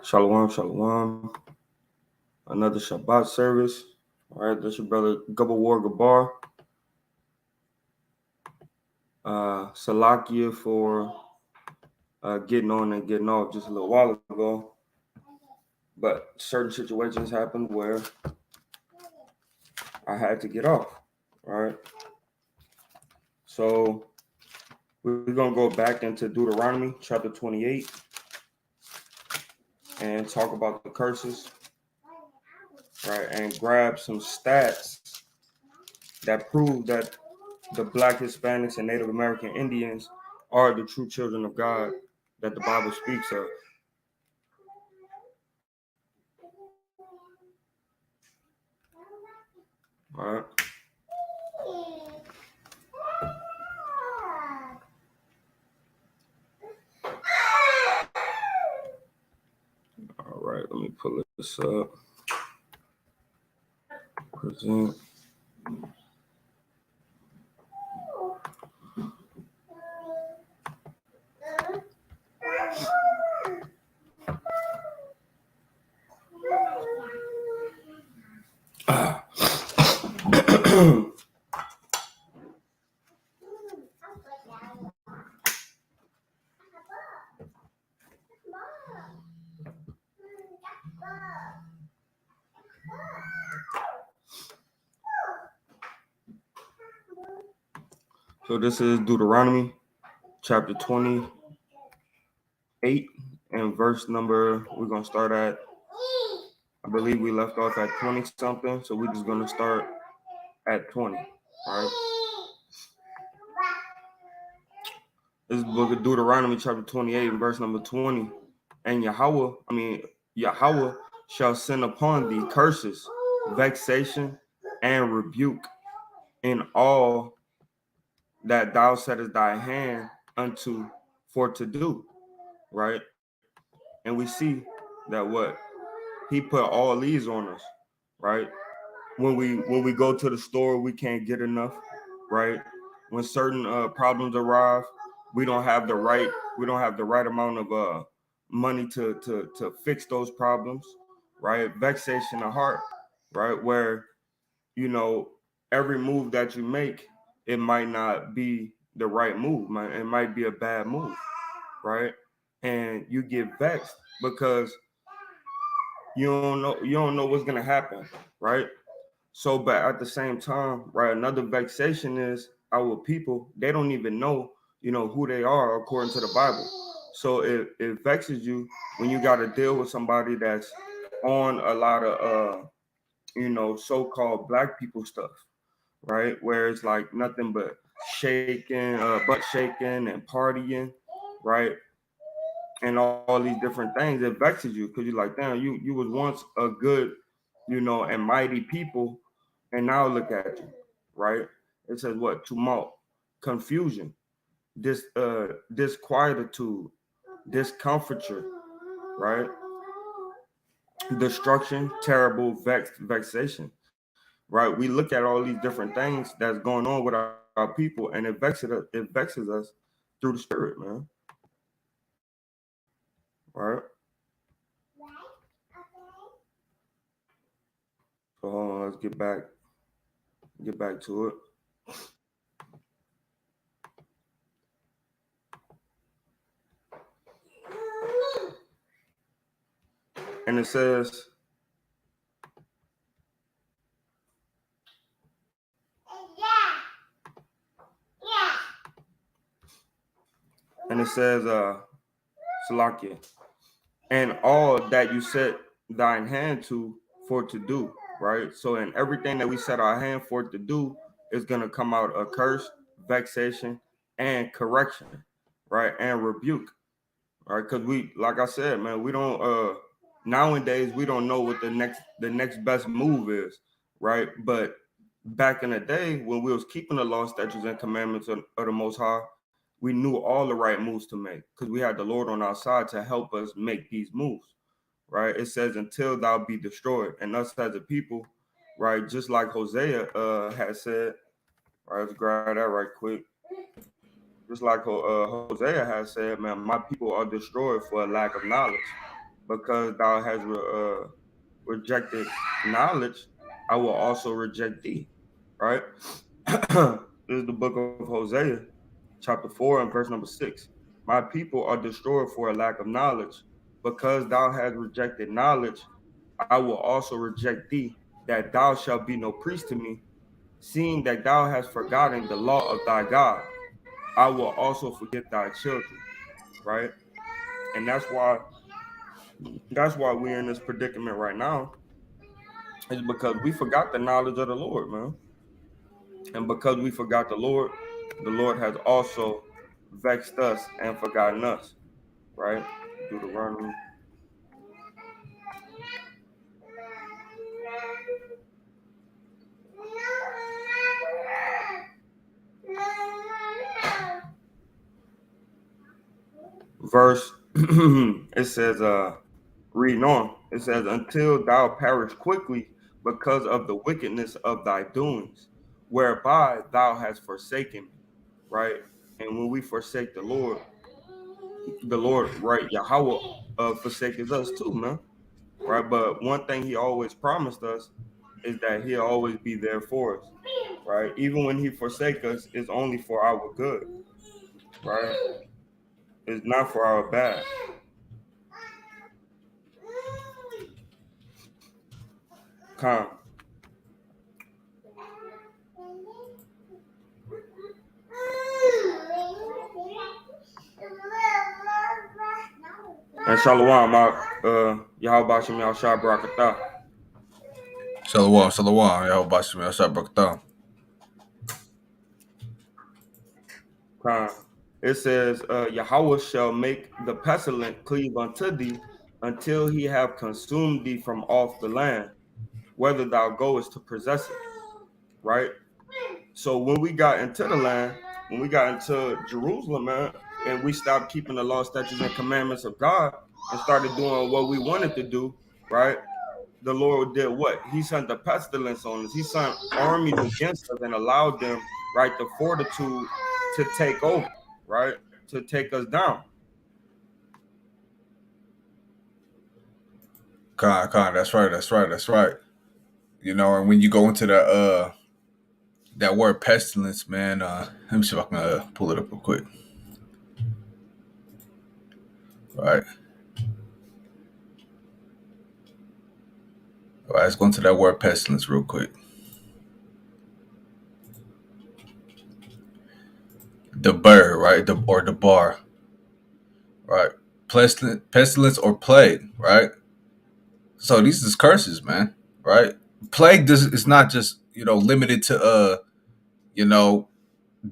Shalom, shalom. Another Shabbat service. All right, this your brother Gabawar Gabar. Salakia for getting on and getting off just a little while ago. But certain situations happened where I had to get off. All right. So we're going to go back into Deuteronomy chapter 28 and talk about the curses. Right, and grab some stats that prove that the Black Hispanics and Native American Indians are the true children of God that the Bible speaks of. All right. All right, let me pull this up. Present. So this is Deuteronomy chapter 28 and verse number, we're going to start at, I believe we left off at 20 something. So we're just going to start at 20. All right. This is the book of Deuteronomy chapter 28 and verse number 20. And Yahweh shall send upon thee curses, vexation, and rebuke in all that thou settest thy hand unto for to do. Right? And we see that what he put all these on us, right? When we go to the store, we can't get enough, right? When certain problems arrive, we don't have the right amount of money to fix those problems, right? Vexation of heart, right? Where every move that you make, it might not be the right move, it might be a bad move, right? And you get vexed because you don't know what's gonna happen, right? So, but at the same time, right, another vexation is our people, they don't even know, who they are according to the Bible. So it vexes you when you got to deal with somebody that's on a lot of, so-called Black people stuff, right? Where it's like nothing but butt shaking and partying, right? And all these different things. It vexes you because you're like, damn, you was once a good, and mighty people, and now look at you, right? It says what? Tumult, confusion, disquietude, discomfiture, right? Destruction, terrible, vexation, right? We look at all these different things that's going on with our people, and it vexes us through the spirit, man. Right? So hold on, let's get back to it. And it says, Salakia, and all that you set thine hand to for to do, right? So in everything that we set our hand for to do is gonna come out a curse, vexation, and correction, right? And rebuke, right? Because we, like I said, man, we don't nowadays we don't know what the next best move is, right? But back in the day when we was keeping the law, statutes, and commandments of the Most High, we knew all the right moves to make because we had the Lord on our side to help us make these moves, right? It says, until thou be destroyed. And us as a people, right, just like Hosea had said, right, let's grab that right quick. Just like Hosea has said, man, my people are destroyed for a lack of knowledge, because thou has rejected knowledge, I will also reject thee. Right? This is the book of Hosea, chapter 4 and verse number 6. My people are destroyed for a lack of knowledge. Because thou hast rejected knowledge, I will also reject thee, that thou shalt be no priest to me, seeing that thou hast forgotten the law of thy God. I will also forget thy children. Right? And that's why we're in this predicament right now, is because we forgot the knowledge of the Lord, man. And because we forgot the Lord has also vexed us and forgotten us, right? Deuteronomy. Verse, it says, reading on, it says, until thou perish quickly because of the wickedness of thy doings, whereby thou hast forsaken me, right? And when we forsake the Lord, right, Yahweh forsakes us too, man. Right? But one thing he always promised us is that he'll always be there for us, right? Even when he forsake us, it's only for our good, right? It's not for our bad. Come. And Shalom, Yahweh Shem Yahshua Barakatah. Shalom, shalom. Y'all bashim y'all brakatah. Come. It says, Yahweh shall make the pestilent cleave unto thee until he have consumed thee from off the land, whether thou goest to possess it, right? So when we got into the land, when we got into Jerusalem, man, and we stopped keeping the law, statutes, and commandments of God and started doing what we wanted to do, right? The Lord did what? He sent the pestilence on us. He sent armies against us and allowed them, right, the fortitude to take over, right, to take us down. Khan, that's right. You know, and when you go into that word pestilence, man, let me see if I can pull it up real quick. Right. All right, let's go into that word pestilence real quick. The bird, right? The bar. Right. Pestilence or plague, right? So these is curses, man. Right? Plague is not just, limited to you know,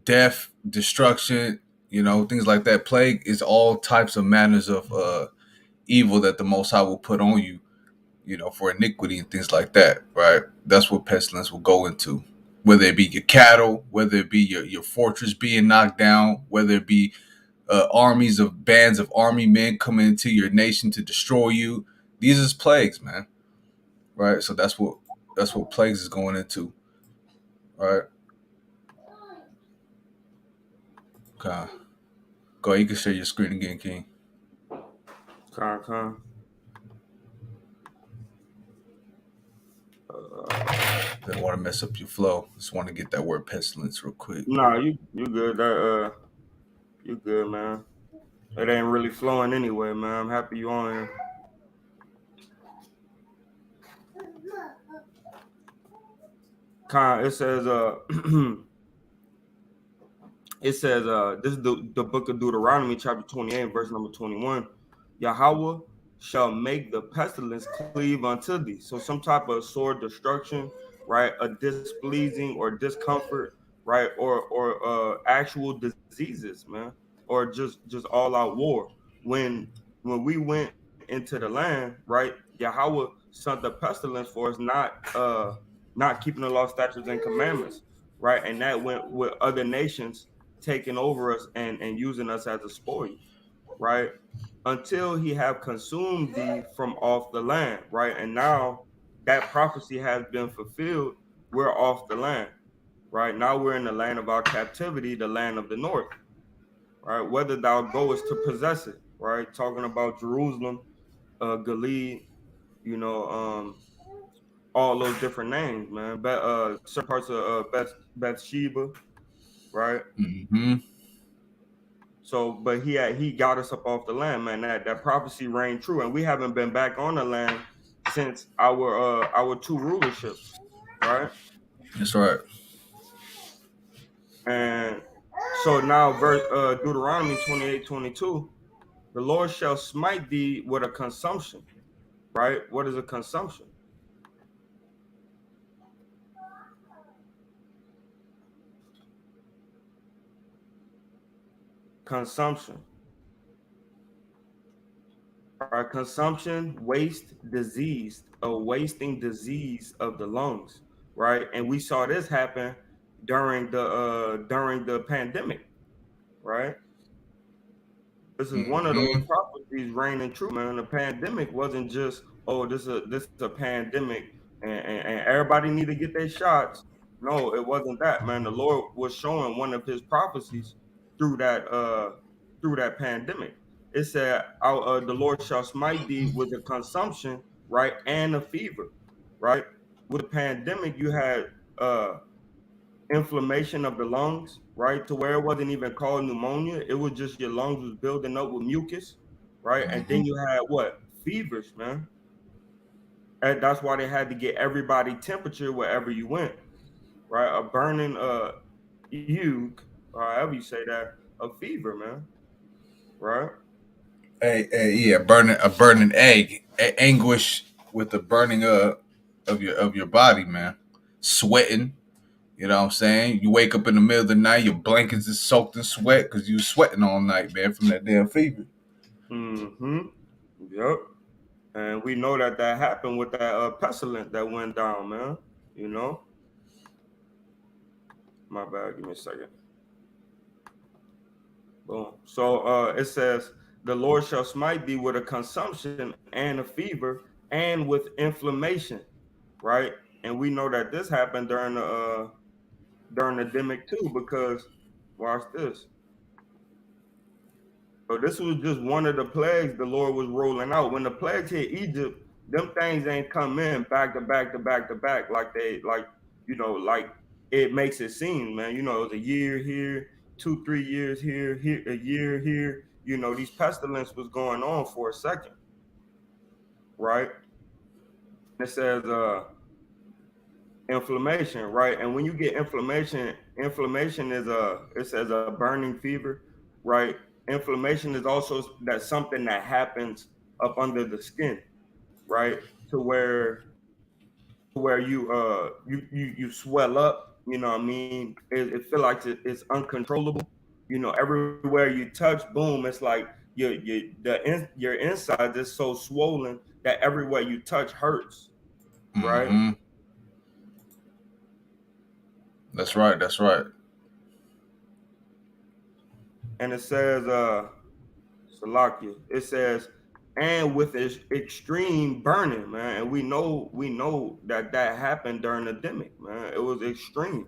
death, destruction, things like that. Plague is all types of manners of evil that the Most High will put on you, for iniquity and things like that, right? That's what pestilence will go into. Whether it be your cattle, whether it be your fortress being knocked down, whether it be armies of bands of army men coming into your nation to destroy you. These is plagues, man. Right? So that's what plagues is going into. Right? Okay. Go ahead, you can share your screen again, King. Con. Didn't want to mess up your flow. Just want to get that word pestilence real quick. Nah, you good. You good, man. It ain't really flowing anyway, man. I'm happy you on here. It says it says this is the book of Deuteronomy, chapter 28, verse number 21. Yahweh shall make the pestilence cleave unto thee. So some type of sword destruction, right? A displeasing or discomfort, right? Or actual diseases, man, or just all out war. When we went into the land, right? Yahweh sent the pestilence for us, not keeping the law, statutes, and commandments, right? And that went with other nations taking over us and using us as a spoil, right? Until he have consumed thee from off the land, right? And now that prophecy has been fulfilled. We're off the land, right? Now we're in the land of our captivity, the land of the north, right? Whether thou goest to possess it, right? Talking about Jerusalem, Gilead, you know, all those different names, man. But certain parts of Bathsheba, right? Mm-hmm. So, but he got us up off the land, man. That prophecy reigned true, and we haven't been back on the land since our two rulerships, right? That's right. And so now, verse Deuteronomy 28:22, the Lord shall smite thee with a consumption, right? What is a consumption? Consumption, right? Consumption, waste, disease, a wasting disease of the lungs, right? And we saw this happen during the pandemic, right? This is one of those Mm-hmm. prophecies reigning true, man. The pandemic wasn't just, oh, this is a pandemic and everybody need to get their shots. No, it wasn't that, man. The Lord was showing one of his prophecies through that pandemic. It said, the Lord shall smite thee with a consumption, right, and a fever, right? With the pandemic, you had uh inflammation of the lungs, right? To where it wasn't even called pneumonia. It was just your lungs was building up with mucus, right? And Mm-hmm. then you had what? Fevers, man. And that's why they had to get everybody temperature wherever you went, right? A burning uke, or however you say that, a fever, man, right? Yeah, burning a burning egg, anguish with the burning of your body, man. Sweating, you know what I'm saying? You wake up in the middle of the night, your blankets is soaked in sweat because you was sweating all night, man, from that damn fever. Mm-hmm. Yep. And we know that happened with that pestilence that went down, man. You know, my bad. Give me a second. Boom. So it says, the Lord shall smite thee with a consumption and a fever and with inflammation, right? And we know that this happened during the demic too, because watch this. So this was just one of the plagues the Lord was rolling out. When the plagues hit Egypt, them things ain't come in back to back to back to back like it makes it seem, man. You know, it was a year here, 2 3 years here, a year here. You know, these pestilence was going on for a second, right? It says inflammation, right? And when you get inflammation, inflammation is it says a burning fever, right? Inflammation is also that something that happens up under the skin, right? To where you swell up, you know what I mean? It feel like it's uncontrollable. You know, everywhere you touch, boom, it's like your inside is so swollen that everywhere you touch hurts, right? Mm-hmm. That's right. That's right. And it says Salakia. It says, and with extreme burning, man. And we know that happened during the demic, man. It was extreme,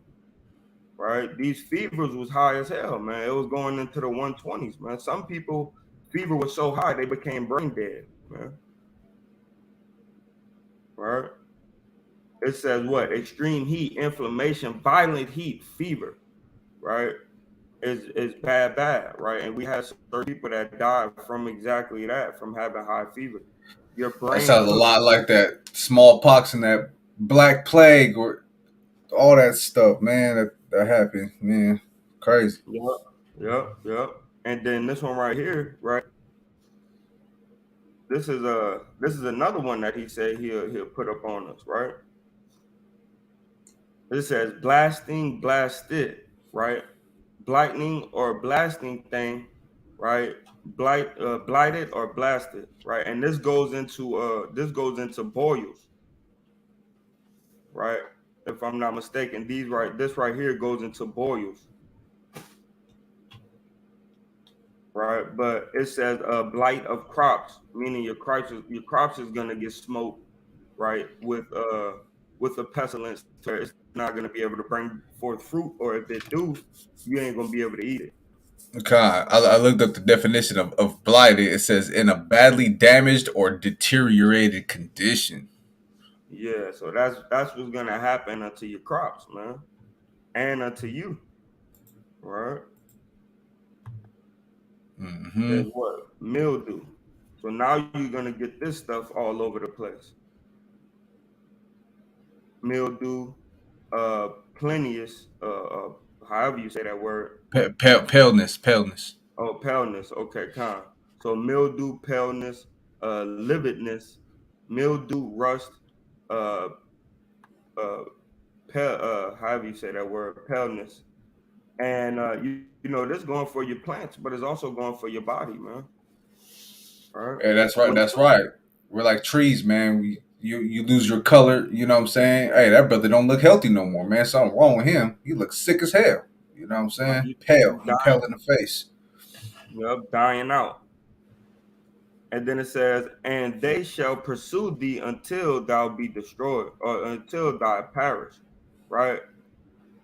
right? These fevers was high as hell, man. It was going into the 120s, man. Some people fever was so high they became brain dead, man. Right? It says what? Extreme heat, inflammation, violent heat, fever, right? Is bad, right? And we had certain people that died from exactly that, from having high fever. Your That brain sounds a took lot like that smallpox and that black plague or all that stuff, man. That happened, man. Crazy. yep, yep. And then this one right here, right? This is another one that he said he'll put up on us, right? It says blasting, blasted, right? Blightning or blasting thing, right? Blighted or blasted, right? And this goes into boils, right? If I'm not mistaken, this right here goes into boils, right? But it says blight of crops, meaning your crops is gonna get smoked, right? With a pestilence, where it's not gonna be able to bring forth fruit, or if it do, you ain't gonna be able to eat it, God, I looked up the definition of blighted. It says in a badly damaged or deteriorated condition. Yeah, so that's what's gonna happen unto your crops, man, and unto you, right? Hmm. There's what? Mildew. So now you're gonna get this stuff all over the place. Mildew, uh, plenteous, however you say that word. Paleness, paleness. Oh, paleness. Okay, so mildew, paleness, lividness, mildew, rust, uh, uh, however you say that word, paleness, and you know this going for your plants, but it's also going for your body, man. All right. Yeah, that's right. When That's right. We're like trees, man. You lose your color. You know what I'm saying? Hey, that brother don't look healthy no more, man. Something wrong with him. He looks sick as hell. You know what I'm saying? Pale. you He pale in the face. Yep, dying out. And then it says, and they shall pursue thee until thou be destroyed, or until thou perish, right?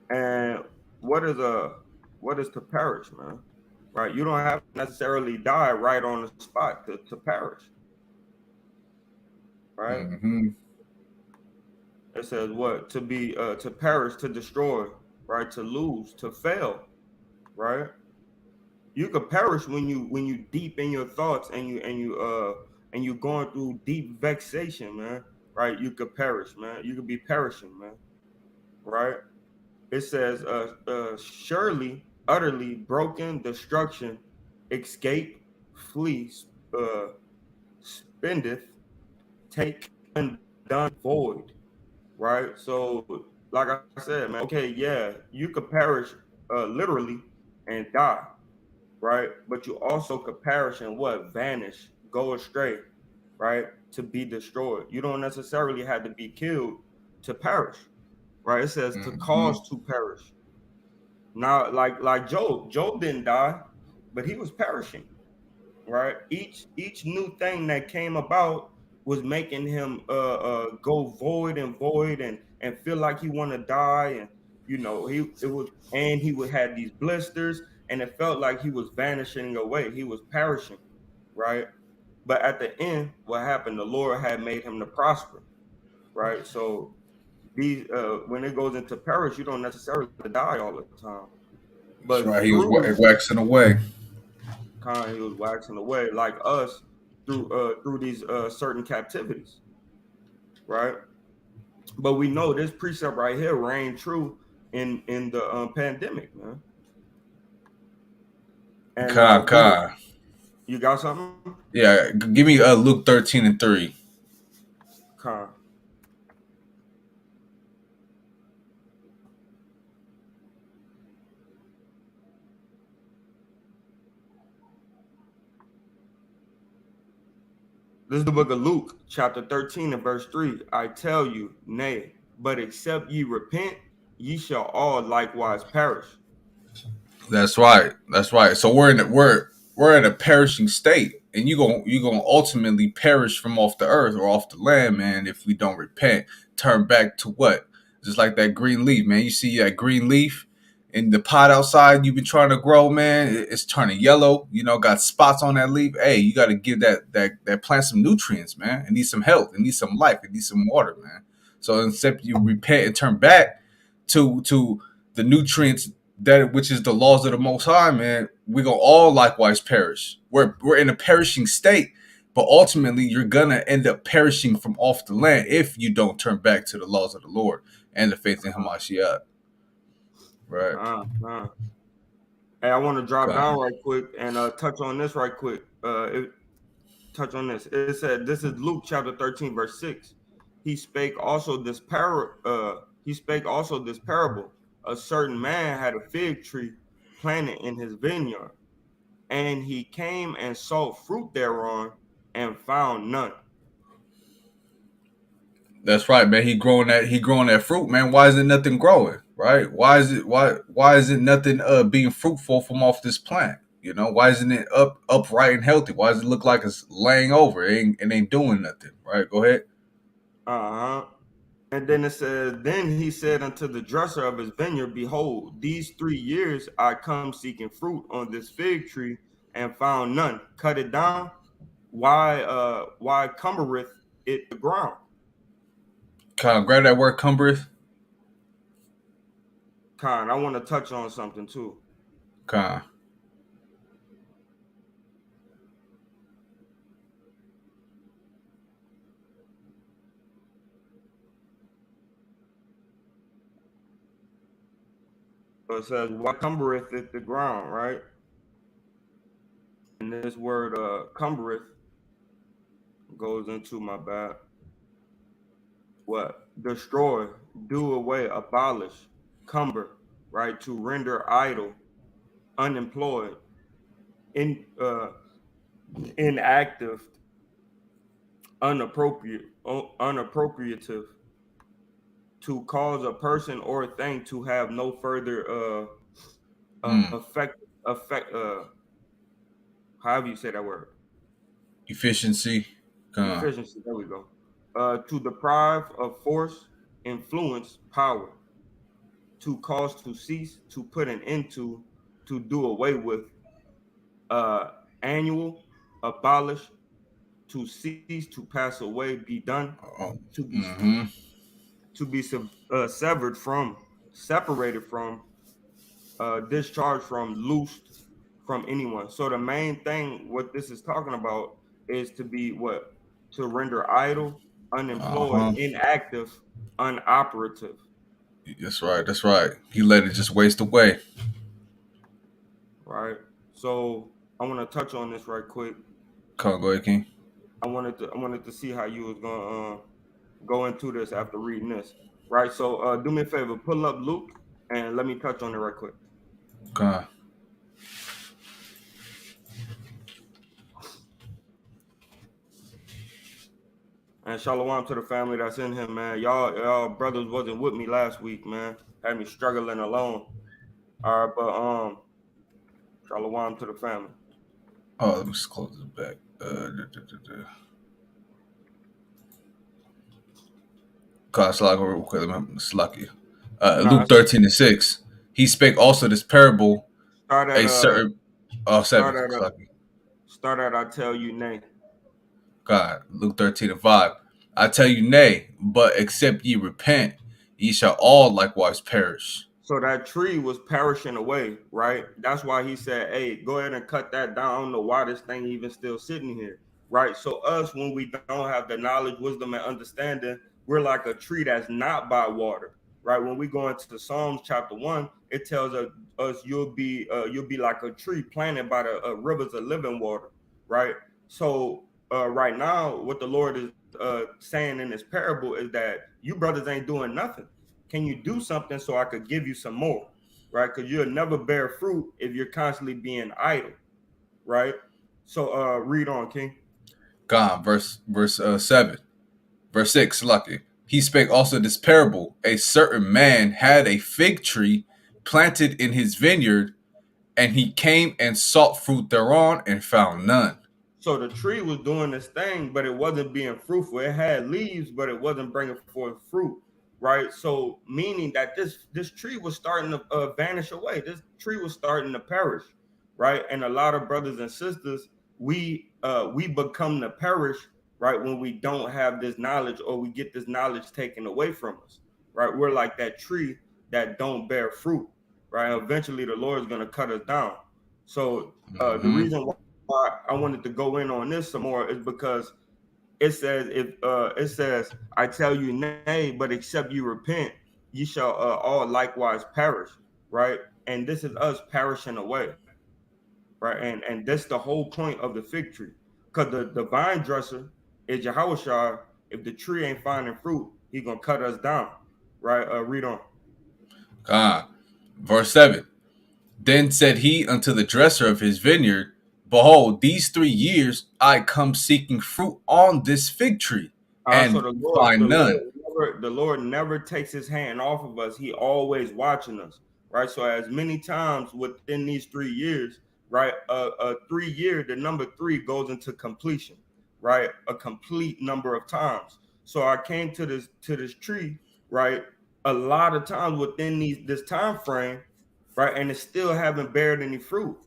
And what is a what is to perish, man? Right? You don't have to necessarily die right on the spot to perish, right? Hmm. It says what? To be to perish, to destroy, right? To lose, to fail, right? You could perish when you deep in your thoughts and you going through deep vexation, man. Right? You could perish, man. You could be perishing, man. Right? It says, surely, utterly broken, destruction, escape, flee, uh, spendeth, take, undone, void. Right? So, like I said, man. Okay, yeah, you could perish literally and die, right? But you also could perish and what? Vanish, go astray, right? To be destroyed. You don't necessarily have to be killed to perish, right? It says to Hmm. cause to perish. Now, like Job didn't die, but he was perishing, right? Each new thing that came about was making him go void and feel like he want to die, and you know he would have these blisters, and it felt like he was vanishing away, he was perishing, right? But at the end, what happened? The Lord had made him to prosper, right? So these when it goes into perish, you don't necessarily die all the time, That's but right. He was through waxing away. kind he was waxing away like us through these certain captivities, right? But we know this precept right here reigned true in the pandemic, man. And Deuter, Con. you got something? Yeah, give me Luke 13:3. Con. This is the book of Luke, chapter 13 and verse 3. I tell you, nay, but except ye repent, ye shall all likewise perish. That's right. That's right. So we're in a perishing state, and you gonna ultimately perish from off the earth or off the land, man. If we don't repent, turn back to what? Just like that green leaf, man. You see that green leaf in the pot outside you've been trying to grow, man. It's turning yellow. You know, got spots on that leaf. Hey, you got to give that plant some nutrients, man. It needs some health. It needs some life. It needs some water, man. So instead you repent and turn back to the nutrients that which is the laws of the Most High, man, we gonna all likewise perish. We're in a perishing state, but ultimately you're gonna end up perishing from off the land if you don't turn back to the laws of the Lord and the faith in Con, Hamashiach. Right. con. Hey, I want to drop God. down right quick and touch on this right quick. Touch on this. It said this is Luke chapter 13, verse 6. He spake also this parable. A certain man had a fig tree planted in his vineyard, and he came and saw fruit thereon and found none. That's right, man. He growing that fruit, man. Why is it nothing growing? Right? Why is it nothing being fruitful from off this plant? You know, why isn't it upright and healthy? Why does it look like it's laying over? It ain't doing nothing. Right? Go ahead. Uh-huh. And then it says, then he said unto the dresser of his vineyard, behold, these 3 years I come seeking fruit on this fig tree and found none. Cut it down. Why cumbereth it the ground? Grab that word cumbereth. Con, I want to touch on something too. Con. So it says, why cumbereth it the ground, right? And this word cumbereth goes into my bad. What? Destroy, do away, abolish, cumber, right? To render idle, unemployed, in inactive, unappropriative, to cause a person or thing to have no further Mm. effect however you say that word. Efficiency. Con. Efficiency, there we go. To deprive of force, influence, power, to cause to cease, to put an end to do away with, uh annual, abolish, to cease, to pass away, be done, Oh. to be Mm-hmm. severed from, separated from, discharged from, loosed from anyone. So the main thing what this is talking about is to be what? To render idle, unemployed, Uh-huh. inactive, unoperative. That's right. That's right. He let it just waste away. Right. So I want to touch on this right quick. Come on, go ahead, King. I wanted to see how you was gonna go into this after reading this. Right. So do me a favor, pull up Luke and let me touch on it right quick. Come on. And shalom to the family that's in here, man. Y'all brothers wasn't with me last week, man. Had me struggling alone. All right, but shalom to the family. Oh, let me just close this back. Real quick. Slucky. Nah, Luke 13:6. He spake also this parable. start at A certain. Oh, start 7. at Slucky. start at I tell you nay. God. Luke 13:5. I tell you, nay, but except ye repent, ye shall all likewise perish. So that tree was perishing away, right? That's why he said, "Hey, go ahead and cut that down." I don't know why this thing even still sitting here, right? So us, when we don't have the knowledge, wisdom, and understanding, we're like a tree that's not by water, right? When we go into the Psalms chapter 1, it tells us you'll be like a tree planted by the rivers of living water, right? So right now, what the Lord is saying in this parable is that you brothers ain't doing nothing. Can you do something so I could give you some more, right? Because you'll never bear fruit if you're constantly being idle, right? So read on, King. God. Verse 7. Verse 6, lucky. He spake also this parable. A certain man had a fig tree planted in his vineyard, and he came and sought fruit thereon and found none. So the tree was doing this thing, but it wasn't being fruitful. It had leaves, but it wasn't bringing forth fruit, right? So meaning that this tree was starting to vanish away. This tree was starting to perish, right? And a lot of brothers and sisters, we become to perish, right, when we don't have this knowledge or we get this knowledge taken away from us, right? We're like that tree that don't bear fruit, right? Eventually, the Lord is going to cut us down. So the Mm-hmm. reason why I wanted to go in on this some more is because it says I tell you nay, but except you repent, ye shall all likewise perish, right? And this is us perishing away, right? And that's the whole point of the fig tree, because the vine dresser is Yahushua. If the tree ain't finding fruit, he gonna cut us down, right? Read on. God. Verse 7. Then said he unto the dresser of his vineyard, behold, these 3 years I come seeking fruit on this fig tree, So and find none. The Lord never takes his hand off of us. He always watching us, right? So as many times within these 3 years, right? A 3 year, the number three goes into completion, right? A complete number of times. So I came to this tree, right? A lot of times within this time frame, right, and it's still haven't bared any fruit,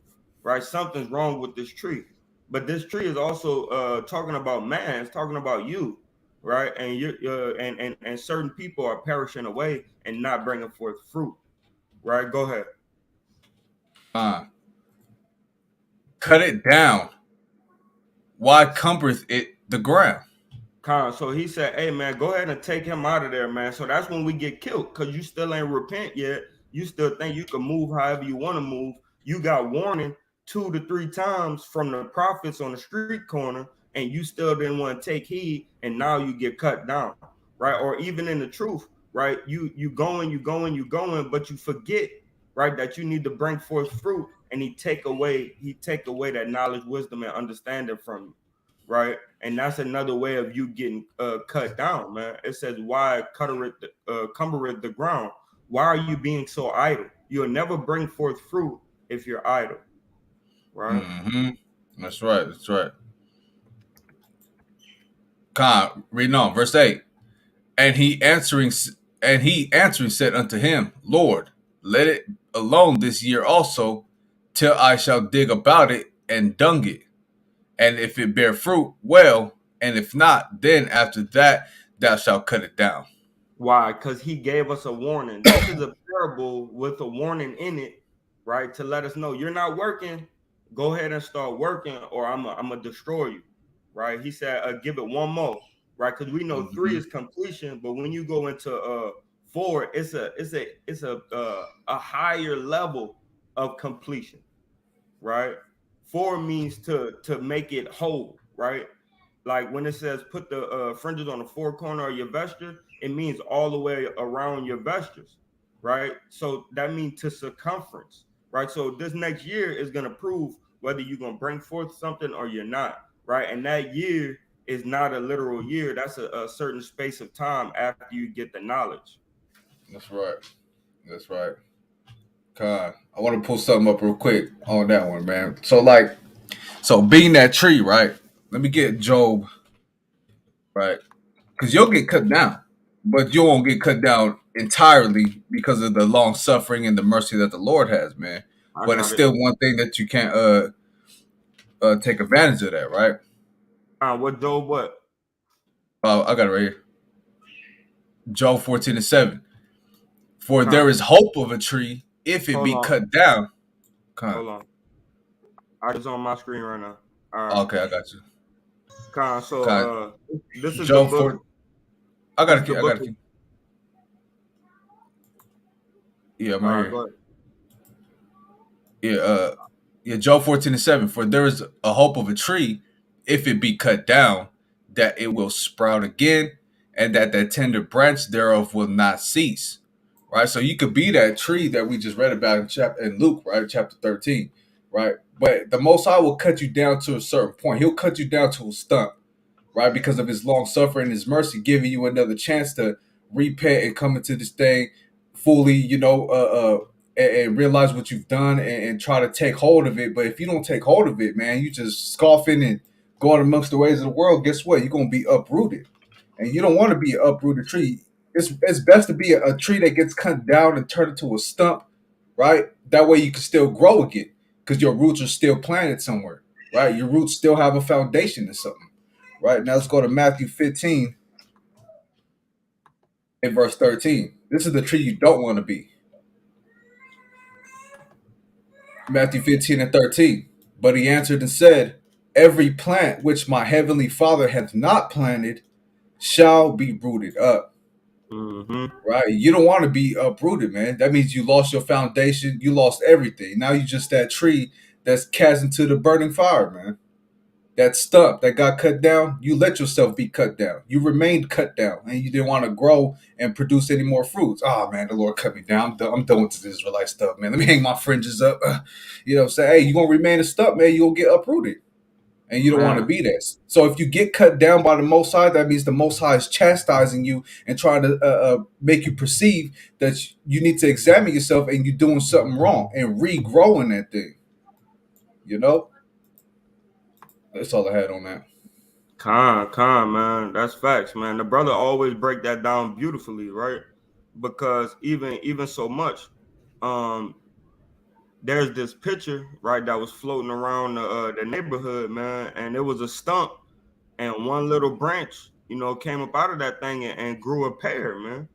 right? Something's wrong with this tree. But this tree is also talking about man. It's talking about you, right? And you and certain people are perishing away and not bringing forth fruit, right? Go ahead. Uh, cut it down. Why cumbereth it the ground? So he said, "Hey man, go ahead and take him out of there, man." So that's when we get killed because you still ain't repent yet. You still think you can move however you want to move. You got warning 2 to 3 times from the prophets on the street corner, and you still didn't want to take heed, and now you get cut down, right? Or even in the truth, right? You going, but you forget, right, that you need to bring forth fruit, and he take away that knowledge, wisdom, and understanding from you, right? And that's another way of you getting cut down, man. It says, "Why cumbereth the ground? Why are you being so idle? You'll never bring forth fruit if you're idle," right? Mm-hmm. That's right. That's right. Con, reading on verse 8. And he answering said unto him, Lord, let it alone this year also, till I shall dig about it and dung it. And if it bear fruit, well, and if not, then after that thou shalt cut it down. Why? Because he gave us a warning. This is a parable with a warning in it, right? To let us know you're not working. Go ahead and start working, or I'm gonna destroy you, right? He said, "Give it one more," right? Because we know three Mm-hmm. is completion, but when you go into four, it's a higher level of completion, right? Four means to make it whole, right? Like when it says put the fringes on the four corner of your vesture, it means all the way around your vestures, right? So that means to circumference, right? So this next year is going to prove whether you're going to bring forth something or you're not, right? And that year is not a literal year. That's a certain space of time after you get the knowledge. That's right. That's right. Con, I want to pull something up real quick on that one, man. So being that tree, right? Let me get Job, right? Because you'll get cut down, but you won't get cut down entirely because of the long suffering and the mercy that the Lord has, man. I But it's got it. still one thing that you can't take advantage of that, right? What Job? What? I got it right here. Job 14:7. For there Con, is hope of a tree if it hold be on, cut down. Con. hold on. I just on my screen right now. All right. Okay, I got you. So Con. this is the Job book. 4. I This gotta is the keep. I book. gotta keep. Yeah, I'm All right right, here. go ahead. Yeah, Job 14:7. For there is a hope of a tree, if it be cut down, that it will sprout again, and that the tender branch thereof will not cease. Right. So you could be that tree that we just read about in Luke, right, chapter 13, right. But the Most High will cut you down to a certain point. He'll cut you down to a stump, right, because of His long suffering and His mercy, giving you another chance to repent and come into this thing fully, and realize what you've done and try to take hold of it. But if you don't take hold of it, man, you just scoffing and going amongst the ways of the world. Guess what? You're gonna be uprooted, and you don't want to be an uprooted tree. It's best to be a tree that gets cut down and turned into a stump, right? That way you can still grow again because your roots are still planted somewhere, right? Your roots still have a foundation in something, right? Now let's go to Matthew 15 and verse 13. This is the tree you don't want to be. Matthew 15 and 13. But he answered and said, Every plant which my heavenly Father hath not planted shall be rooted up. Mm-hmm. Right? You don't want to be uprooted, man. That means you lost your foundation, you lost everything. Now you just that tree that's cast into the burning fire, man. That stump that got cut down, you let yourself be cut down. You remained cut down, and you didn't want to grow and produce any more fruits. Oh man, the Lord cut me down. I'm done with this Israelite stuff, man. Let me hang my fringes up. Say, hey, you're gonna remain a stump, man. You're gonna get uprooted, and you don't want to Man, be this. So if you get cut down by the Most High, that means the Most High is chastising you and trying to make you perceive that you need to examine yourself and you're doing something wrong and regrowing that thing. You know, that's all I had on that. Man. That's facts, man. The brother always break that down beautifully, right? Because even so much, um, there's this picture, right, that was floating around the neighborhood, man, and it was a stump, and one little branch, came up out of that thing and grew a pear, man.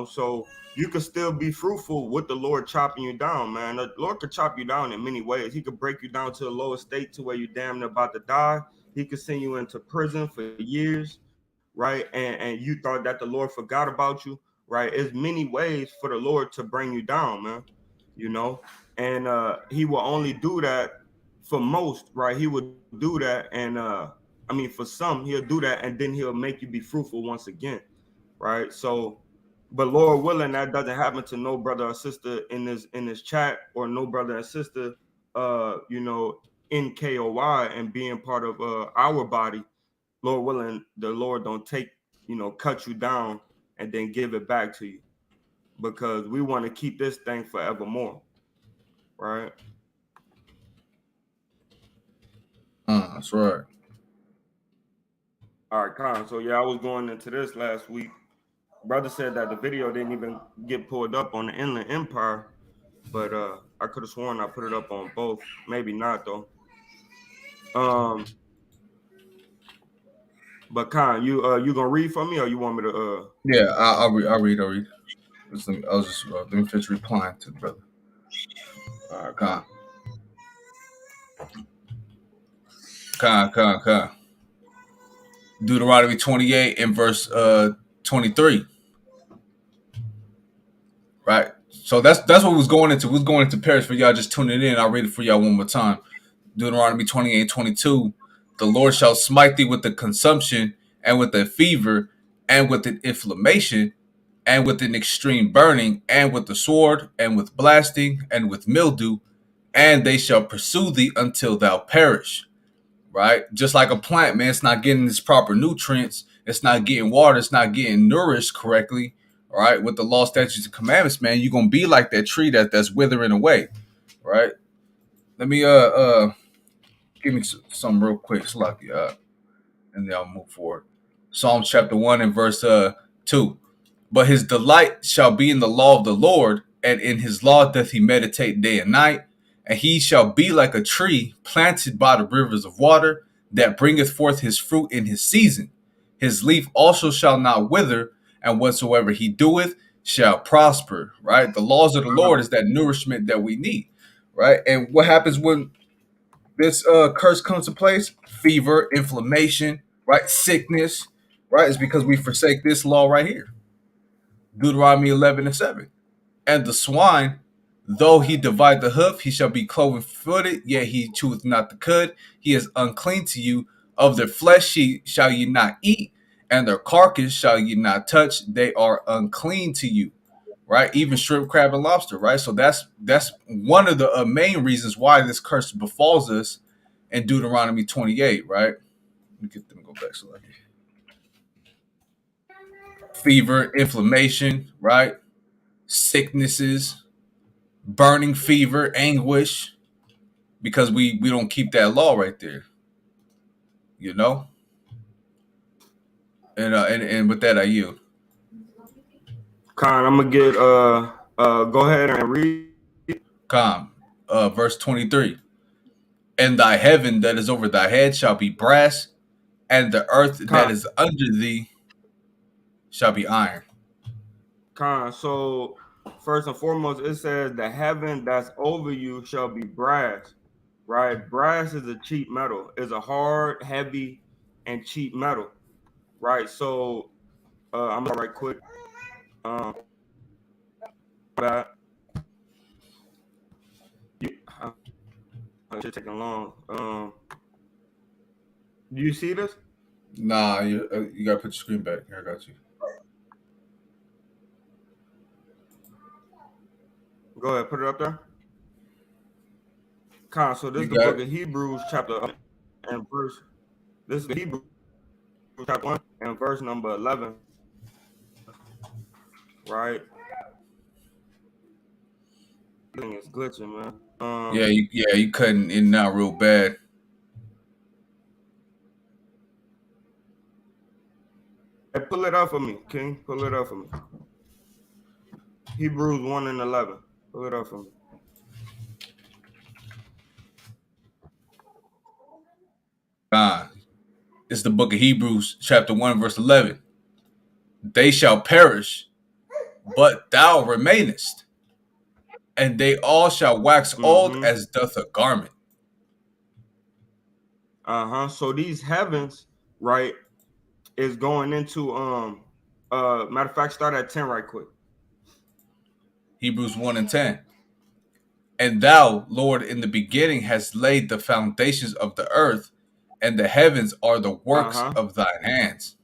So you could still be fruitful with the Lord chopping you down, man. The Lord could chop you down in many ways. He could break you down to a lower state to where you're damn near about to die. He could send you into prison for years, right? And you thought that the Lord forgot about you, right? There's many ways for the Lord to bring you down, man. You know, and He will only do that for most, right? He would do that, and I mean, for some, He'll do that, and then He'll make you be fruitful once again, right? So, but Lord willing, that doesn't happen to no brother or sister in this chat, or no brother and sister, in K.O.Y and being part of our body. Lord willing, the Lord don't cut you down and then give it back to you, because we want to keep this thing forevermore, right? That's right. All right, Con. So yeah, I was going into this last week. Brother said that the video didn't even get pulled up on the Inland Empire, but I could have sworn I put it up on both. Maybe not though. Um, but Con, you gonna read for me, or you want me to Yeah, I'll read. I'll read. I was just let me finish replying to the brother. All right, con. Deuteronomy 28 and verse 23. Right. So that's what we was going into. We was going into Paris for y'all just tuning in. I'll read it for y'all one more time. Deuteronomy 28 and 22. The Lord shall smite thee with the consumption and with a fever and with an inflammation and with an extreme burning and with the sword and with blasting and with mildew, and they shall pursue thee until thou perish. Right? Just like a plant, man, it's not getting its proper nutrients, it's not getting water, it's not getting nourished correctly. All right, with the law, statutes, and commandments, man, you're gonna be like that tree that's withering away. Right? Let me give me some real quick, Slucky, and then I'll move forward. Psalms chapter 1 and verse 2. But his delight shall be in the law of the Lord, and in his law doth he meditate day and night. And he shall be like a tree planted by the rivers of water, that bringeth forth his fruit in his season. His leaf also shall not wither, and whatsoever he doeth shall prosper. Right? The laws of the Lord is that nourishment that we need. Right? And what happens when this curse comes to place? Fever, inflammation, right? Sickness, right? It's because we forsake this law right here. Deuteronomy 11 and 7. And the swine, though he divide the hoof, he shall be cloven footed, yet he cheweth not the cud. He is unclean to you. Of their flesh shall ye not eat, and their carcass shall ye not touch. They are unclean to you. Right? Even shrimp, crab, and lobster. Right? So that's one of the main reasons why this curse befalls us in Deuteronomy 28. Right? Let me get them go back so I can. Fever, inflammation. Right? Sicknesses, burning fever, anguish, because we don't keep that law right there, you know. And with that, I yield. Con, I'm gonna get go ahead and read. Verse 23. And thy heaven that is over thy head shall be brass, and the earth Con, that is under thee shall be iron. So first and foremost, it says the heaven that's over you shall be brass, right? Brass is a cheap metal. It's a hard, heavy, and cheap metal, right? So I'm gonna right quick. Um, but you, it's taking long. Do you see this? Nah, you gotta put your screen back. Here, I got you. Go ahead, put it up there. So this You is the got book it. of Hebrews, chapter and verse. This is the Hebrews chapter 1 and verse number 11, right? Thing is glitching, man. Yeah, you cutting in and out real bad. Hey, pull it up for me, King. Pull it up for me. Hebrews 1 and 11. Pull it up for me. It's the book of Hebrews, chapter 1, verse 11. They shall perish, but thou remainest, and they all shall wax old Mm-hmm. as doth a garment. Uh-huh. So these heavens, right, is going into matter of fact, start at 10 right quick. Hebrews 1 and 10. And thou, Lord, in the beginning hast laid the foundations of the earth, and the heavens are the works Uh-huh. of thine hands.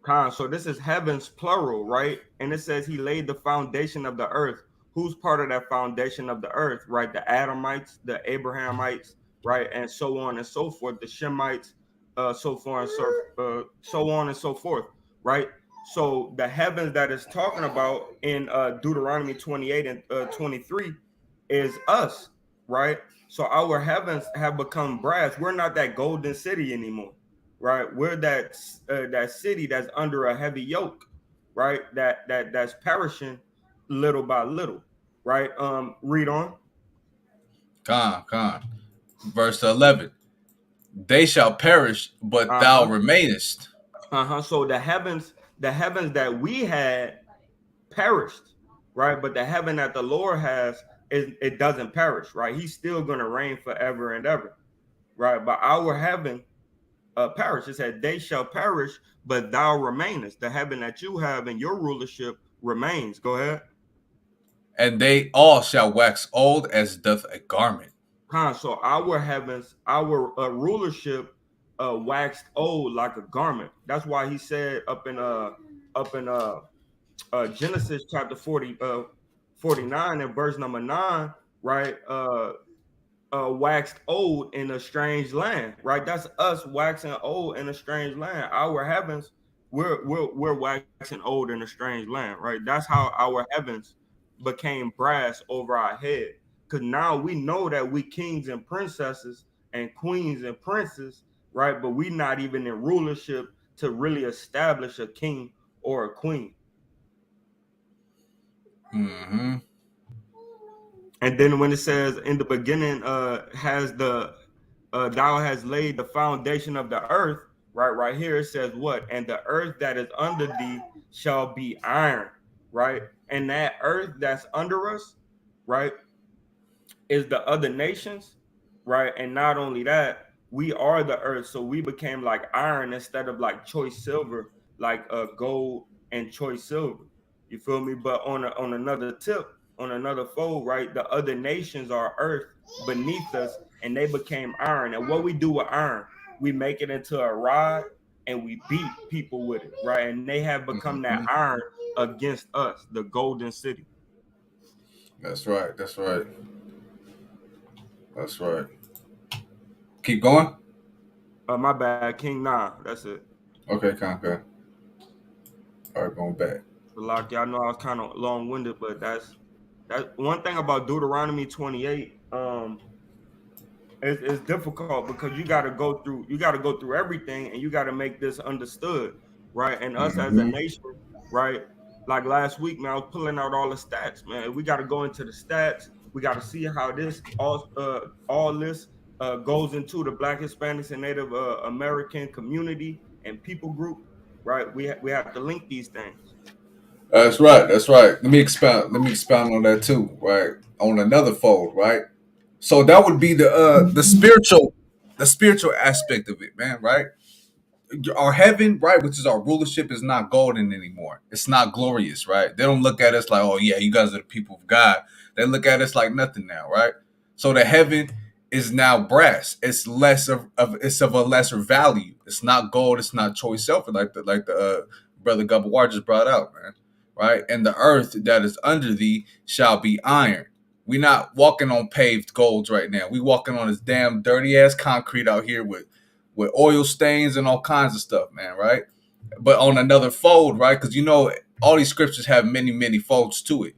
So this is heavens plural, right? And it says he laid the foundation of the earth. Who's part of that foundation of the earth, right? The Adamites, the Abrahamites, right, and so on and so forth. The Shemites, so on and so forth, right? So the heavens that is talking about in Deuteronomy 28 and 23 is us, right? So our heavens have become brass. We're not that golden city anymore, right? We're that city that's under a heavy yoke, right? That's perishing little by little, right? Read on. Con. Verse 11. They shall perish, but Uh thou huh. remainest. Uh huh. So the heavens that we had perished, right? But the heaven that the Lord has is it doesn't perish, right? He's still gonna reign forever and ever, right? But our heaven perish. It said, they shall perish, but thou remainest. The heaven that you have in your rulership remains. Go ahead. And they all shall wax old as doth a garment. So our heavens, our rulership waxed old like a garment. That's why he said up in Genesis chapter 49 and verse number 9, right? Waxed old in a strange land, right? That's us waxing old in a strange land. Our heavens, we're waxing old in a strange land, right? That's how our heavens became brass over our head. Because now we know that we kings and princesses and queens and princes, right? But we not even in rulership to really establish a king or a queen. Mm-hmm. And then when it says in the beginning, has the thou has laid the foundation of the earth, right here it says what? And the earth that is under thee shall be iron, right? And that earth that's under us, right, is the other nations, right? And not only that, we are the earth, so we became like iron instead of like choice silver, like gold and choice silver. You feel me? But on another tip, on another fold, right? The other nations are earth beneath us, and they became iron. And what we do with iron, we make it into a rod, and we beat people with it, right? And they have become that Mm-hmm. iron against us, the golden city. That's right. That's right. That's right. Keep going. My bad, King. Nah, that's it. Okay, okay. All right, going back. Like y'all know I was kind of long winded, but that's one thing about Deuteronomy 28. It's difficult because you got to go through everything, and you got to make this understood, right? And us as a Mm-hmm. nation, right? Like last week, man, I was pulling out all the stats, man. We got to go into the stats. We got to see how all this goes into the Black, Hispanics, and Native American community and people group, right? We have to link these things. That's right. That's right. Let me expound. Let me expound on that too. Right. On another fold. Right. So that would be the spiritual aspect of it, man. Right. Our heaven, right, which is our rulership, is not golden anymore. It's not glorious, right? They don't look at us like, oh yeah, you guys are the people of God. They look at us like nothing now, right? So the heaven is now brass. It's it's of a lesser value. It's not gold. It's not choice silver like the brother Gabawar just brought out, man. Right? And the earth that is under thee shall be iron. We not walking on paved golds right now. We walking on this damn dirty ass concrete out here with oil stains and all kinds of stuff, man, right? But on another fold, right? Because you know all these scriptures have many, many folds to it,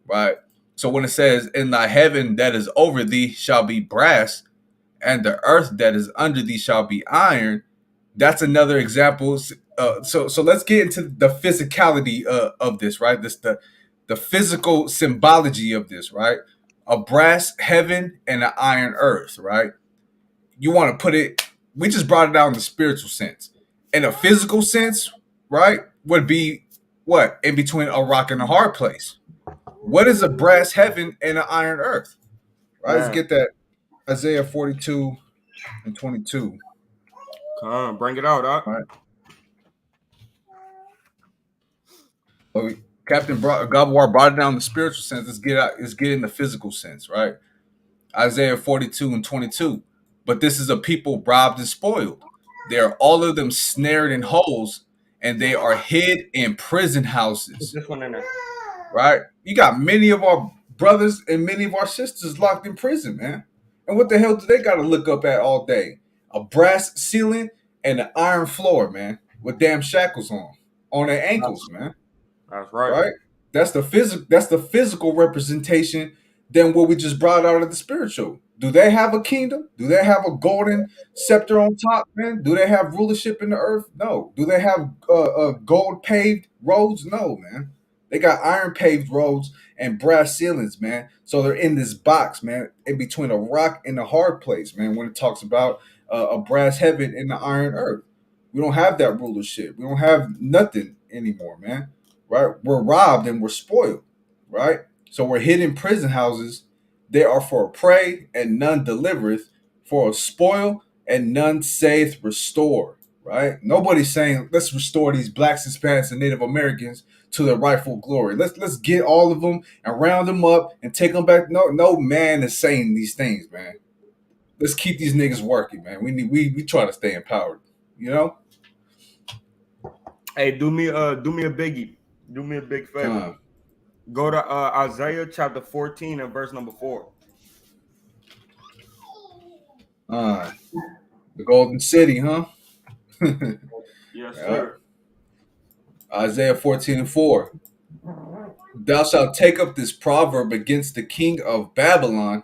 right? So when it says, "In thy heaven that is over thee shall be brass, and the earth that is under thee shall be iron," that's another example So let's get into the physicality of this, right? The physical symbology of this, right? A brass heaven and an iron earth, right? You want to put it. We just brought it out in the spiritual sense. In a physical sense, right? Would be what in between a rock and a hard place. What is a brass heaven and an iron earth? Right? Let's Man, get that Isaiah 42 and 22. come on, bring it out, Right. So Captain Gabawar brought it down in the spiritual sense. Let's get in the physical sense, right? Isaiah 42 and 22. But this is a people robbed and spoiled. They are all of them snared in holes, and they are hid in prison Put houses. this one in there. Right? You got many of our brothers and many of our sisters locked in prison, man. And what the hell do they got to look up at all day? A brass ceiling and an iron floor, man, with damn shackles on their ankles, That's, man. that's right. Right? That's the physical representation than what we just brought out of the spiritual. Do they have a kingdom? Do they have a golden scepter on top, man? Do they have rulership in the earth? No. Do they have gold paved roads? No, man. They got iron paved roads and brass ceilings, man. So they're in this box, man, in between a rock and a hard place, man. When it talks about a brass heaven and the iron earth, we don't have that rulership. We don't have nothing anymore, man. Right? We're robbed and we're spoiled, right? So we're hid in prison houses. They are for a prey and none delivereth, for a spoil and none saith restore, right? Nobody's saying let's restore these blacks, Hispanics, and Native Americans to their rightful glory. Let's get all of them and round them up and take them back. No man is saying these things, man. Let's keep these niggas working, man. We try to stay empowered, you know? Hey, do me a biggie. Do me a big favor. Come Go to Isaiah chapter 14 and verse number 4. on. The Golden City, huh? Yes, Yeah. sir. Isaiah 14 and 4. Thou shalt take up this proverb against the king of Babylon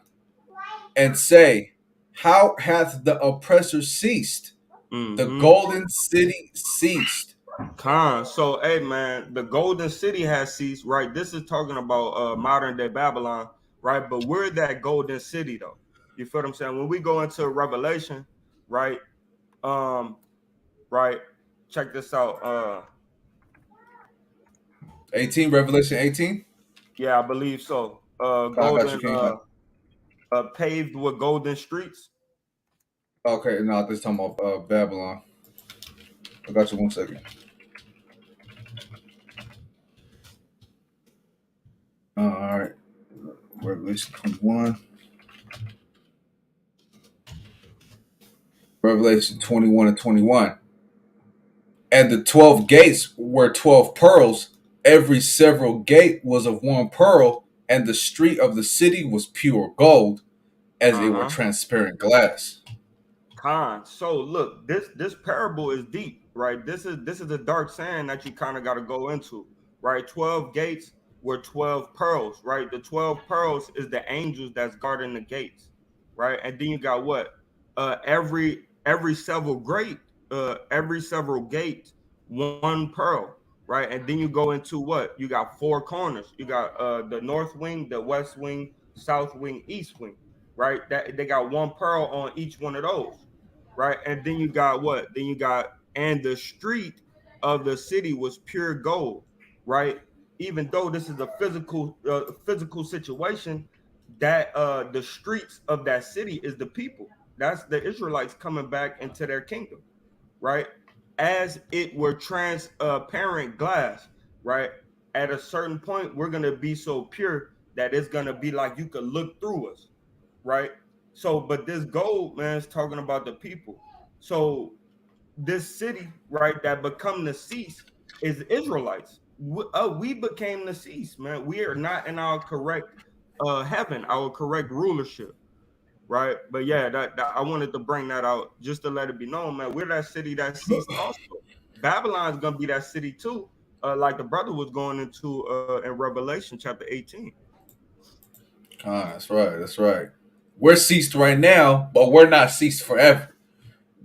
and say, how hath the oppressor ceased? The Mm-hmm. golden city ceased. So hey man, the golden city has ceased, right? This is talking about modern day Babylon, right? But we're that golden city though. You feel what I'm saying? When we go into Revelation, right? Um, right, check this out. 18, Revelation 18. Yeah, I believe so. I got you, Golden King. paved with golden streets. Okay, no, this time about Babylon. I got you 1 second. All right. Revelation 21. Revelation 21 and 21. And the 12 gates were 12 pearls. Every several gate was of one pearl, and the street of the city was pure gold, as it were Uh-huh. transparent glass. So look, this parable is deep, right? This is a dark saying that you kind of got to go into, right? 12 gates were 12 pearls, right? The 12 pearls is the angels that's guarding the gates, right? And then you got what? Every several great every several gate, one pearl, right? And then you go into what? You got four corners. You got the north wing, the west wing, south wing, east wing, right? That they got one pearl on each one of those, right? And then you got what? Then you got and the street of the city was pure gold, right? Even though this is a physical situation, that the streets of that city is the people. That's the Israelites coming back into their kingdom, right? As it were transparent glass, right? At a certain point, we're gonna be so pure that it's gonna be like you could look through us, right? So, but this gold, man, is talking about the people. So, this city, right, that become the cease is Israelites. We became the cease, man. We are not in our correct heaven, our correct rulership, right? But yeah, that I wanted to bring that out just to let it be known, man. We're that city that ceased also. Babylon's gonna be that city too, like the brother was going into in Revelation chapter 18. That's right. That's right. We're ceased right now, but we're not ceased forever.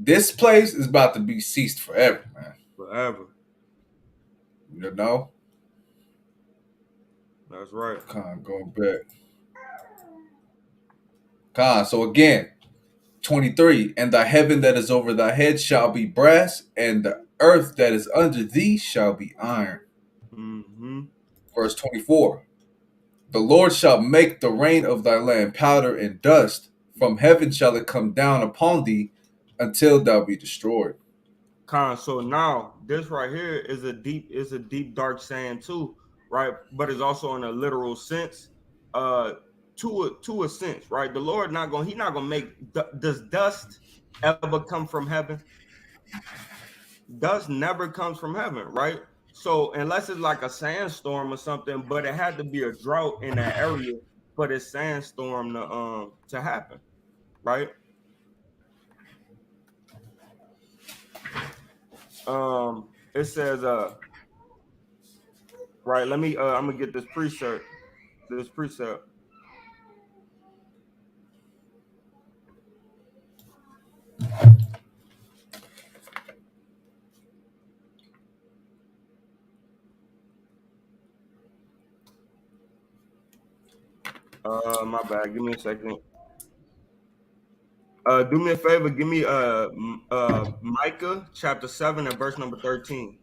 This place is about to be ceased forever, man. Forever. You know? That's right. Going back. So again, 23. And the heaven that is over thy head shall be brass, and the earth that is under thee shall be iron. Mm-hmm. Verse 24. The Lord shall make the rain of thy land powder and dust. From heaven shall it come down upon thee until thou be destroyed. So now this right here is a deep dark saying too, right? But it's also in a literal sense, uh, to a sense, right? The Lord he's not gonna make does dust ever come from heaven? Dust never comes from heaven, right? So unless it's like a sandstorm or something, but it had to be a drought in that area for this sandstorm to happen, right? It says right. Let me. I'm gonna get this precept. This precept. My bad. Give me a second. Do me a favor. Give me Micah chapter 7 and verse number 13.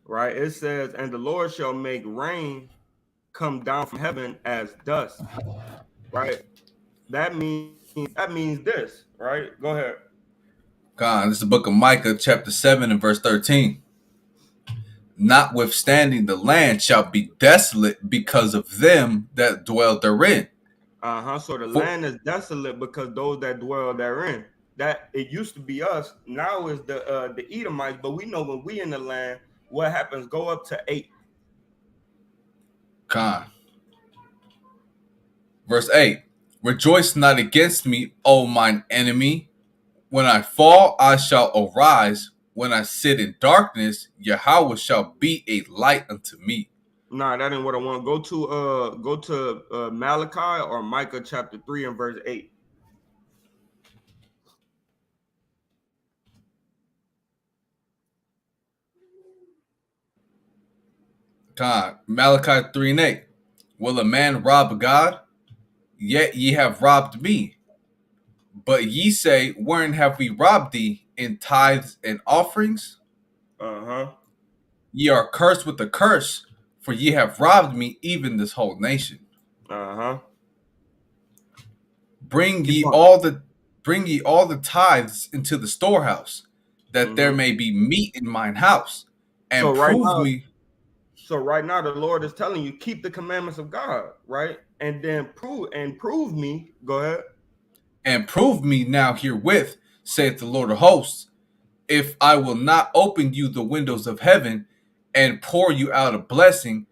Right. It says, "And the Lord shall make rain come down from heaven as dust." Right. That means this. Right. Go ahead. This is the book of Micah, chapter 7 and verse 13. Notwithstanding, the land shall be desolate because of them that dwell therein. So the For, land is desolate because those that dwell therein. That it used to be us. Now is the Edomites. But we know when we in the land, what happens? Go up to 8. Verse 8. Rejoice not against me, O mine enemy. When I fall, I shall arise. When I sit in darkness, Yahweh shall be a light unto me. Nah, that ain't what I want. Go to Malachi or Micah chapter 3 and verse 8. Malachi 3 and 8. Will a man rob God? Yet ye have robbed me. But ye say, wherein have we robbed thee? In tithes and offerings? Uh-huh. Ye are cursed with a curse, for ye have robbed me, even this whole nation. Uh-huh. Bring Keep ye on. all the bring ye all the tithes into the storehouse, that there Mm-hmm. may be meat in mine house, So and right prove now, me. the Lord is telling you, keep the commandments of God, right? And then prove me. Go ahead. And prove me now herewith, saith the Lord of hosts, if I will not open you the windows of heaven, and pour you out a blessing,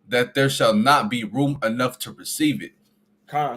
that there shall not be room enough to receive it.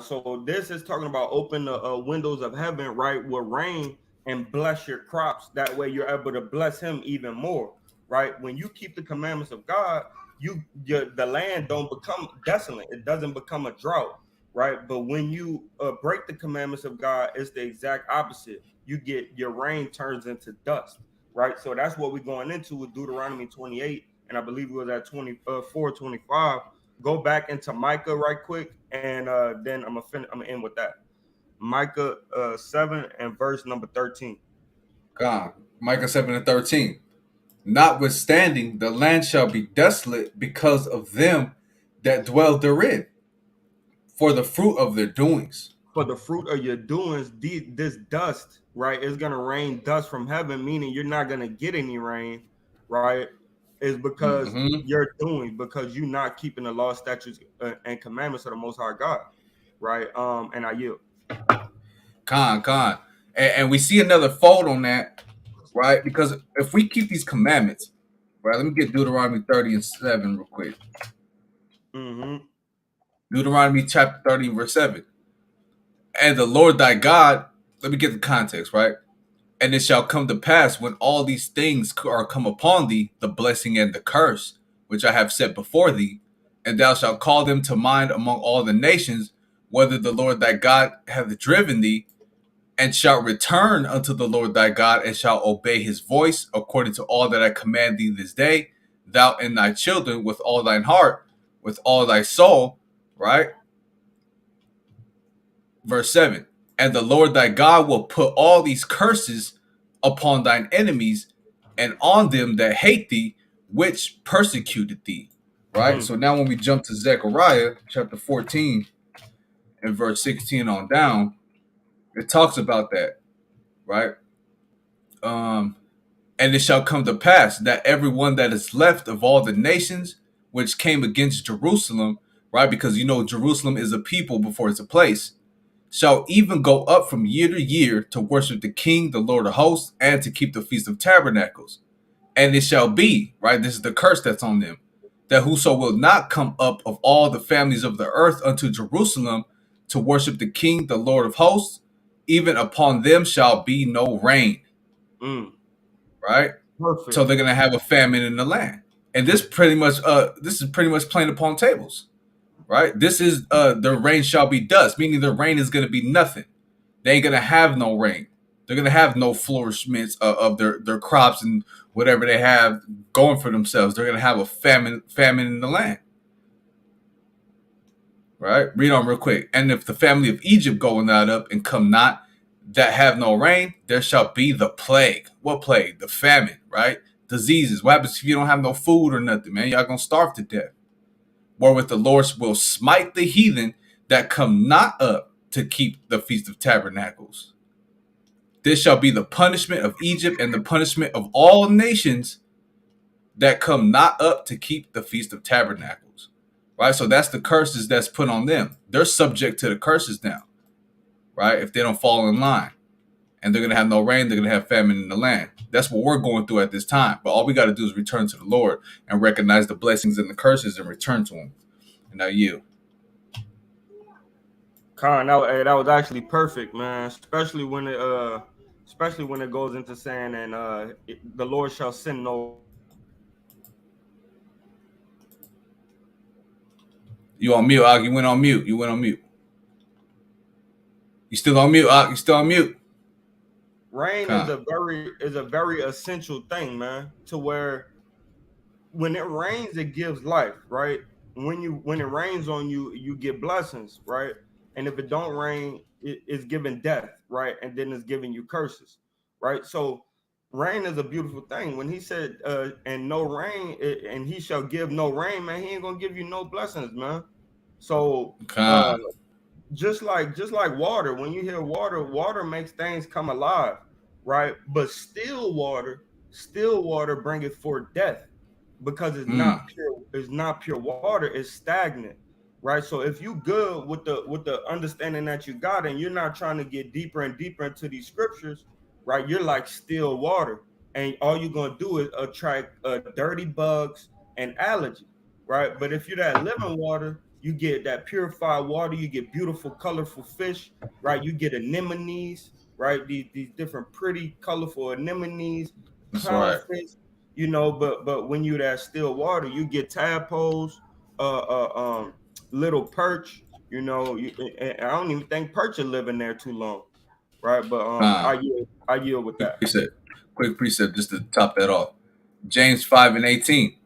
So this is talking about open the windows of heaven, right, with rain and bless your crops. That way you're able to bless him even more, right? When you keep the commandments of God, the land don't become desolate. It doesn't become a drought, right? But when you break the commandments of God, it's the exact opposite. You get your rain turns into dust, right? So that's what we're going into with Deuteronomy 28, and I believe it was at 24:25. Go back into Micah right quick, and then I'm gonna end with that. Micah 7 and verse number 13. God, Micah 7 and 13. Notwithstanding, the land shall be desolate because of them that dwell therein, for the fruit of their doings. For the fruit of your doings, this dust, right, is gonna rain dust from heaven, meaning you're not gonna get any rain, right? Is because Mm-hmm. you're doing, because you're not keeping the law, statutes, and commandments of the Most High God, right? And I yield. Con. And we see another fold on that, right? Because if we keep these commandments, right? Let me get Deuteronomy 30 and 7 real quick. Mm-hmm. Deuteronomy chapter 30, verse 7. And the Lord thy God, let me get the context, right? And it shall come to pass when all these things are come upon thee, the blessing and the curse, which I have set before thee, and thou shalt call them to mind among all the nations, whether the Lord thy God hath driven thee, and shalt return unto the Lord thy God, and shalt obey his voice according to all that I command thee this day, thou and thy children, with all thine heart, with all thy soul, right? Verse 7. And the Lord thy God will put all these curses upon thine enemies and on them that hate thee, which persecuted thee. Right? Mm. So now when we jump to Zechariah chapter 14 and verse 16 on down, it talks about that, right? Um, and it shall come to pass that everyone that is left of all the nations which came against Jerusalem, right? Because you know Jerusalem is a people before it's a place, shall even go up from year to year to worship the King, the Lord of hosts, and to keep the Feast of Tabernacles. And it shall be, right? This is the curse that's on them, that whoso will not come up of all the families of the earth unto Jerusalem to worship the King, the Lord of hosts, even upon them shall be no rain, Mm. right? So Perfect. they're gonna have a famine in the land. And this is pretty much plain upon tables, right? This is the rain shall be dust, meaning the rain is gonna be nothing. They ain't gonna have no rain. They're gonna have no flourishments of their crops and whatever they have going for themselves. They're gonna have a famine in the land. Right? Read on real quick. And if the family of Egypt go not up and come not, that have no rain, there shall be the plague. What plague? The famine, right? Diseases. What happens if you don't have no food or nothing, man? Y'all gonna starve to death. Wherewith the Lord will smite the heathen that come not up to keep the Feast of Tabernacles. This shall be the punishment of Egypt and the punishment of all nations that come not up to keep the Feast of Tabernacles. Right? So that's the curses that's put on them. They're subject to the curses now, right? If they don't fall in line. And they're going to have no rain, they're going to have famine in the land. That's what we're going through at this time. But all we got to do is return to the Lord and recognize the blessings and the curses and return to Him. And now you. That was actually perfect, man. Especially when it goes into saying, and the Lord shall send no You on mute, Og. You went on mute. You went on mute. You still on mute, Og. You still on mute. rain Con. is a very essential thing, man. To where when it rains, it gives life, right? When it rains on you, you get blessings, right? And if it don't rain, it's giving death, right? And then it's giving you curses, right? So rain is a beautiful thing. When he said, and no rain, and he shall give no rain, man, he ain't gonna give you no blessings, man. So Con. just like water, when you hear water, water makes things come alive, right? But still water bringeth forth death, because Mm. it's not pure water, it's stagnant, right? So if you good with the understanding that you got, and you're not trying to get deeper and deeper into these scriptures, right? You're like still water, and all you're gonna do is attract dirty bugs and allergy, right? But if you're that living water, you get that purified water, you get beautiful, colorful fish, right? You get anemones, right? These different pretty, colorful anemones, That's right. clownfish, but when you that still water, you get tadpoles, uh, uh, um, little perch. And I don't even think perch are living there too long, right? But Con. I yield with Quick that. precept. Quick precept just to top that off. James 5 and 18.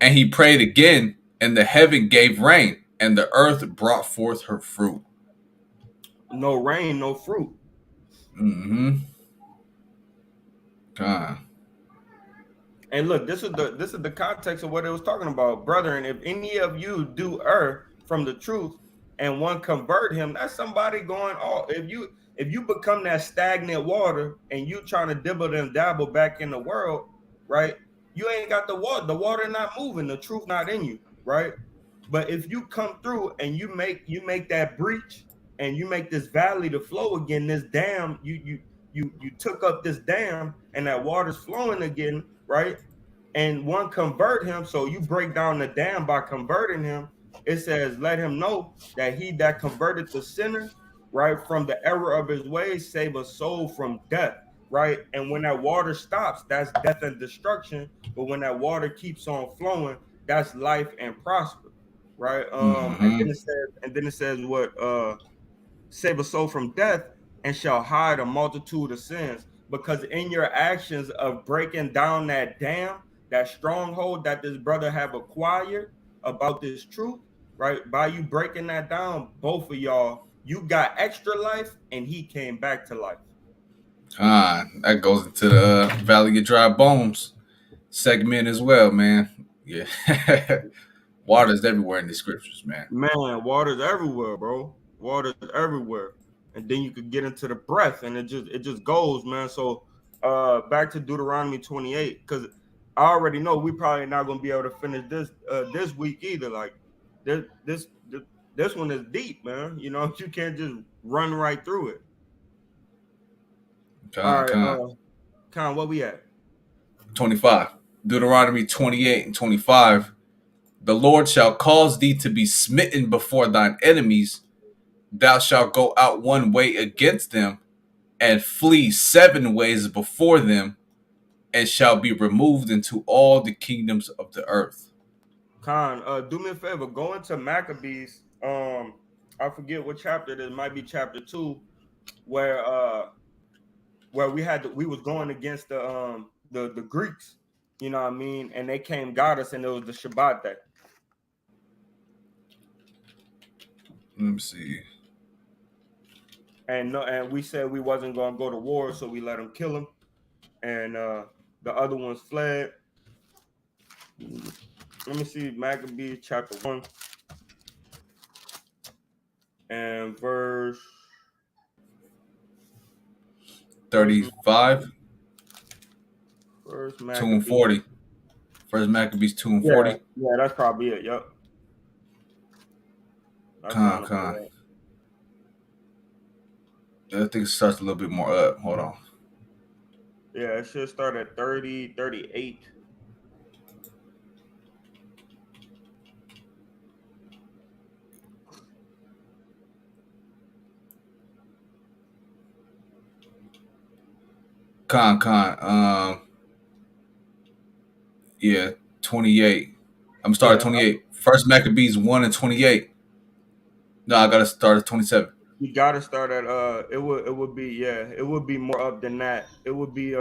And he prayed again, and the heaven gave rain, and the earth brought forth her fruit. No rain, no fruit. Mm-hmm. God. And look, this is the context of what it was talking about, brethren. If any of you do err from the truth, and one convert him, that's somebody going off. If you become that stagnant water, and you trying to dibble and dabble back in the world, right? You ain't got the water. The water not moving. The truth not in you, right? But if you come through and you make that breach, and you make this valley to flow again, this dam, you took up this dam, and that water's flowing again, right? And one convert him, so you break down the dam by converting him. It says, let him know that he that converted the sinner, right, from the error of his ways, save a soul from death, right? And when that water stops, that's death and destruction. But when that water keeps on flowing, that's life and prosper, right? And Mm-hmm. then it says what save a soul from death, and shall hide a multitude of sins. Because in your actions of breaking down that dam, that stronghold that this brother have acquired about this truth, right? By you breaking that down, both of y'all, you got extra life and he came back to life. That goes into the Valley of Dry Bones segment as well, man. Yeah. Water's everywhere in the scriptures, man. Man, water's everywhere, bro. Water's everywhere. And then you could get into the breath and it just goes, man. So back to Deuteronomy 28, because I already know we probably not gonna be able to finish this week either. Like this this this one is deep, man. You know, you can't just run right through it. All right, Con. Con, what we at? 25. Deuteronomy 28 and 25. The Lord shall cause thee to be smitten before thine enemies. Thou shalt go out one way against them, and flee 7 ways before them, and shall be removed into all the kingdoms of the earth. Con, do me a favor, go into Maccabees. I forget what chapter it is, might be chapter 2, where we was going against the Greeks, you know what I mean, and they came got us, and it was the Shabbat day. Let me see. And we said we wasn't gonna go to war, so we let them kill him, and the other ones fled. Let me see, Maccabees chapter 1 and verse 35, First 2 and 40. First Maccabees 2 and 40. Yeah, that's probably it. Yep. Con. I think it starts a little bit more up. Hold on. Yeah, it should start at 30, 38. Yeah, 28. I'm starting 28. First Maccabees 1 and 28. No, I gotta start at 27. You gotta start at it would be more up than that. It would be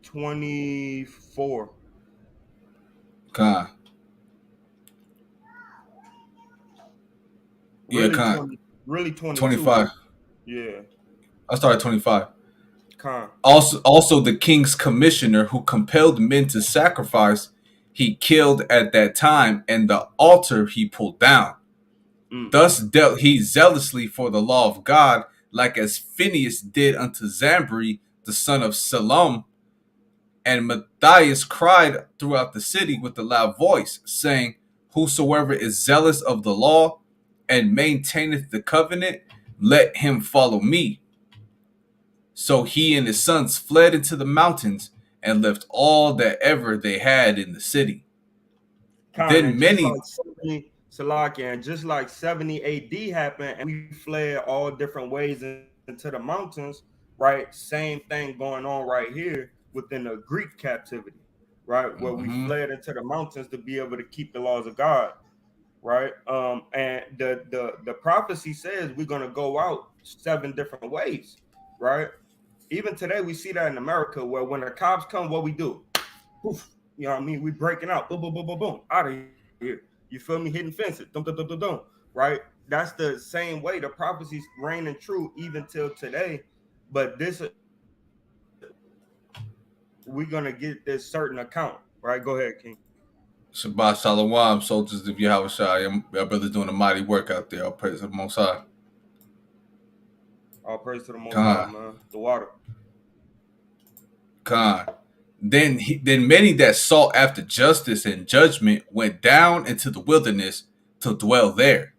24. Con. Yeah, Really con. 22. 25. Yeah. I started 25. Con. Also the king's commissioner who compelled men to sacrifice, he killed at that time, and the altar he pulled down. Thus dealt he zealously for the law of God, like as Phinehas did unto Zambri, the son of Salom. And Matthias cried throughout the city with a loud voice, saying, whosoever is zealous of the law and maintaineth the covenant, let him follow me. So he and his sons fled into the mountains and left all that ever they had in the city. Con, Then and just many, like 70, Salakia, and just like 70 AD happened, and we fled all different ways into the mountains, right? Same thing going on right here within the Greek captivity, right? Where we fled into the mountains to be able to keep the laws of God, right? And the prophecy says we're gonna go out 7 different ways, right? Even today we see that in America, where when the cops come, what we do? Poof, you know what I mean? We breaking out, boom, boom, boom, boom, boom, out of here. You feel me? Hitting fences, dum, dum, dum, dum, dum, right? That's the same way the prophecies reigning true even till today. But this, we're gonna get this certain account, right? Go ahead, King. Shabbat Shalom, soldiers of Yahweh Shai. Your brother's doing a mighty work out there. I'll praise the Most High. All praise to the Most High, Khan. man. The water. Khan. Then many that sought after justice and judgment went down into the wilderness to dwell there.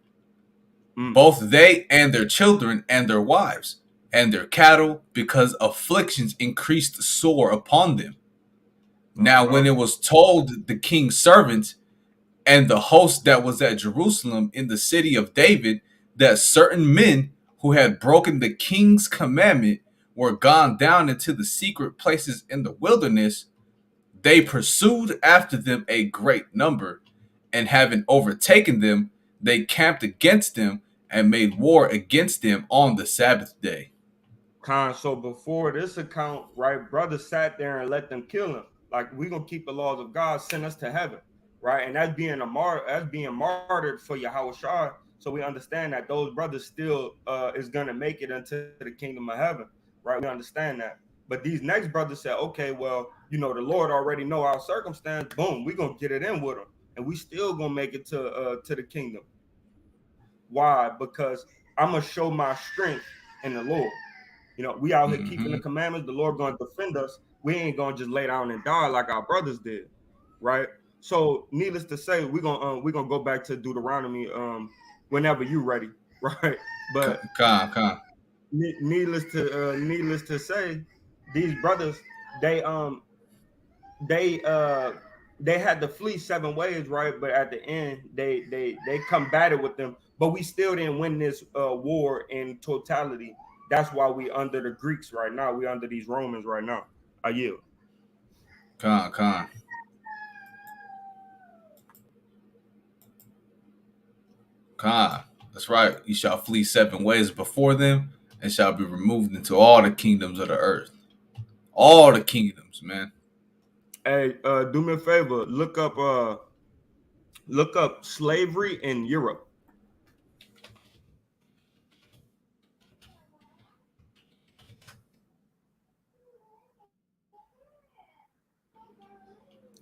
Both they and their children and their wives and their cattle, because afflictions increased sore upon them. Now when it was told the king's servants and the host that was at Jerusalem in the city of David, that certain men who had broken the king's commandment were gone down into the secret places in the wilderness, they pursued after them a great number, and having overtaken them, they camped against them and made war against them on the Sabbath day. So before this account, right, brother sat there and let them kill him. Like, we gonna keep the laws of God, send us to heaven, right? And that's being that's being martyred for Yahweh Shah. So we understand that those brothers still is gonna make it into the kingdom of heaven, right? We understand that. But these next brothers said, okay, well, the Lord already know our circumstance. Boom, we gonna get it in with them, and we still gonna make it to the kingdom. Why? Because I'm gonna show my strength in the Lord. We out here keeping the Mm-hmm. commandments. The Lord gonna defend us. We ain't gonna just lay down and die like our brothers did, right? So, needless to say, we're gonna go back to Deuteronomy whenever you ready, right? But Con. needless to say, these brothers, they they uh they had to flee 7 ways, right? But at the end, they combated with them, but we still didn't win this war in totality. That's why we under the Greeks right now. We under these Romans right now. I yield. Con. Con. That's right. You shall flee 7 ways before them, and shall be removed into all the kingdoms of the earth. All the kingdoms, man. Hey, do me a favor. Look up slavery in Europe.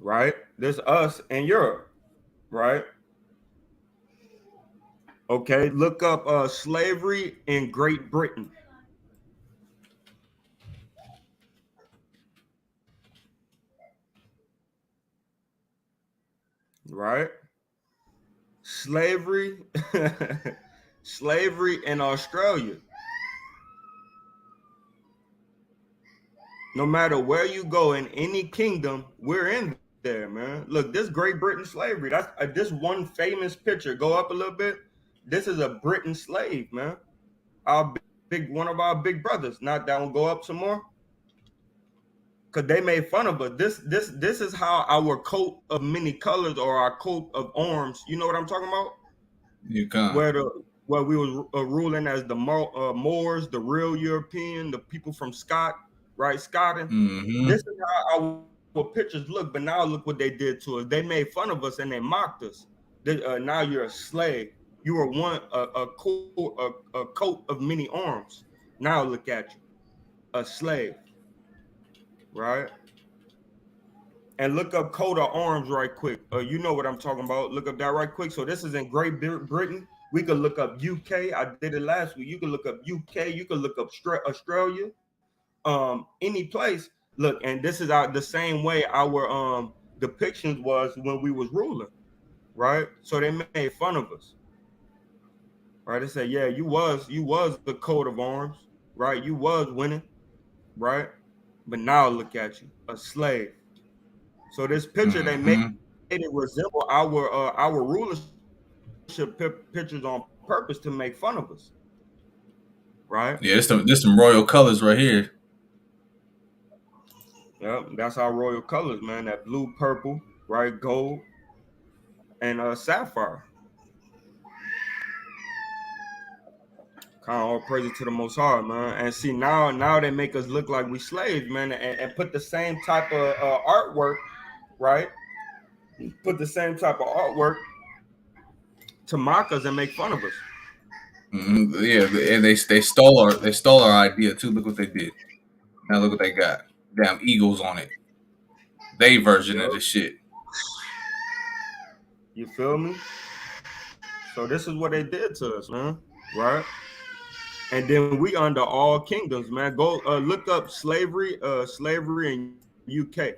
Right? This us in Europe, right? Okay, look up slavery in Great Britain. Right? Slavery, slavery in Australia. No matter where you go in any kingdom, we're in there, man. Look, this Great Britain slavery. That's this one famous picture. Go up a little bit. This is a Britain slave, man. Our big one of our big brothers. Not that one. Go up some more. Cause they made fun of us. This is how our coat of many colors or our coat of arms. You know what I'm talking about? You con. Where we was ruling as the Moors, the real European, the people from right, Scotland. Mm-hmm. This is how our pictures look, but now look what they did to us. They made fun of us and they mocked us. Now you're a slave. You were a coat of many arms. Now look at you, a slave, right? And look up coat of arms right quick. You know what I'm talking about. Look up that right quick. So this is in Great Britain. We could look up UK. I did it last week. You can look up UK. You can look up Australia. Any place. Look, and this is the same way our depictions was when we was ruling, right? So they made fun of us, right? They said, yeah, you was the coat of arms, right? You was winning, right? But now look at you, a slave. So this picture they made Mm-hmm. it resemble our rulership pictures on purpose to make fun of us, right? Yeah, this some royal colors right here. Yeah, that's our royal colors, man. That blue, purple, right, gold, and sapphire. Kind of all praise to the Most High, man. And see, now they make us look like we slaves, man, and put the same type of artwork, right? Put the same type of artwork to mock us and make fun of us. Mm-hmm. Yeah, and they stole our idea too. Look what they did. Now look what they got. Damn eagles on it. They version Yep. of the shit. You feel me? So this is what they did to us, man. Right? And then we under all kingdoms, man. Go look up slavery in UK.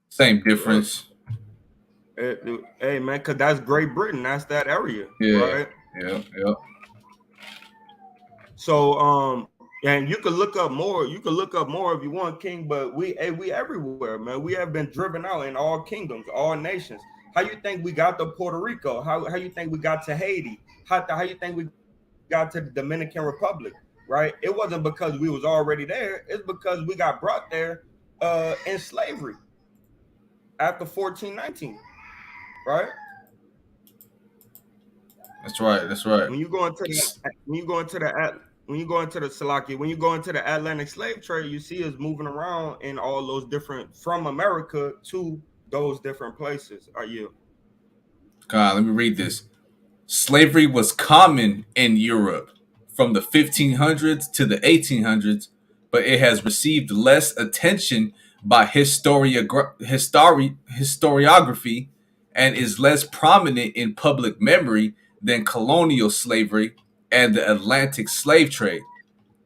Same Look, difference. hey man, cause that's Great Britain. That's that area, Yeah. right? Yep. So and you can look up more. You can look up more if you want, King. But we everywhere, man. We have been driven out in all kingdoms, all nations. How you think we got to Puerto Rico? How you think we got to Haiti? How you think we got to the Dominican Republic? Right? It wasn't because we was already there. It's because we got brought there in slavery after 1419. right? That's right. That's right. When you go into the when you go into the when you go into the Salaki, when you go into the Atlantic slave trade, you see us moving around in all those different from America to those different places. Are you? God, let me read this. Slavery was common in Europe from the 1500s to the 1800s, but it has received less attention by historiography and is less prominent in public memory than colonial slavery and the Atlantic slave trade.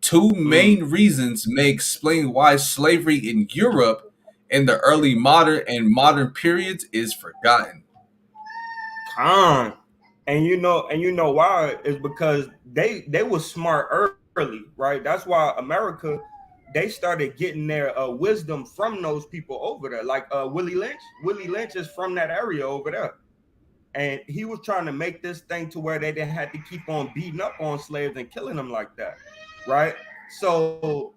Two Mm. main reasons may explain why slavery in Europe in the early modern and modern periods is forgotten. Con. And you know why is because they were smart early, right? That's why America they started getting their wisdom from those people over there, like Willie Lynch. Willie Lynch is from that area over there, and he was trying to make this thing to where they didn't have to keep on beating up on slaves and killing them like that, right? So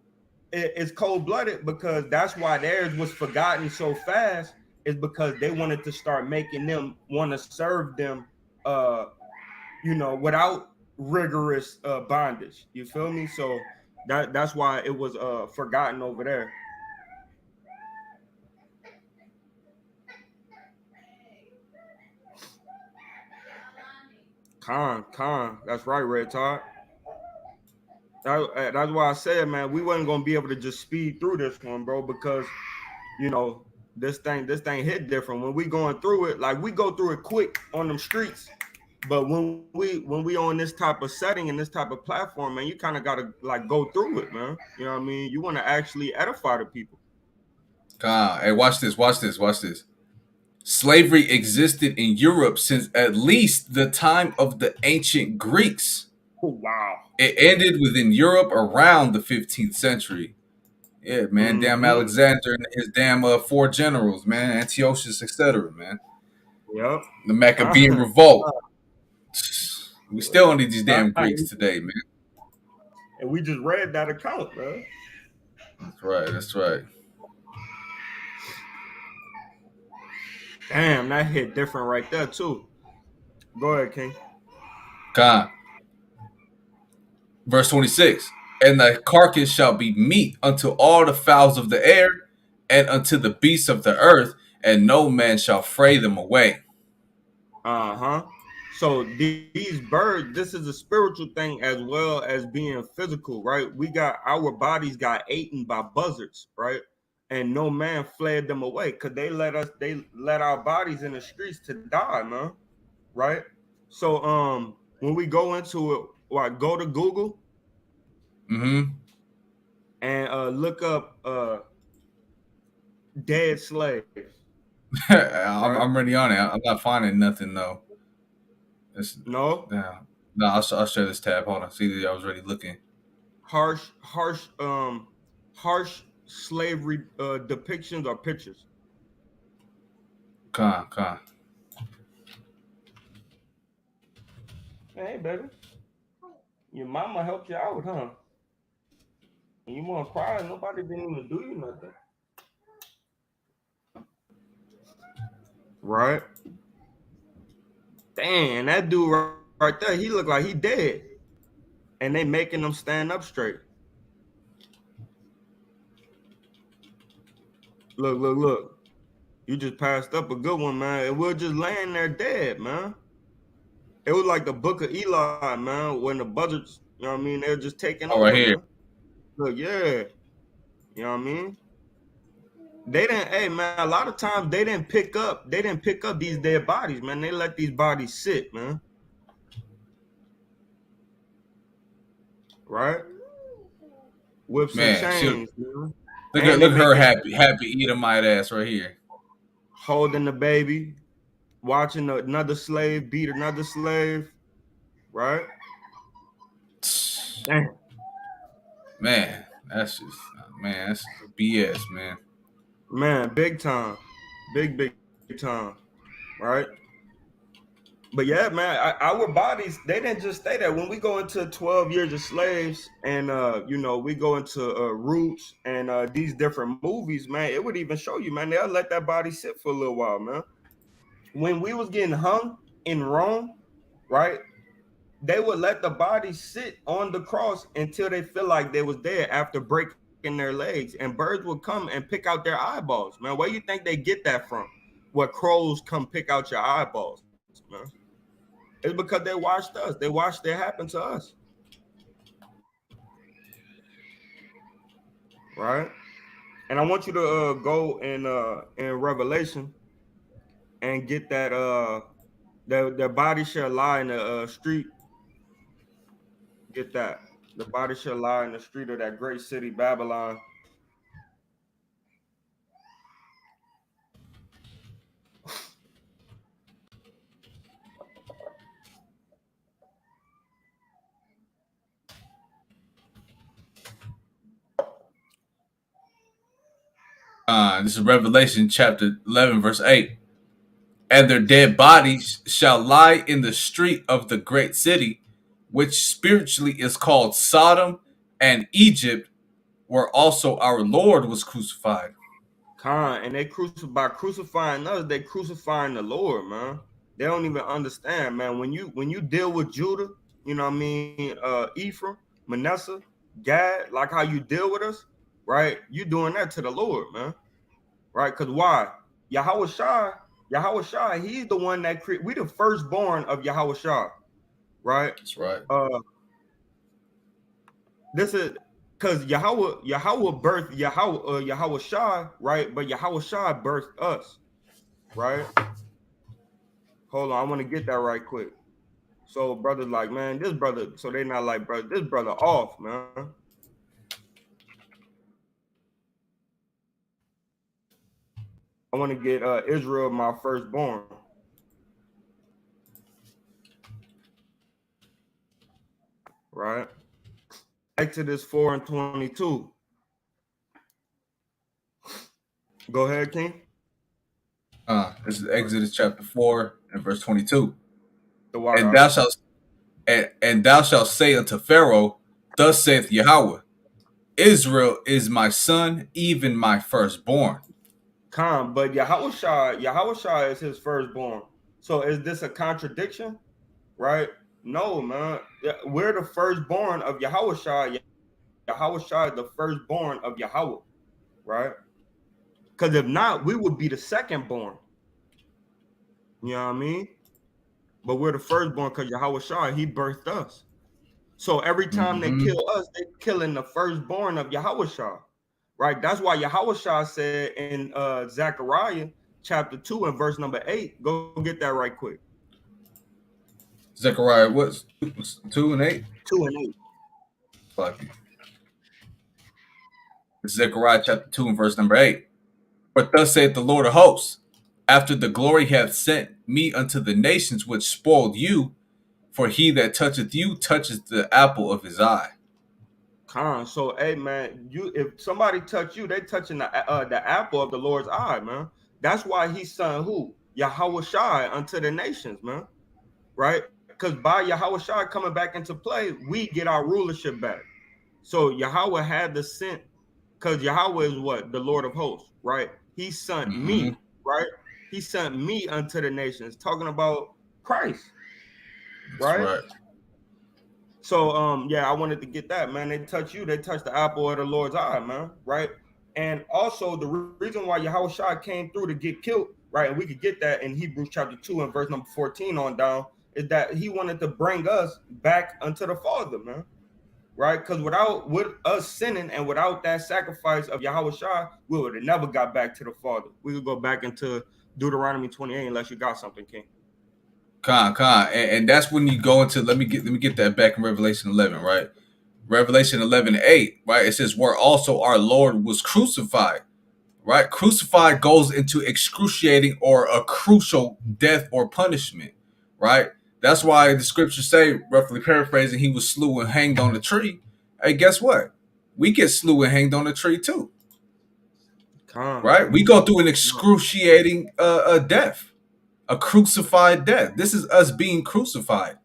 it's cold blooded because that's why theirs was forgotten so fast. Is because they wanted to start making them want to serve them, uh, without rigorous bondage. You feel me? So that's why it was forgotten over there. Con, that's right, Red Todd. That's why I said, man, we wasn't gonna be able to just speed through this one, bro, because you know this thing hit different when we going through it. Like we go through it quick on them streets, but when we on this type of setting and this type of platform, man, you kind of gotta like go through it, man. You know what I mean? You want to actually edify the people. Hey, watch this, watch this, watch this. Slavery existed in Europe since at least the time of the ancient Greeks. Oh wow. It ended within Europe around the 15th century. Yeah, man. Damn Mm-hmm. Alexander and his damn four generals, man. Antiochus, etc., man. Yep. The Maccabean Con, revolt. We still need these damn Greeks con. today, man. And we just read that account, bro. That's right. That's right. Damn, that hit different right there too. Go ahead, King. Khan. Verse 26. And the carcass shall be meat unto all the fowls of the air and unto the beasts of the earth, and no man shall fray them away. Uh-huh. So these birds, this is a spiritual thing as well as being physical, right? We got our bodies got eaten by buzzards, right? And no man fled them away because they let our bodies in the streets to die, man. Right? So when we go into it, like go to Google Mm-hmm. and look up dead slaves, I'm, right? I'm already on it. I'm not finding nothing though. It's, No no, no. I'll share this tab. Hold on. See, I was already looking. harsh slavery depictions or pictures. Con. Hey, baby, your mama helped you out, huh? And you want to cry? Nobody didn't even do you nothing, right? Damn, that dude right there, he looked like he dead, and they making him stand up straight. Look. You just passed up a good one, man. And we're just laying there dead, man. It was like the Book of Eli, man, when the buzzards, you know what I mean, they're just taking Oh, right over, here. man. Look, yeah. You know what I mean? They didn't, hey man, a lot of times they didn't pick up these dead bodies, man. They let these bodies sit, man. Right? Whips and Man, she chains, man. look at And they look at her making happy Edomite ass right here. holding the baby, watching another slave beat another slave, right? Damn. Man, that's BS, man. Man, big time. Big time, right? But yeah, man, our bodies, they didn't just stay there. When we go into 12 years of slaves and, we go into Roots and these different movies, man, it would even show you, man, they'll let that body sit for a little while, man. when we was getting hung in Rome, right? They would let the body sit on the cross until they feel like they was dead after breaking their legs, and birds would come and pick out their eyeballs, man. Where you think they get that from? Where crows come pick out your eyeballs, man? It's because they watched us. They watched it happen to us, right? And I want you to go in Revelation and get that their body shall lie in the street. Get that. The body shall lie in the street of that great city, Babylon. This is Revelation chapter 11, verse 8. And their dead bodies shall lie in the street of the great city, which spiritually is called Sodom and Egypt, where also our Lord was crucified. And they by crucifying us, they crucifying the Lord, man. They don't even understand, man. When you deal with Judah, you know what I mean, Ephraim, Manasseh, Gad, like how you deal with us, right? You doing that to the Lord, man. Right? Because why? Yahweh Shai, he's the one that we the firstborn of Yahweh Shai, right? That's right. This is because Yahweh birthed Yahweh Shai, right? But Yahweh Shai birthed us, right? Hold on, I want to get that right quick. So brothers like, man, this brother, so they not like, brother, this brother off, man. I want to get Israel my firstborn. Right? Exodus 4 and 22. Go ahead, King. This is Exodus chapter 4 and verse 22. The water. And thou shalt say unto Pharaoh, Thus saith Yahweh, Israel is my son, even my firstborn. But Yahweh Shai is his firstborn. So is this a contradiction? Right? No, man. We're the firstborn of Yahweh Shai. Yahweh Shai is the firstborn of Yahweh, right? Because if not, we would be the secondborn. You know what I mean? But we're the firstborn because Yahweh Shai, he birthed us. So every time they Mm-hmm. kill us, they're killing the firstborn of Yahweh Shai, right? That's why Yahweh Shai said in Zechariah chapter 2 and verse number 8, go get that right quick. Zechariah, what's 2 and 8? 2 and 8. Fuck you. Zechariah chapter 2 and verse number 8. For thus saith the Lord of hosts, after the glory hath sent me unto the nations which spoiled you, for he that toucheth you toucheth the apple of his eye. So hey man, if somebody touch you, they touching the apple of the Lord's eye, man. That's why he sent who? Yahweh Shai unto the nations, man. Right? Because by Yahweh Shai coming back into play, we get our rulership back. So Yahweh had the sent, because Yahweh is what? The Lord of hosts, right? He sent Mm-hmm. me, right? He sent me unto the nations, talking about Christ, That's right? right. So yeah, I wanted to get that, man. They touch you, they touch the apple of the Lord's eye, man, right? And also the reason why Yahweh Shai came through to get killed, right? And we could get that in Hebrews chapter 2 and verse number 14 on down, is that he wanted to bring us back unto the Father, man. Right? Because with us sinning and without that sacrifice of Yahweh Shai, we would have never got back to the Father. We could go back into Deuteronomy 28 unless you got something, King. And that's when you go into let me get that back in Revelation 11, right? Revelation 11:8, right? It says where also our Lord was crucified, right? Crucified goes into excruciating or a crucial death or punishment, right? That's why the scriptures say, roughly paraphrasing, he was slew and hanged on the tree. Hey, guess what? We get slew and hanged on the tree too, right? We go through an excruciating death, a crucified death. This is us being crucified.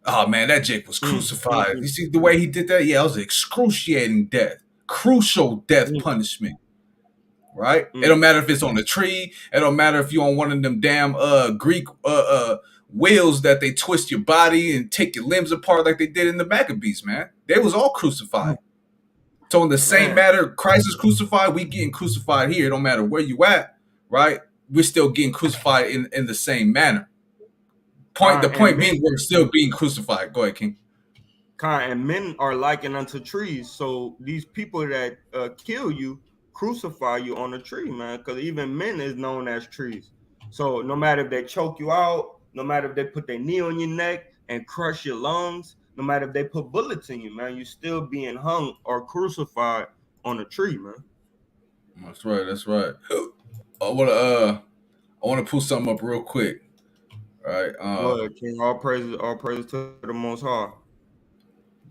Oh man, that Jake was crucified. You see the way he did that? Yeah, it was an excruciating death, crucial death punishment. right? It don't matter if it's on a tree. It don't matter if you're on one of them damn Greek wheels that they twist your body and take your limbs apart like they did in the Maccabees, man. They was all crucified. So in the same matter, Christ is crucified, we getting crucified here. It don't matter where you at, right? We're still getting crucified in the same manner. The point being, we're still being crucified. Go ahead, King. And men are likened unto trees. So these people that kill you, crucify you on a tree, man. Because even men is known as trees. So no matter if they choke you out, no matter if they put their knee on your neck and crush your lungs, no matter if they put bullets in you, man, you still being hung or crucified on a tree, man. That's right. That's right. I wanna pull something up real quick. All right. Go ahead, King. All praises to the Most High.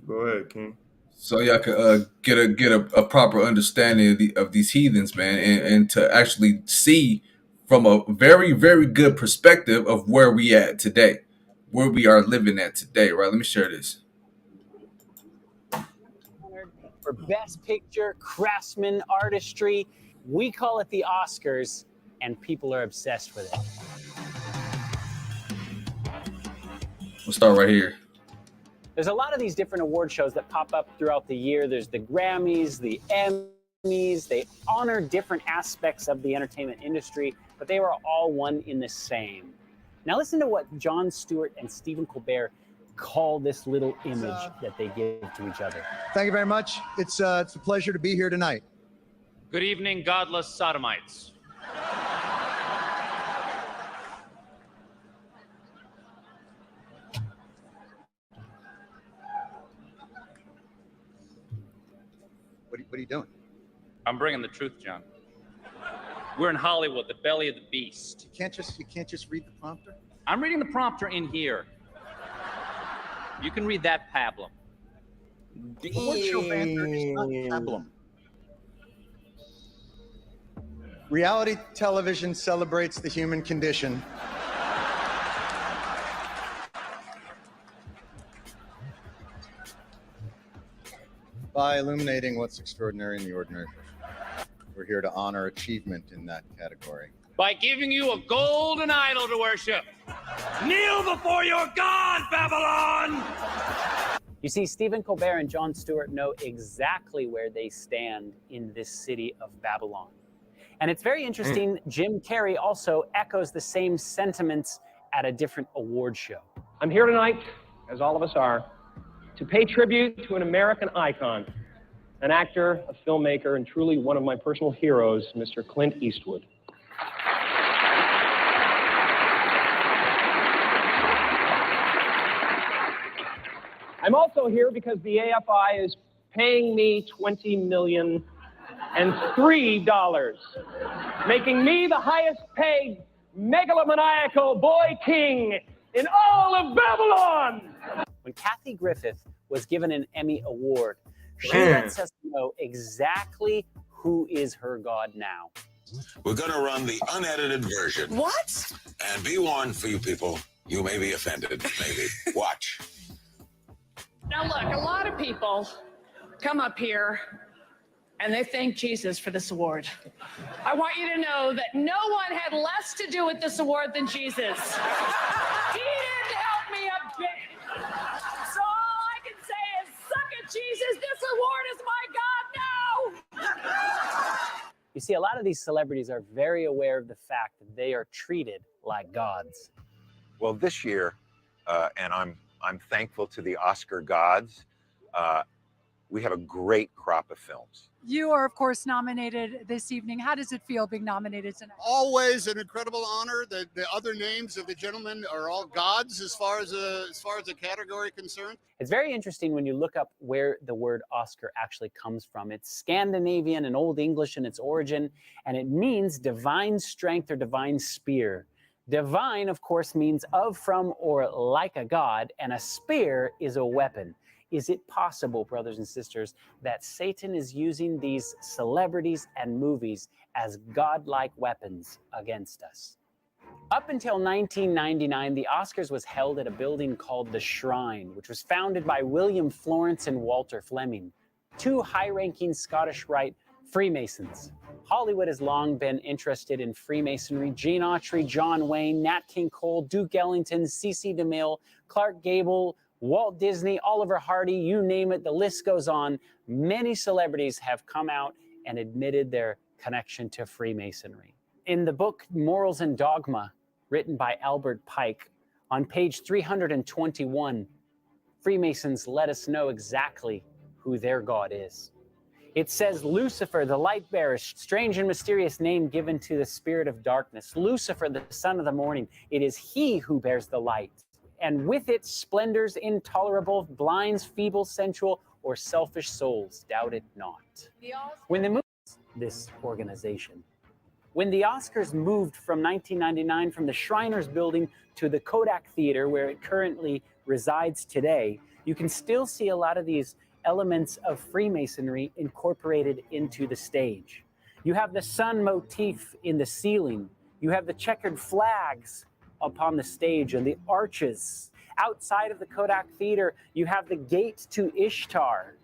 Go ahead, King. So y'all can get a proper understanding of these heathens, man, and to actually see from a very, very good perspective of where we at today, where we are living at today, right? Let me share this. For Best Picture, Craftsman, Artistry, we call it the Oscars, and people are obsessed with it. We'll start right here. There's a lot of these different award shows that pop up throughout the year. There's the Grammys, the Emmys. They honor different aspects of the entertainment industry, but they were all one in the same. Now listen to what Jon Stewart and Stephen Colbert call this little image that they give to each other. Thank you very much. It's a pleasure to be here tonight. Good evening, godless sodomites. What are you doing? I'm bringing the truth, John. We're in Hollywood, the belly of the beast. You can't just read the prompter? I'm reading the prompter in here. You can read that pablum. What's your banter is not pablum. Reality television celebrates the human condition. By illuminating what's extraordinary in the ordinary. We're here to honor achievement in that category. By giving you a golden idol to worship. Kneel before your God, Babylon! You see, Stephen Colbert and Jon Stewart know exactly where they stand in this city of Babylon. And it's very interesting, Jim Carrey also echoes the same sentiments at a different award show. I'm here tonight, as all of us are, to pay tribute to an American icon, an actor, a filmmaker, and truly one of my personal heroes, Mr. Clint Eastwood. I'm also here because the AFI is paying me $20,003, making me the highest paid megalomaniacal boy king in all of Babylon. When Kathy Griffith was given an Emmy Award, she lets us know exactly who is her God now. We're going to run the unedited version. What? And be warned for you people, you may be offended, maybe. Watch. Now look, a lot of people come up here and they thank Jesus for this award. I want you to know that no one had less to do with this award than Jesus. He didn't help me a bit. So all I can say is, suck it, Jesus, this award is my God now. You see, a lot of these celebrities are very aware of the fact that they are treated like gods. Well, this year, and I'm thankful to the Oscar gods, we have a great crop of films. You are, of course, nominated this evening. How does it feel being nominated tonight? Always an incredible honor. The other names of the gentlemen are all gods as far as the category concerned. It's very interesting when you look up where the word Oscar actually comes from. It's Scandinavian and Old English in its origin, and it means divine strength or divine spear. Divine, of course, means of, from, or like a god, and a spear is a weapon. Is it possible, brothers and sisters, that Satan is using these celebrities and movies as godlike weapons against us? Up until 1999, the Oscars was held at a building called the Shrine, which was founded by William Florence and Walter Fleming, two high-ranking Scottish Rite Freemasons. Hollywood has long been interested in Freemasonry. Gene Autry, John Wayne, Nat King Cole, Duke Ellington, C.C. DeMille, Clark Gable, Walt Disney, Oliver Hardy, you name it, the list goes on. Many celebrities have come out and admitted their connection to Freemasonry. In the book Morals and Dogma, written by Albert Pike, on page 321, Freemasons let us know exactly who their God is. It says, Lucifer, the light bearer, strange and mysterious name given to the spirit of darkness. Lucifer, the son of the morning. It is he who bears the light. And with it, splendors intolerable, blinds, feeble, sensual, or selfish souls. Doubt it not. When the this organization. When the Oscars moved from 1999 from the Shriners Building to the Kodak Theater, where it currently resides today, you can still see a lot of these elements of Freemasonry incorporated into the stage. You have the sun motif in the ceiling. You have the checkered flags upon the stage and the arches. Outside of the Kodak Theater, you have the gate to Ishtar,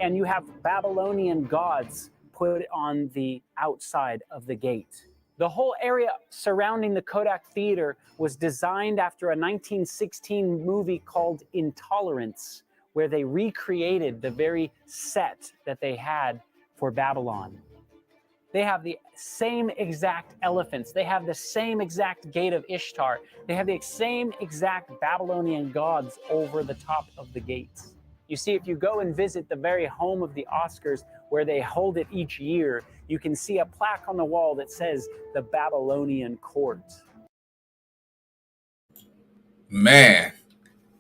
and you have Babylonian gods put on the outside of the gate. The whole area surrounding the Kodak Theater was designed after a 1916 movie called Intolerance, where they recreated the very set that they had for Babylon. They have the same exact elephants. They have the same exact gate of Ishtar. They have the same exact Babylonian gods over the top of the gates. You see, if you go and visit the very home of the Oscars, where they hold it each year, you can see a plaque on the wall that says the Babylonian Court. Man.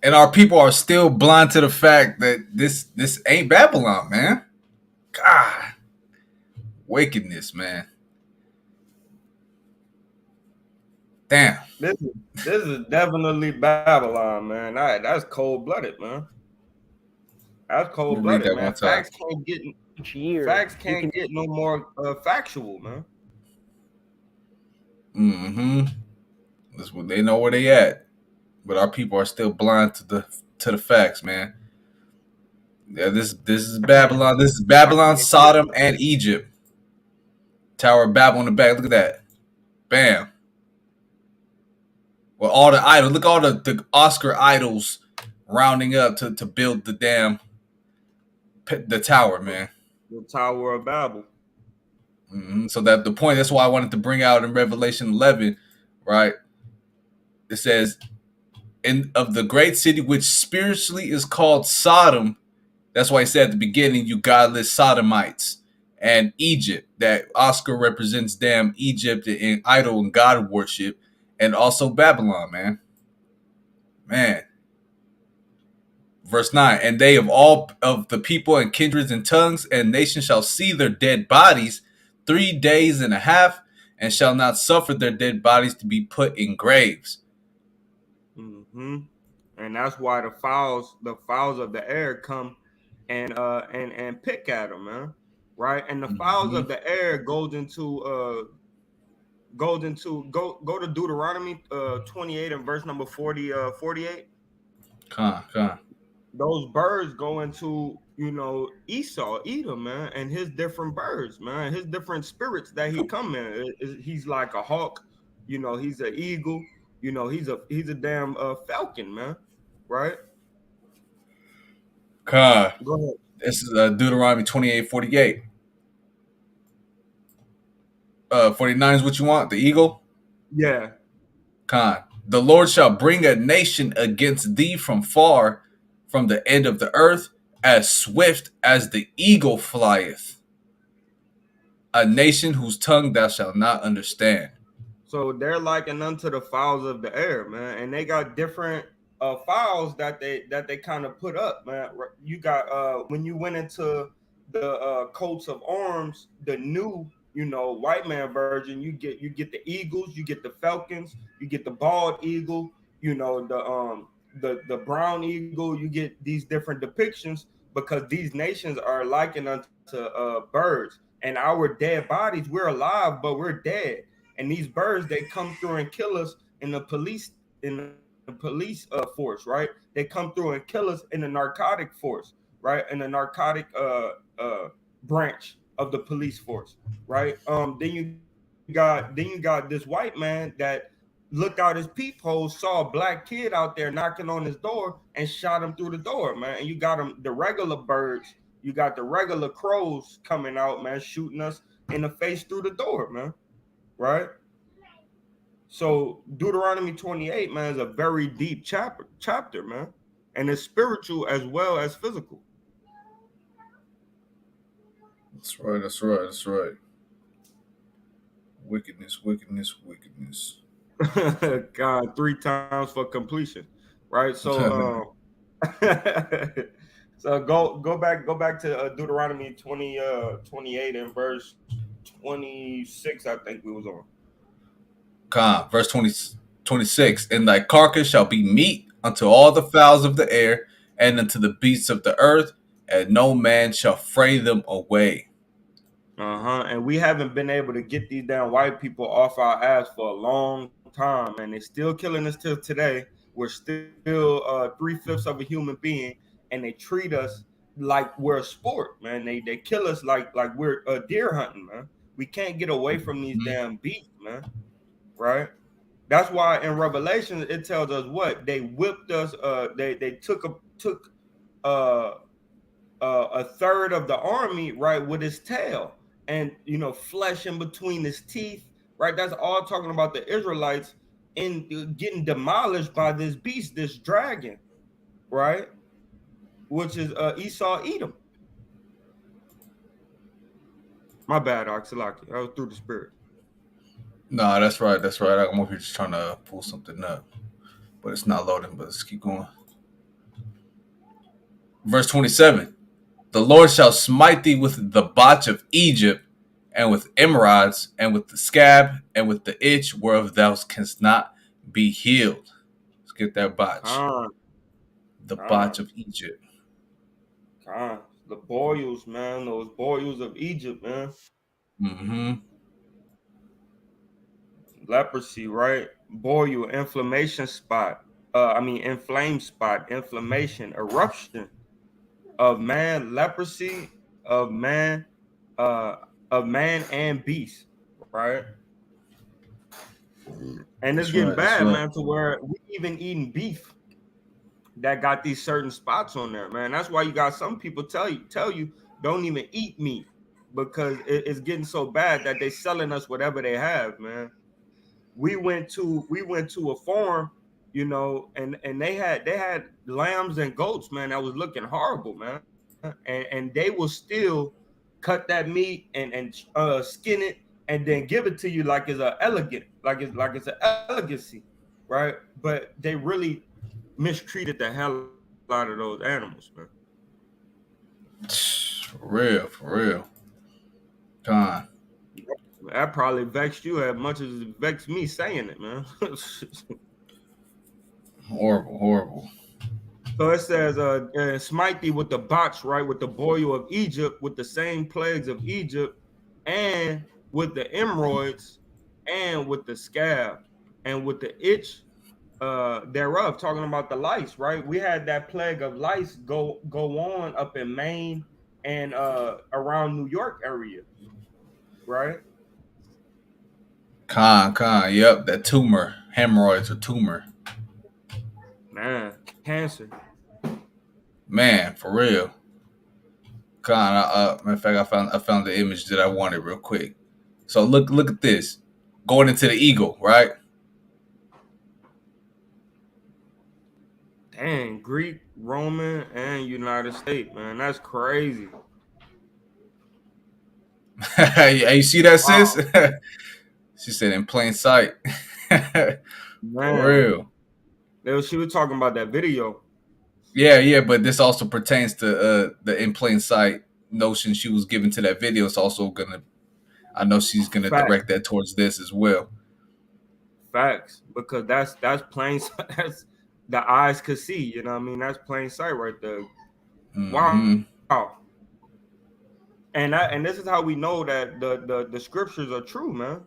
And our people are still blind to the fact that this ain't Babylon, man. God. Wickedness, man. Damn. This is definitely Babylon, man. That's cold-blooded, man. That's cold-blooded, man. Facts can't get no more factual, man. Mm-hmm. That's what they know where they at. But our people are still blind to the facts, man. Yeah, this is Babylon. This is Babylon, Sodom, and Egypt. Tower of Babel in the back. Look at that. Bam. Well, all the idols. Look at all the Oscar idols rounding up to build the tower, man. The Tower of Babel. Mm-hmm. So that the point, that's why I wanted to bring out in Revelation 11, right? It says, of the great city which spiritually is called Sodom. That's why he said at the beginning, you godless Sodomites. And Egypt, that Oscar represents damn Egypt in idol and god worship. And also Babylon, man. Man. Verse 9, and they of all of the people and kindreds and tongues and nations shall see their dead bodies 3 days and a half, and shall not suffer their dead bodies to be put in graves. Mm-hmm. And that's why the fowls of the air come and pick at them, man. Right? And the fowls of the air go to Deuteronomy 28 and verse number 48. Those birds go into, Esau, Edom, man, and his different birds, man, his different spirits that he come in. He's like a hawk, he's an eagle, he's a damn falcon, man, right? Go ahead. This is Deuteronomy 28:48. 49 is what you want, the eagle? Yeah. The Lord shall bring a nation against thee from far, from the end of the earth, as swift as the eagle flieth. A nation whose tongue thou shalt not understand. So they're likened unto the fowls of the air, man, and they got different fowls that they kind of put up, man. You got when you went into the coats of arms, the new white man version, you get the eagles, you get the falcons, you get the bald eagle, the brown eagle. You get these different depictions because these nations are likened unto birds, and our dead bodies, we're alive but we're dead. And these birds, they come through and kill us in the police force, right? They come through and kill us in the narcotic force, right? In the narcotic branch of the police force, right? Then you got this white man that looked out his peephole, saw a black kid out there knocking on his door, and shot him through the door, man. And you got the regular birds, you got the regular crows coming out, man, shooting us in the face through the door, man. Right? So Deuteronomy 28, man, is a very deep chapter, man. And it's spiritual as well as physical. That's right. That's right. That's right. Wickedness, wickedness, wickedness. God, 3 times for completion. Right? So so go back to Deuteronomy 28 and verse 26, I think we was on. Verse 26. And thy carcass shall be meat unto all the fowls of the air, and unto the beasts of the earth, and no man shall fray them away. And we haven't been able to get these damn white people off our ass for a long time, and they're still killing us till today. We're still 3/5 of a human being, and they treat us like we're a sport, man. They kill us like we're deer hunting, man. We can't get away from these damn beasts, man. Right? That's why in Revelation it tells us what they whipped us. They took a third of the army, right, with his tail, and flesh in between his teeth, right? That's all talking about the Israelites in getting demolished by this beast, this dragon, right? Which is Esau Edom. My bad, Oxalaki. I was through the spirit. No, that's right. That's right. I'm over here just trying to pull something up, but it's not loading. But let's keep going. Verse 27. The Lord shall smite thee with the botch of Egypt, and with emerods, and with the scab, and with the itch whereof thou canst not be healed. Let's get that botch. The botch of Egypt. The boils, man. Those boils of Egypt, man. Mm-hmm. Leprosy, right? Boil, inflammation spot. Inflamed spot, inflammation, eruption of man, leprosy of man, and beast, right? And it's getting bad, man, to where we even eating beef that got these certain spots on there, man. That's why you got some people tell you don't even eat meat, because it's getting so bad that they selling us whatever they have, man. We went to a farm, and they had lambs and goats, man, that was looking horrible, man. And they will still cut that meat and skin it and then give it to you like it's it's an elegancy, right? But they really mistreated the hell out of those animals, man. For real. Con. That probably vexed you as much as it vexed me saying it, man. Horrible. So it says, smite thee with the botch, right, with the boil of Egypt, with the same plagues of Egypt, and with the emeroids, and with the scab, and with the itch thereof, talking about the lice, right? We had that plague of lice go on up in Maine and around New York area, right? Con. Yep, that tumor, hemorrhoids or tumor. Man, cancer. Man, for real. Con. Matter of fact, I found the image that I wanted real quick. So look at this. Going into the eagle, right? Dang, Greek, Roman, and United States, man. That's crazy. Hey, you see that, sis? She said in plain sight. Man. For real. She was talking about that video. Yeah, but this also pertains to the in plain sight notion she was given to that video. It's also I know she's gonna direct that towards this as well. Facts, because that's plain sight. That's the eyes could see. You know what I mean? That's plain sight right there. Mm-hmm. Wow. And this is how we know that the scriptures are true, man.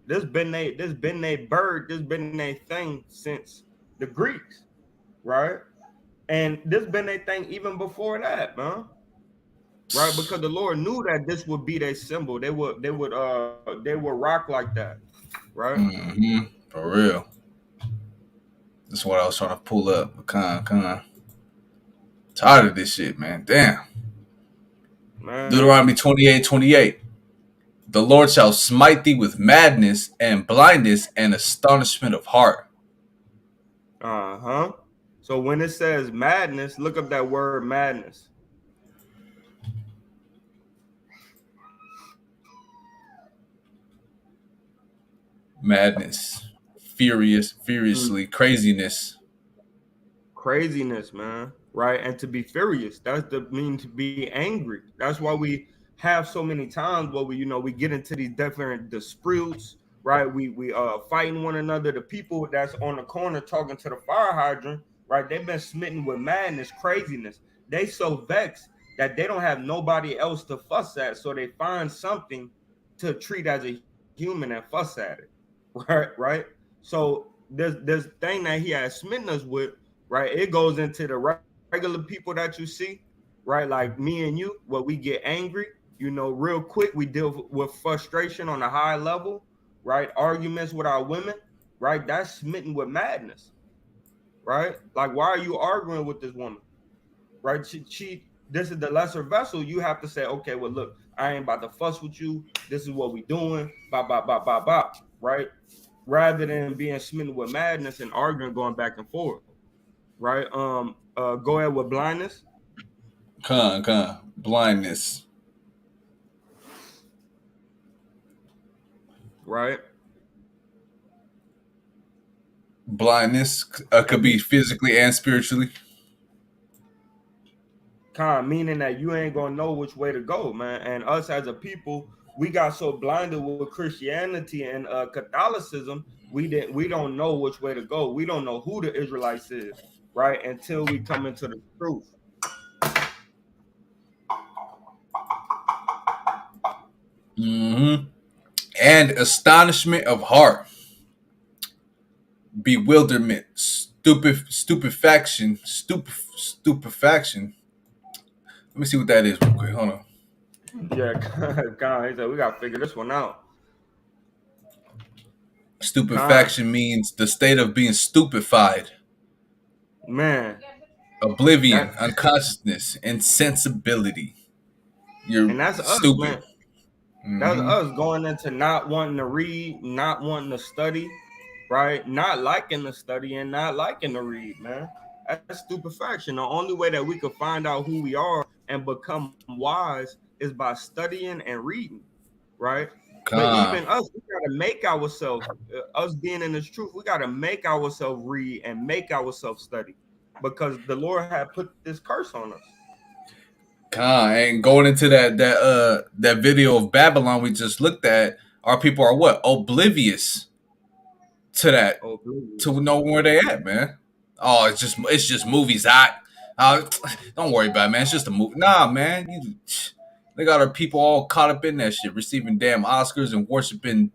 This been they bird, this been they thing since the Greeks, right? And this been a thing even before that, man. right? Because the Lord knew that this would be their symbol. They would rock like that, right? Mm-hmm. For real. That's what I was trying to pull up. Con. Tired of this shit, man. Damn. Man. Deuteronomy 28:28. The Lord shall smite thee with madness and blindness and astonishment of heart. Uh-huh. So when it says madness, look up that word madness. Madness. Furiously, craziness. Craziness, man, right? And to be furious, that's the mean to be angry. That's why we have so many times where we get into these different disputes, right? We fighting one another. The people that's on the corner talking to the fire hydrant, right? They've been smitten with madness, craziness. They so vexed that they don't have nobody else to fuss at, so they find something to treat as a human and fuss at it, right? So this thing that he has smitten us with, right? It goes into the regular people that you see, right? Like me and you, where we get angry, real quick. We deal with frustration on a high level, right? Arguments with our women, right? That's smitten with madness, right? Like, why are you arguing with this woman, right? This is the lesser vessel. You have to say, okay, well, look, I ain't about to fuss with you. This is what we doing, bop, right? Rather than being smitten with madness and arguing, going back and forth, right? Go ahead with blindness. Blindness. Right. Blindness could be physically and spiritually. Meaning that you ain't gonna know which way to go, man. And us as a people, we got so blinded with Christianity and Catholicism, we don't know which way to go. We don't know who the Israelites is, right? Until we come into the truth. Mm-hmm. And astonishment of heart, bewilderment, stupefaction. Let me see what that is real quick. Hold on. Yeah, God, we gotta figure this one out. Stupefaction means the state of being stupefied. Man. Oblivion, unconsciousness, insensibility. You're And that's us, stupid. man. That's Mm-hmm. us going into not wanting to read, not wanting to study, right? Not liking to study and not liking to read, man. That's stupefaction. The only way that we could find out who we are and become wise is by studying and reading, right? But even us, we gotta make ourselves, us being in this truth, we gotta make ourselves read and make ourselves study, because the Lord had put this curse on us. And going into that video of Babylon we just looked at, our people are what? Oblivious to that. To know where they at, man. Oh, it's just movies. Don't worry about it, man. It's just a movie. Nah, man. They got our people all caught up in that shit, receiving damn Oscars and worshiping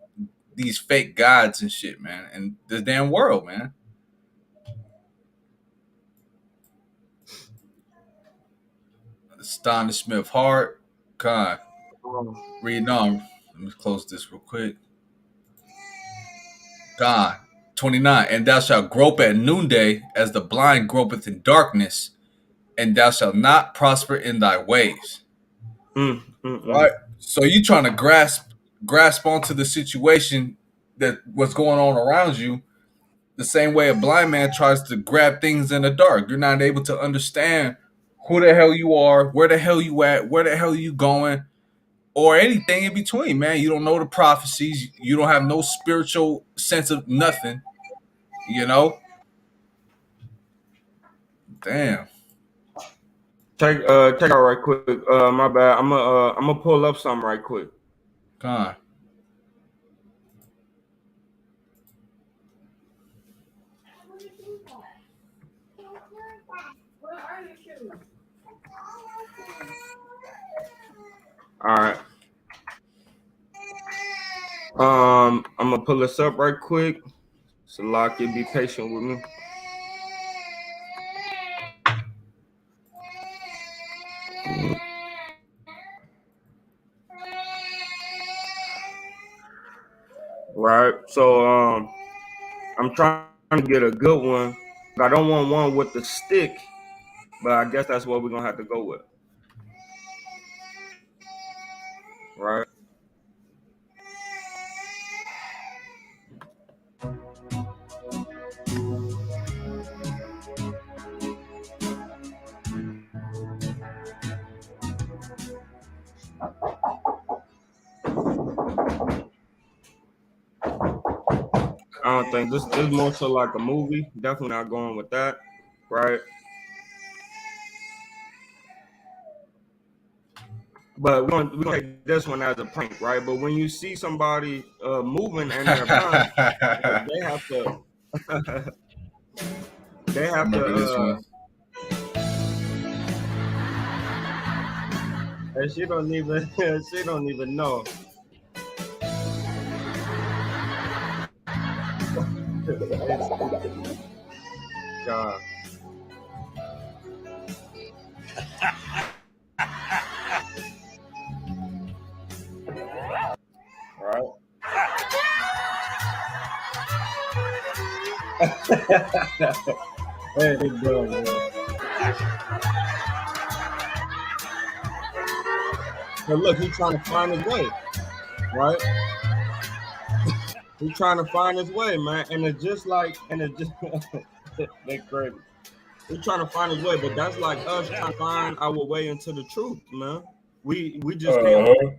these fake gods and shit, man. And the damn world, man. Astonishment of heart. God. Reading on. Let me close this real quick. God. 29. And thou shalt grope at noonday as the blind gropeth in darkness, and thou shalt not prosper in thy ways. Right? So you trying to grasp onto the situation that what's going on around you the same way a blind man tries to grab things in the dark. You're not able to understand who the hell you are, where the hell you at, where the hell you going, or anything in between, man. You don't know the prophecies. You don't have no spiritual sense of nothing, you know? Damn. Check out right quick. My bad. I'm gonna pull up something right quick. Come on. All right. I'm gonna pull this up right quick. So lock it. Be patient with me. right? So I'm trying to get a good one. I don't want one with the stick, but I guess that's what we're gonna have to go with, right? I don't think this is more so like a movie. Definitely not going with that, right? But we're gonna take this one as a prank, right? But when you see somebody moving and they're blind, like I they have to they have to remember this one. and she don't even she don't even know. God, right? Hey, big bro, man. But look, he's trying to find his way, right? He's trying to find his way, man. And it's just like, and it's just they crazy. He's trying to find his way, but that's like us trying to find our way into the truth, man. We just can't Uh-huh.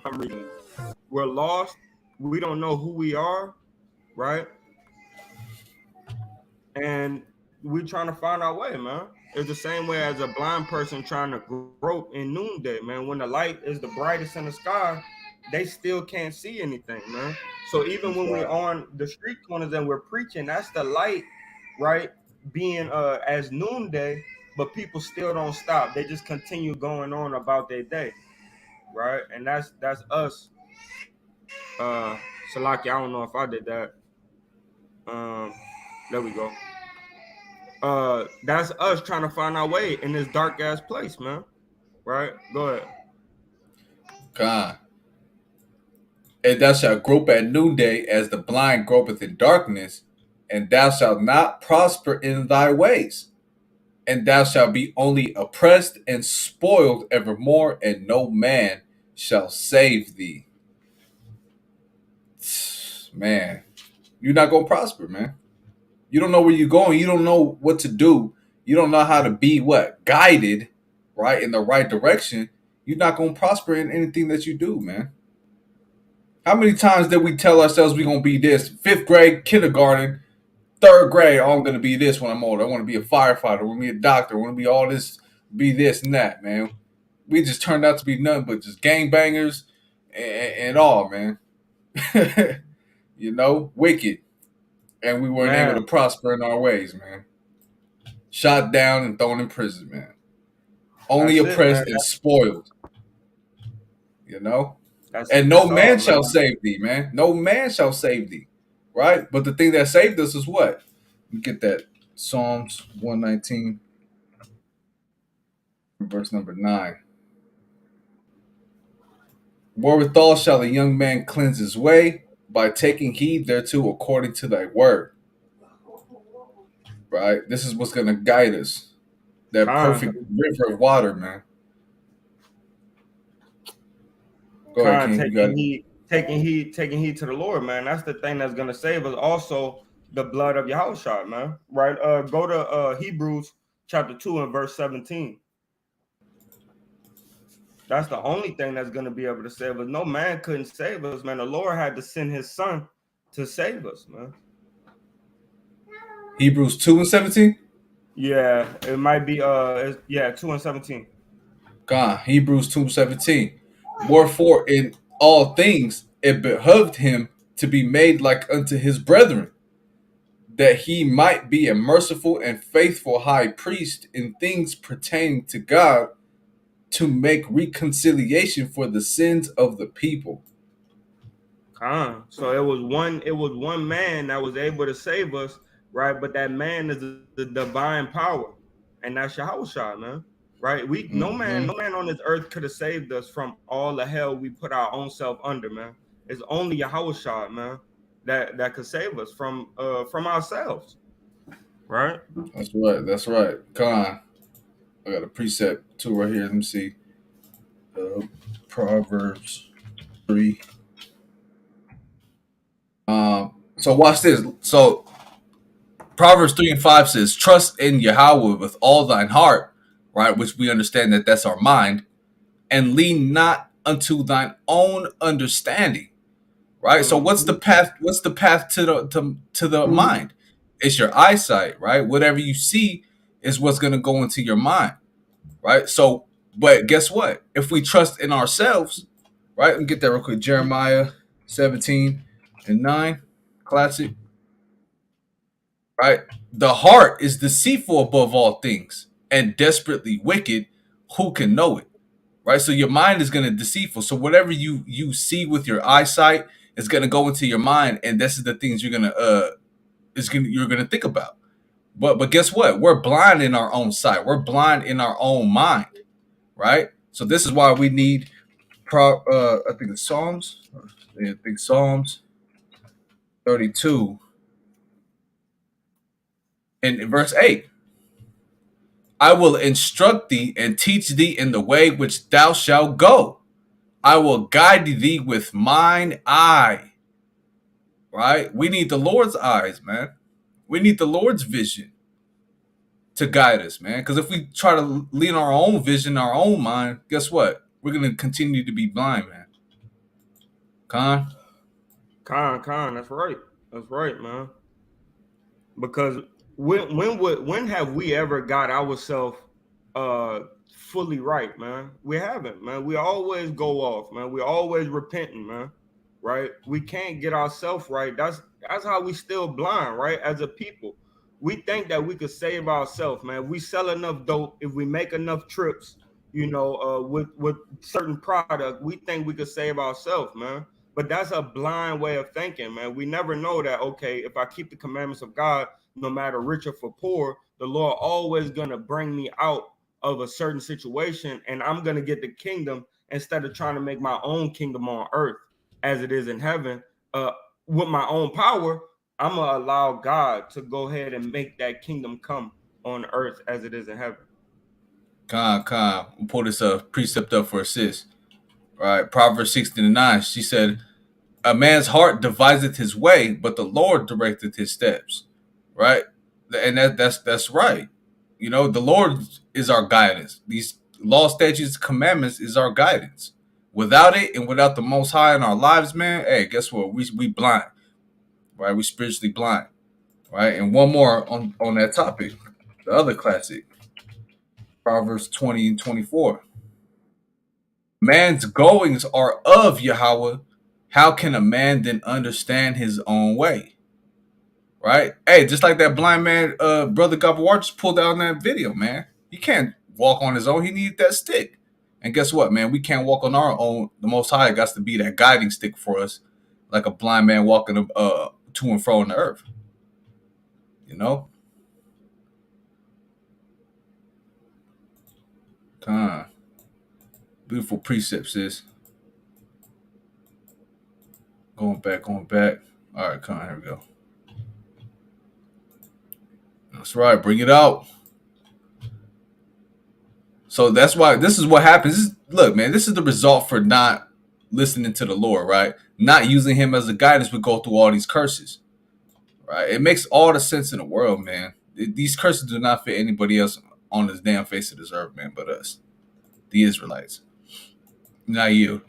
for some reason. We're lost. We don't know who we are, right? And we're trying to find our way, man. It's the same way as a blind person trying to grope in noonday, man. When the light is the brightest in the sky, they still can't see anything, man. So even when we're on the street corners and we're preaching, that's the light, right? Being as noonday, but people still don't stop. They just continue going on about their day, right? And that's us. Salaki, I don't know if I did that. Um, there we go. That's us trying to find our way in this dark ass place, man. Right? Go ahead. God. And thou shalt grope at noonday as the blind gropeth in darkness, and thou shalt not prosper in thy ways. And thou shalt be only oppressed and spoiled evermore, and no man shall save thee. Man, you're not going to prosper, man. You don't know where you're going. You don't know what to do. You don't know how to be what? Guided, right, in the right direction. You're not going to prosper in anything that you do, man. How many times did we tell ourselves we're going to be this? Fifth grade, kindergarten, third grade, oh, I'm going to be this when I'm older. I want to be a firefighter. I want to be a doctor. I want to be all this, be this and that, man. We just turned out to be nothing but just gangbangers and all, man. Wicked. And we weren't able to Man, prosper in our ways, man. Shot down and thrown in prison, man. Only that's it, man. oppressed and spoiled, you know? And no That's man all, shall man. save thee, man. No man shall save thee, right? But the thing that saved us is what? We get that Psalms 119, verse number 9. Wherewithal shall the young man cleanse his way by taking heed thereto according to thy word, right? This is what's going to guide us. That Con, perfect river of water, man. Go ahead, con, King. You got it. taking heed to the Lord, man. That's the thing that's gonna save us. Also, the blood of Yahushua, man. Right? Go to Hebrews chapter 2 and verse 17. That's the only thing that's gonna be able to save us. No man couldn't save us, man. The Lord had to send his son to save us, man. Hebrews 2 and 17? Yeah, it might be 2 and 17. God, Hebrews 2:17. Wherefore in all things it behoved him to be made like unto his brethren, that he might be a merciful and faithful high priest in things pertaining to God, to make reconciliation for the sins of the people. So it was one man that was able to save us, right? But that man is the divine power, and that's Yahushua, man. Right? We no man, Mm-hmm. no man on this earth could have saved us from all the hell we put our own self under, man. It's only Yahushua, man. that could save us from ourselves, right? That's right. That's right. Con. I got a precept too right here. Let me see. Proverbs 3. So watch this. So Proverbs 3 and 5 says, "Trust in Yahweh with all thine heart," right? Which we understand that that's our mind, "and lean not unto thine own understanding." Right. So what's the path? What's the path to the mind? It's your eyesight, right? Whatever you see is what's going to go into your mind, right? So, but guess what? If we trust in ourselves, right? And get that real quick. Jeremiah 17 and 9, classic. Right? The heart is deceitful above all things and desperately wicked. Who can know it? Right? So your mind is going to deceitful. So whatever you see with your eyesight is going to go into your mind, and this is the things you're gonna think about. But guess what? We're blind in our own sight. We're blind in our own mind, right? So this is why we need I think it's Psalms. I think Psalms 32 and in verse 8. I will instruct thee and teach thee in the way which thou shalt go. I will guide thee with mine eye. Right? We need the Lord's eyes, man. We need the Lord's vision to guide us, man. Because if we try to lean our own vision, our own mind, guess what? We're going to continue to be blind, man. Con, That's right. That's right, man. Because when have we ever got ourselves fully right, man? We haven't, man. We always go off, man. We always repenting, man. Right? We can't get ourselves right. That's how we still blind, right? As a people, we think that we could save ourselves, man. We sell enough dope, if we make enough trips, with certain product, we think we could save ourselves, man. But that's a blind way of thinking, man. We never know that, okay, if I keep the commandments of God, no matter rich or for poor, the Lord always gonna bring me out of a certain situation, and I'm gonna get the kingdom instead of trying to make my own kingdom on earth as it is in heaven. With my own power, I'm gonna allow God to go ahead and make that kingdom come on earth as it is in heaven. We'll pull this precept up for a sis. Right? Proverbs 16:9. She said, "A man's heart deviseth his way, but the Lord directeth his steps." Right? And that's right. The Lord is our guidance. These law, statutes, commandments is our guidance. Without it and without the Most High in our lives, man, hey, guess what? We blind, right? We spiritually blind, right? And one more on that topic, the other classic, Proverbs 20 and 24. Man's goings are of Yahweh. How can a man then understand his own way? Right? Hey, just like that blind man, brother Gabawar just pulled out in that video, man. He can't walk on his own. He needed that stick. And guess what, man? We can't walk on our own. The Most High got to be that guiding stick for us, like a blind man walking to and fro on the earth. Beautiful precepts, sis. Going back. All right, here we go. That's right. Bring it out. So that's why this is what happens. Look, man, this is the result for not listening to the Lord, right? Not using him as a guidance. We go through all these curses, right? It makes all the sense in the world, man. These curses do not fit anybody else on this damn face of this earth, man, but us, the Israelites. Not you.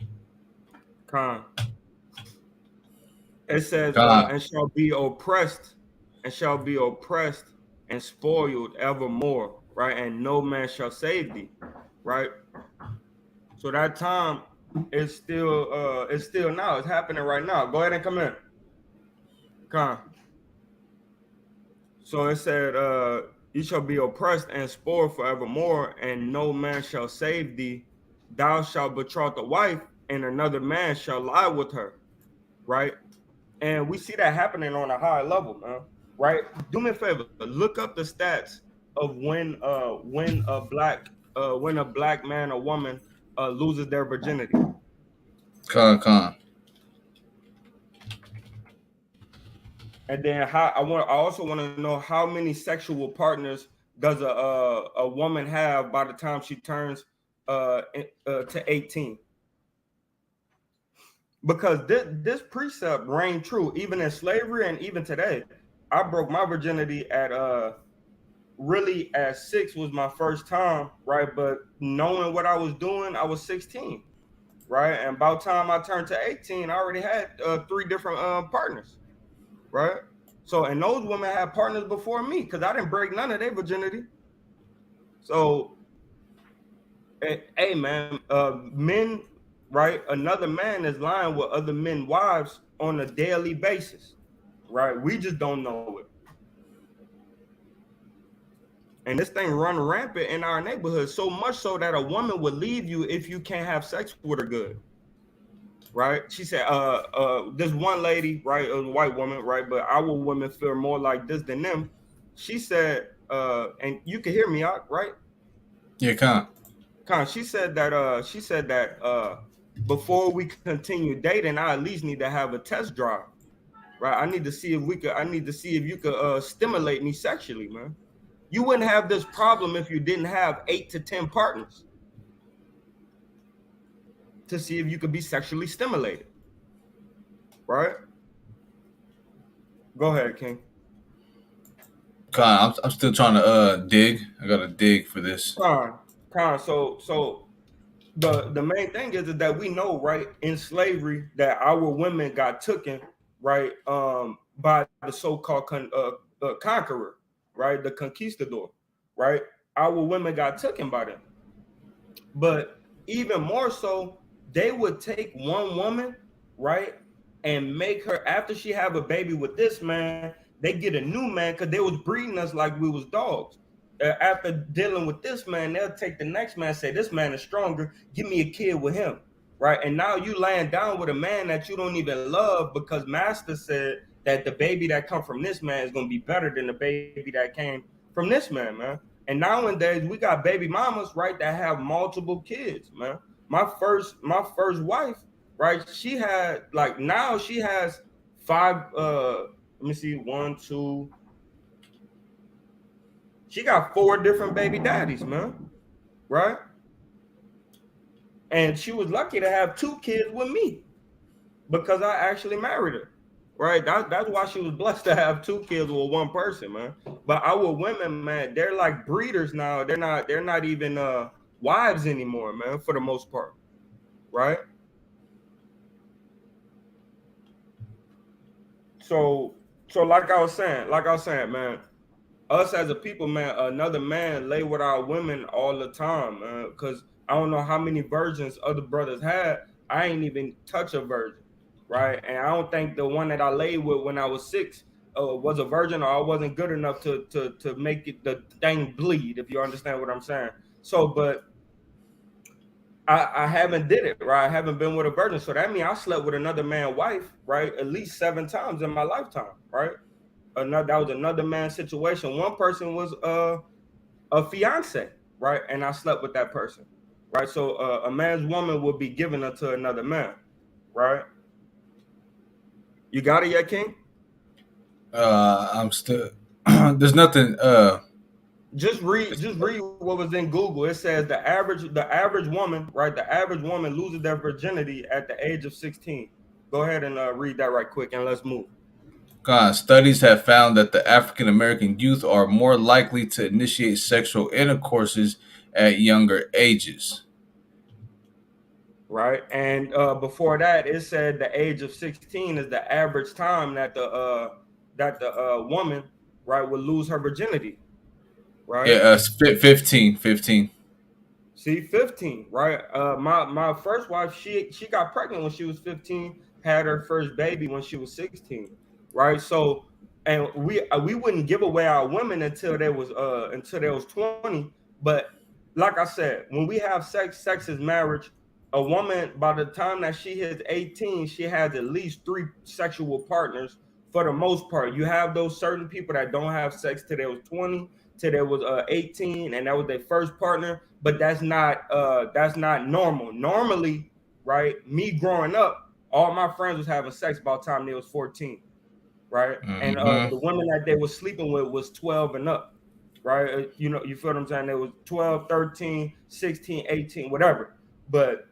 It says, and shall be oppressed and spoiled evermore, right? And no man shall save thee, right? So that time is still now. It's happening right now. Go ahead and come in. So it said, you shall be oppressed and spoiled forevermore, and no man shall save thee. Thou shalt betroth a wife, and another man shall lie with her, right? And we see that happening on a high level, man. Right? Do me a favor, look up the stats of when a black man or woman loses their virginity. And then I also want to know how many sexual partners does a woman have by the time she turns to 18? Because this precept reigned true even in slavery and even today. I broke my virginity at really at 6 was my first time, right? But knowing what I was doing, I was 16, right? And about time I turned to 18, I already had 3 different partners, right? So, and those women had partners before me because I didn't break none of their virginity. So, hey man, men, right? Another man is lying with other men wives on a daily basis, right? We just don't know it. And this thing run rampant in our neighborhood, so much so that a woman would leave you if you can't have sex with her good. Right? She said, this one lady, right, a white woman, right, but our women feel more like this than them. She said, and you can hear me out, right? Yeah, Con. She said that before we continue dating, I at least need to have a test drive. Right? I need to see if you could stimulate me sexually, man. You wouldn't have this problem if you didn't have 8 to 10 partners to see if you could be sexually stimulated. Right? Go ahead, King. Con, I'm still trying to dig. I gotta dig for this. Con. So the main thing is that we know, right, in slavery that our women got taken, right, by the so-called conqueror, right, the conquistador, right. Our women got taken by them, but even more so, they would take one woman, right, and make her, after she have a baby with this man, they get a new man because they was breeding us like we was dogs. After dealing with this man, they'll take the next man, say this man is stronger, give me a kid with him, right? And now you laying down with a man that you don't even love because master said that the baby that come from this man is going to be better than the baby that came from this man. And nowadays we got baby mamas, right, that have multiple kids, man. My first wife, right, she had, like, now she has 5, let me see, 1, 2, she got 4 different baby daddies, man. Right? And she was lucky to have 2 kids with me because I actually married her. Right? That's why she was blessed to have 2 kids with one person, man. But our women, man, they're like breeders now. They're not even wives anymore, man, for the most part. Right? So like I was saying, man, us as a people, man, another man lay with our women all the time, man, because I don't know how many virgins other brothers had. I ain't even touch a virgin, right? And I don't think the one that I laid with when I was 6 was a virgin, or I wasn't good enough to make it the thing bleed, if you understand what I'm saying. So, but I haven't did it, right? I haven't been with a virgin, so that means I slept with another man's wife, right, at least 7 times in my lifetime, right? That was another man's situation. One person was a fiance, right? And I slept with that person, right? So a man's woman would be given her to another man, right? You got it yet, King? I'm still. There's nothing. Just read what was in Google. It says the average woman, right? The average woman loses their virginity at the age of 16. Go ahead and read that right quick, and let's move. God, studies have found that the African American youth are more likely to initiate sexual intercourses at younger ages. Right, and before that, it said the age of 16 is the average time that the woman, right, would lose her virginity. Right. Yeah, 15. See, 15, right? My first wife, she got pregnant when she was 15, had her first baby when she was 16, right? So, and we wouldn't give away our women until they was 20. But like I said, when we have sex is marriage. A woman, by the time that she hits 18, she has at least 3 sexual partners for the most part. You have those certain people that don't have sex till they was 20, till they was 18, and that was their first partner. But that's not normal. Normally, right? Me growing up, all my friends was having sex by the time they was 14, right? And Mm-hmm. the women that they were sleeping with was 12 and up, right? You know, you feel what I'm saying? There was 12, 13, 16, 18, whatever. But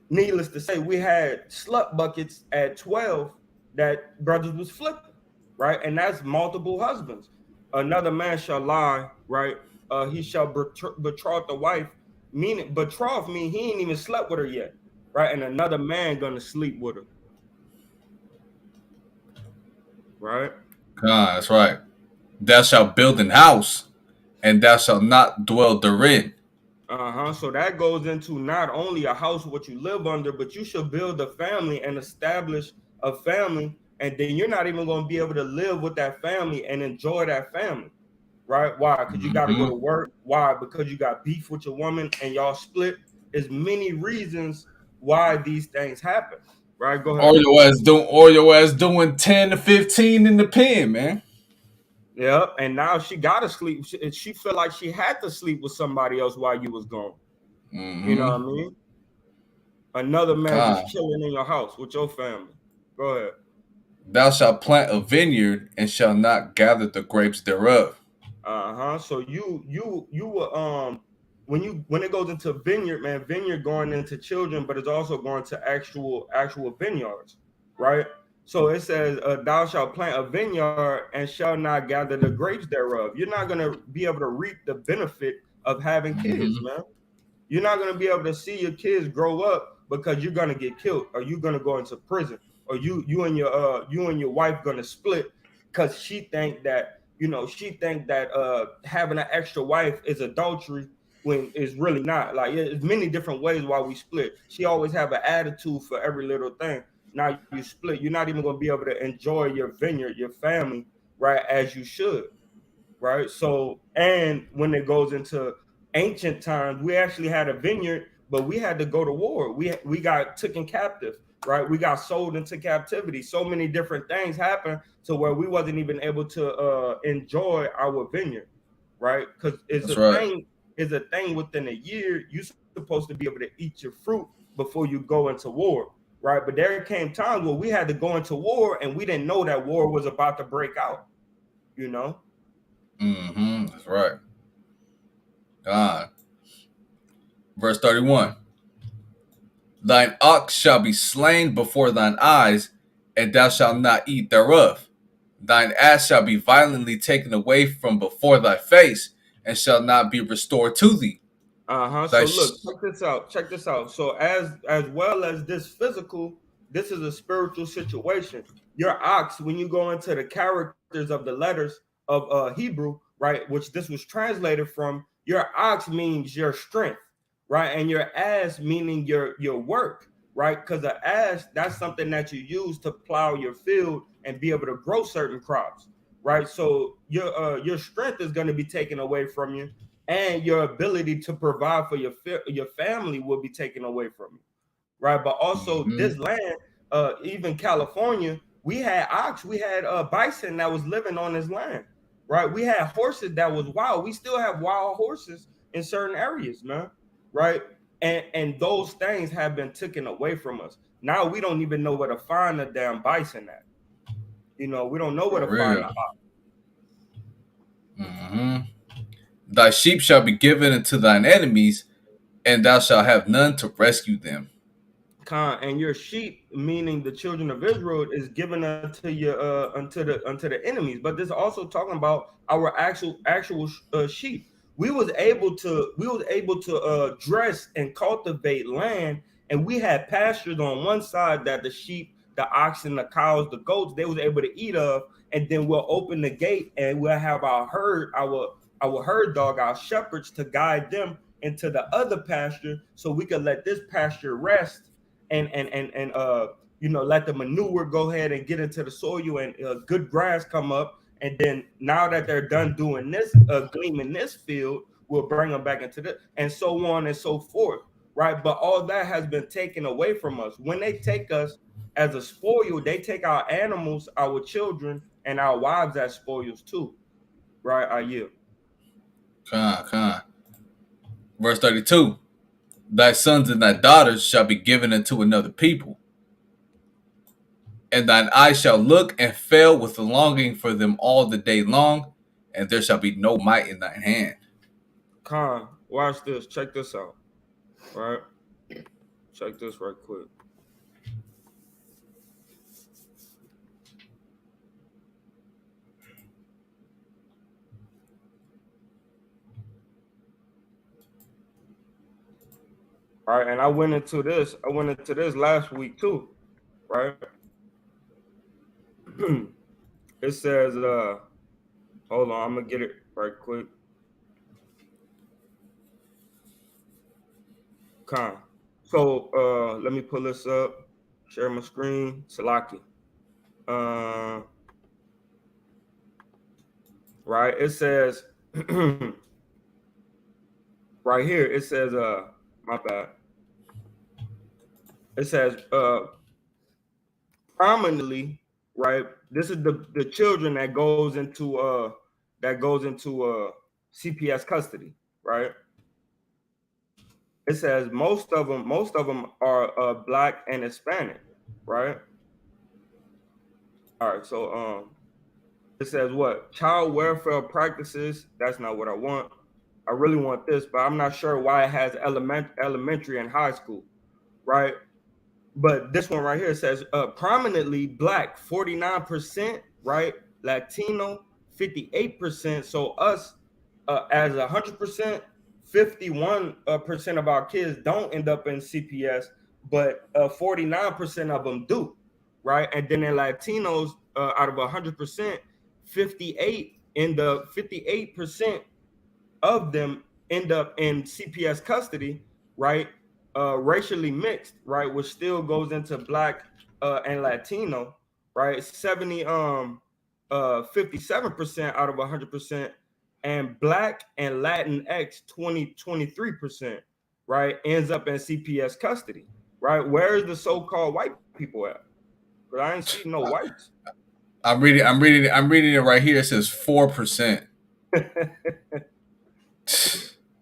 needless to say, we had slut buckets at 12 that brothers was flipping, right? And that's multiple husbands. Another man shall lie, right? He shall betroth the wife, meaning betroth mean he ain't even slept with her yet, right? And another man gonna sleep with her, right? That's right. Thou shalt build an house, and thou shalt not dwell therein. So that goes into not only a house what you live under, but you should build a family and establish a family, and then you're not even going to be able to live with that family and enjoy that family, right? Why? Because you got to go to work. Why? Because you got beef with your woman and y'all split. There's many reasons why these things happen, right? Go ahead. Or your ass doing 10 to 15 in the pen, man. Yeah, and now she got to sleep. She felt like she had to sleep with somebody else while you was gone. You know what I mean? Another man just chilling in your house with your family. Go ahead. Thou shalt plant a vineyard and shall not gather the grapes thereof. So you when it goes into vineyard, man, vineyard going into children, but it's also going to actual vineyards, right? So it says, "Thou shalt plant a vineyard and shall not gather the grapes thereof." You're not gonna be able to reap the benefit of having kids, man. You're not going to be able to see your kids grow up because you're going to get killed, or you're going to go into prison, or you and your wife going to split because she think that having an extra wife is adultery when it's really not. Like, there's many different ways why we split. She always have an attitude for every little thing. Now you split, you're not even going to be able to enjoy your vineyard, your family, right, as you should, right? So, and when it goes into ancient times, we actually had a vineyard, but we had to go to war. We got taken captive, right? We got sold into captivity. So many different things happened to where we wasn't even able to enjoy our vineyard, right? Because That's right. It's a thing within a year. You're supposed to be able to eat your fruit before you go into war, right? But there came times where we had to go into war and we didn't know that war was about to break out, you know? That's right. Verse 31. Thine ox shall be slain before thine eyes, and thou shalt not eat thereof. Thine ass shall be violently taken away from before thy face, and shall not be restored to thee. So look, check this out. So as well as this physical, this is a spiritual situation. Your ox, when you go into the characters of the letters of Hebrew, right, which this was translated from, your ox means your strength, right, and your ass meaning your work, right, because the ass, that's something that you use to plow your field and be able to grow certain crops, right. So your strength is going to be taken away from you, and your ability to provide for your family will be taken away from you, right? But also this land, even California, we had ox, we had bison that was living on this land, right? We had horses that was wild. We still have wild horses in certain areas, man, right? And those things have been taken away from us. Now we don't even know where to find the damn bison at. You know, we don't know where to find the ox. Thy sheep shall be given unto thine enemies, and thou shalt have none to rescue them. And your sheep, meaning the children of Israel, is given unto your unto the enemies. But this also talking about our actual sheep. We was able to dress and cultivate land, and we had pastures on one side that the sheep, the oxen, the cows, the goats, they was able to eat of, and then we'll open the gate and we'll have our herd dog, our shepherds, to guide them into the other pasture, so we could let this pasture rest and let the manure go ahead and get into the soil, and good grass come up. And then now that they're done doing this, gleaming this field, we'll bring them back into and so on and so forth, right? But all that has been taken away from us. When they take us as a spoil, they take our animals, our children, and our wives as spoils too, right? I yield. Verse 32. Thy sons and thy daughters shall be given unto another people. And thine eye shall look and fail with the longing for them all the day long, and there shall be no might in thine hand. Con, watch this. Check this out. Right? Check this right quick. All right, and I went into this last week too, right? It says, hold on, I'm gonna get it right quick. Con. So let me pull this up, share my screen, Salaki. Right, it says right here, it says, my bad. It says prominently, right? This is the children that goes into CPS custody, right? It says most of them are Black and Hispanic, right? All right, so it says what? Child welfare practices. That's not what I want. I really want this, but I'm not sure why it has elementary and high school, right? But this one right here says prominently Black, 49%, right? Latino, 58%. So us as 100%, 51% of our kids don't end up in CPS, but 49% of them do, right? And then in Latinos, out of 100%, 58% of them end up in CPS custody, right? Racially mixed, right, which still goes into Black and Latino, right? 57% out of 100%, and Black and Latinx 23%, right, ends up in CPS custody, right? Where is the so-called white people at? Because I ain't see no whites. I'm reading it right here. It says 4%.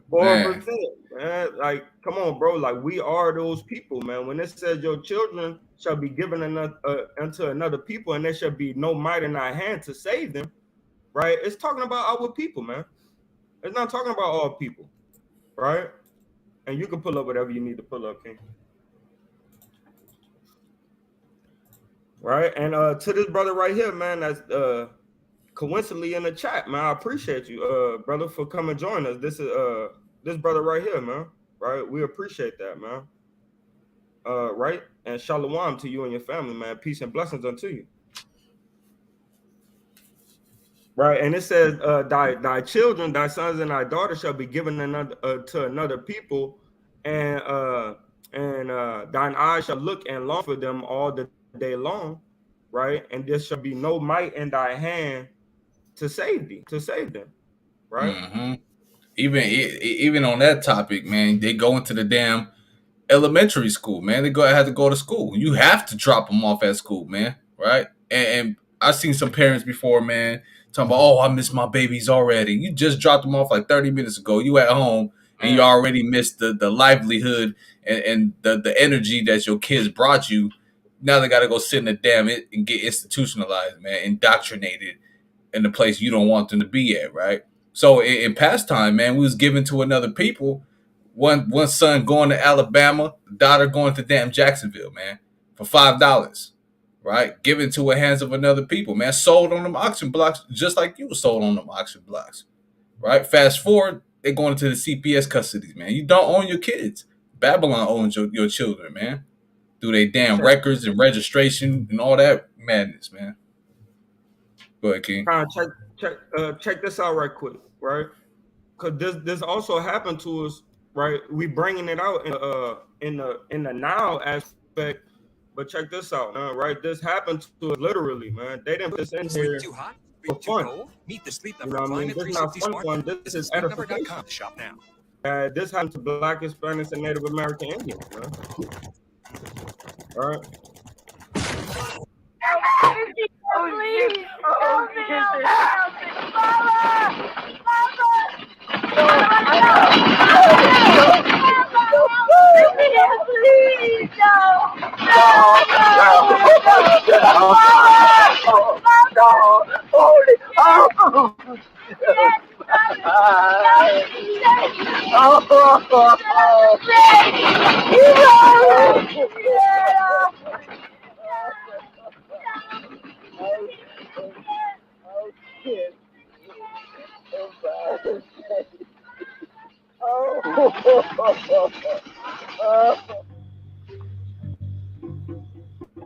4%, man. Like, come on, bro. Like, we are those people, man. When it says your children shall be given unto another people, and there shall be no might in our hand to save them, right? It's talking about our people, man. It's not talking about all people, right? And you can pull up whatever you need to pull up, King. Right? And to this brother right here, man, that's coincidentally in the chat, man. I appreciate you, brother, for coming join us. This is this brother right here, man. Right? We appreciate that, man. Right? And shalom to you and your family, man. Peace and blessings unto you. Right? And it says, thy children, thy sons and thy daughters shall be given to another people, and thine eyes shall look and long for them all the day long, right? And there shall be no might in thy hand to save them, right? Mm-hmm. Even on that topic, man, they go into the damn elementary school, man. They have to go to school. You have to drop them off at school, man, right? And I've seen some parents before, man, talking about, oh, I miss my babies already. You just dropped them off like 30 minutes ago. You at home and you already missed the livelihood and the energy that your kids brought you. Now they got to go sit in the damn it and get institutionalized, man, indoctrinated in the place you don't want them to be at, right? So in past time, man, we was given to another people. One son going to Alabama, daughter going to damn Jacksonville, man, for $5, right? Given to the hands of another people, man. Sold on them auction blocks, just like you were sold on them auction blocks, right? Fast forward, they're going to the CPS custody, man. You don't own your kids. Babylon owns your children, man. Through their damn records and registration and all that madness, man. Go ahead, King. Check this out right quick, right? Because this also happened to us, right? We bringing it out in the now aspect, but check this out, man, right? This happened to us literally, man. They didn't put this in here for fun. Meet the Sleep You know what I mean? This is not fun. This is edification. Shop now. This happened to Black, Hispanics, and Native American Indians, man. All right. Please, help me, help me, Mama! Please, no!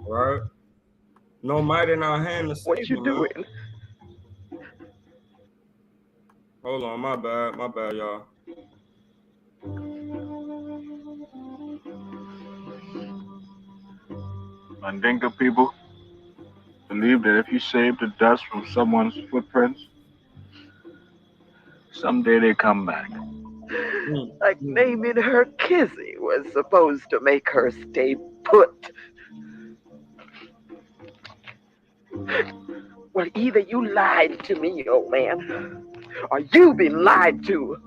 Right? No might in our hand to save him, man. Hold on, my bad, y'all. Mandinka people believe that if you save the dust from someone's footprints, someday they come back. Like naming her Kizzy was supposed to make her stay put. Well, either you lied to me, old man, or you've been lied to.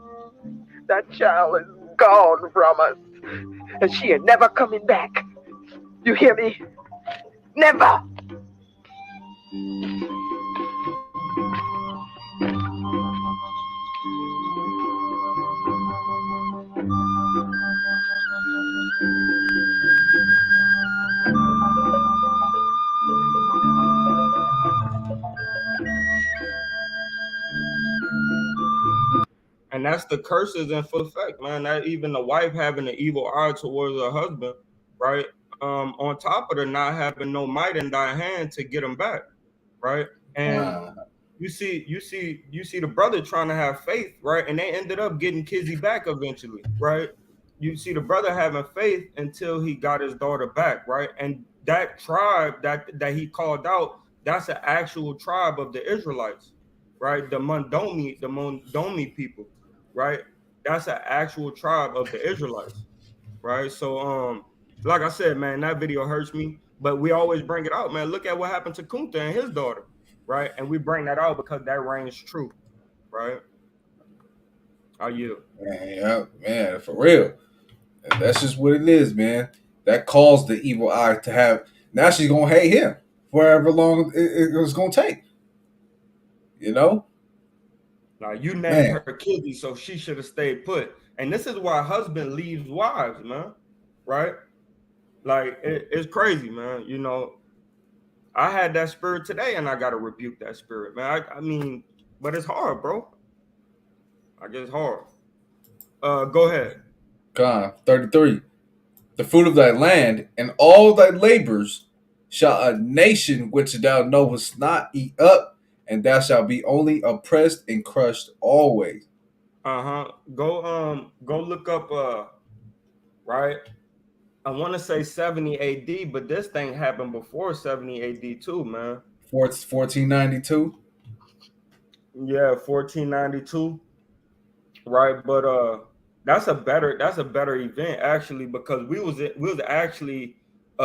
That child is gone from us, and she ain't never coming back. You hear me? Never! And that's the curses in full effect, man. That even the wife having an evil eye towards her husband, right? On top of her not having no might in thy hand to get him back, right? And you see the brother trying to have faith, right? And they ended up getting Kizzy back eventually, right? You see the brother having faith until he got his daughter back, right? And that tribe that he called out, that's an actual tribe of the Israelites, right? The Mondomi people, right? That's an actual tribe of the Israelites, right? So like I said, man, that video hurts me, but we always bring it out, man. Look at what happened to Kunta and his daughter, right? And we bring that out because that reigns true, right? Are you? Man, for real. And that's just what it is, man. That caused the evil eye to have. Now she's gonna hate him forever long it was gonna take. You know? Now you named her Kizzy, so she should have stayed put. And this is why husband leaves wives, man. Right? Like it's crazy, man. You know, I had that spirit today, and I gotta rebuke that spirit, man. I mean, but it's hard, bro. I guess it's hard. Go ahead. Con 33. The fruit of thy land and all thy labors shall a nation which thou knowest not eat up, and thou shalt be only oppressed and crushed always. Go look up right. I want to say 70 AD, but this thing happened before 70 AD too, man. 1492. Yeah, 1492. Right, but that's a better event actually, because we was actually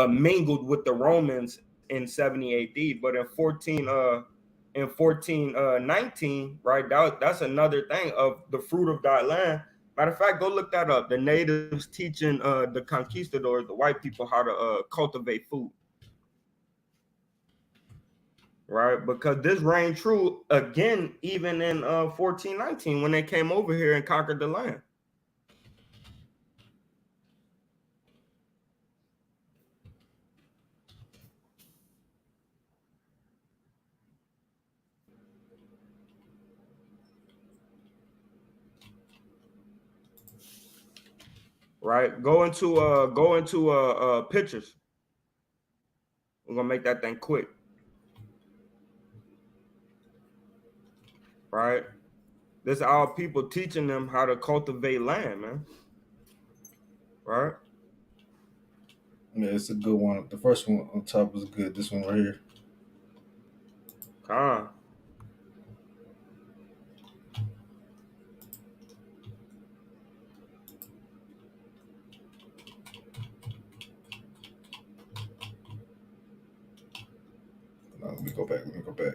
mingled with the Romans in 70 AD, but in 1419, right? That's another thing of the fruit of thy land. Matter of fact, go look that up. The natives teaching the conquistadors, the white people, how to cultivate food. Right, because this reigned true again, even in 1419 when they came over here and conquered the land. Right, go into pictures. We're gonna make that thing quick. Right, this is our people teaching them how to cultivate land, man. Right. Yeah, it's a good one. The first one on top was good. This one right here. Let me go back.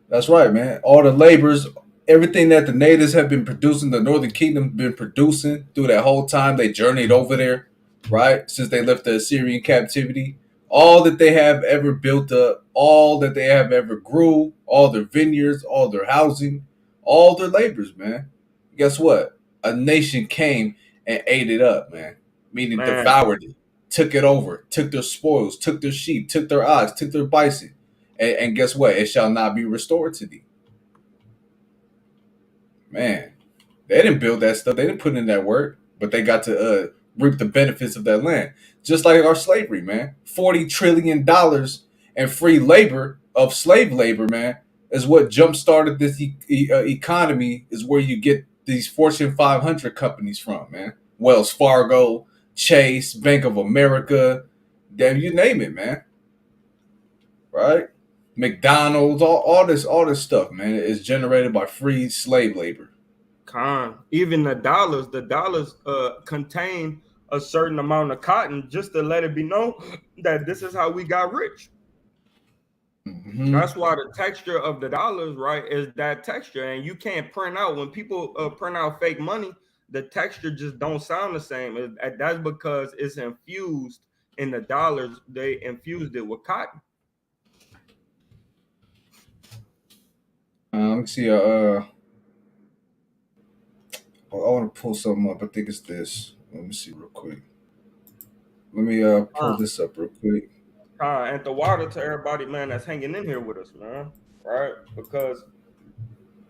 That's right, man. All the labors, everything that the natives have been producing, the Northern Kingdom been producing through that whole time they journeyed over there, right? Since they left the Assyrian captivity, all that they have ever built up, all that they have ever grew, all their vineyards, all their housing, all their labors, man. Guess what? A nation came and ate it up, man. Meaning Man, devoured it, took it over, took their spoils, took their sheep, took their ox, took their bison. And guess what? It shall not be restored to thee. Man, they didn't build that stuff. They didn't put in that work, but they got to reap the benefits of that land. Just like our slavery, man. $40 trillion and free labor of slave labor, man, is what jump started this economy. Is where you get these Fortune 500 companies from, man. Wells Fargo, Chase, Bank of America, damn, you name it, man. Right? McDonald's, all this stuff, man, is generated by free slave labor. Even the dollars contain a certain amount of cotton just to let it be known that this is how we got rich. Mm-hmm. That's why the texture of the dollars, right, is that texture. And you can't print out, when people print out fake money, the texture just don't sound the same. That's because it's infused in the dollars. They infused it with cotton. Let me see. I want to pull something up. I think it's this. Let me see real quick. Let me pull this up real quick. And the water to everybody, man, that's hanging in here with us, man. Right? Because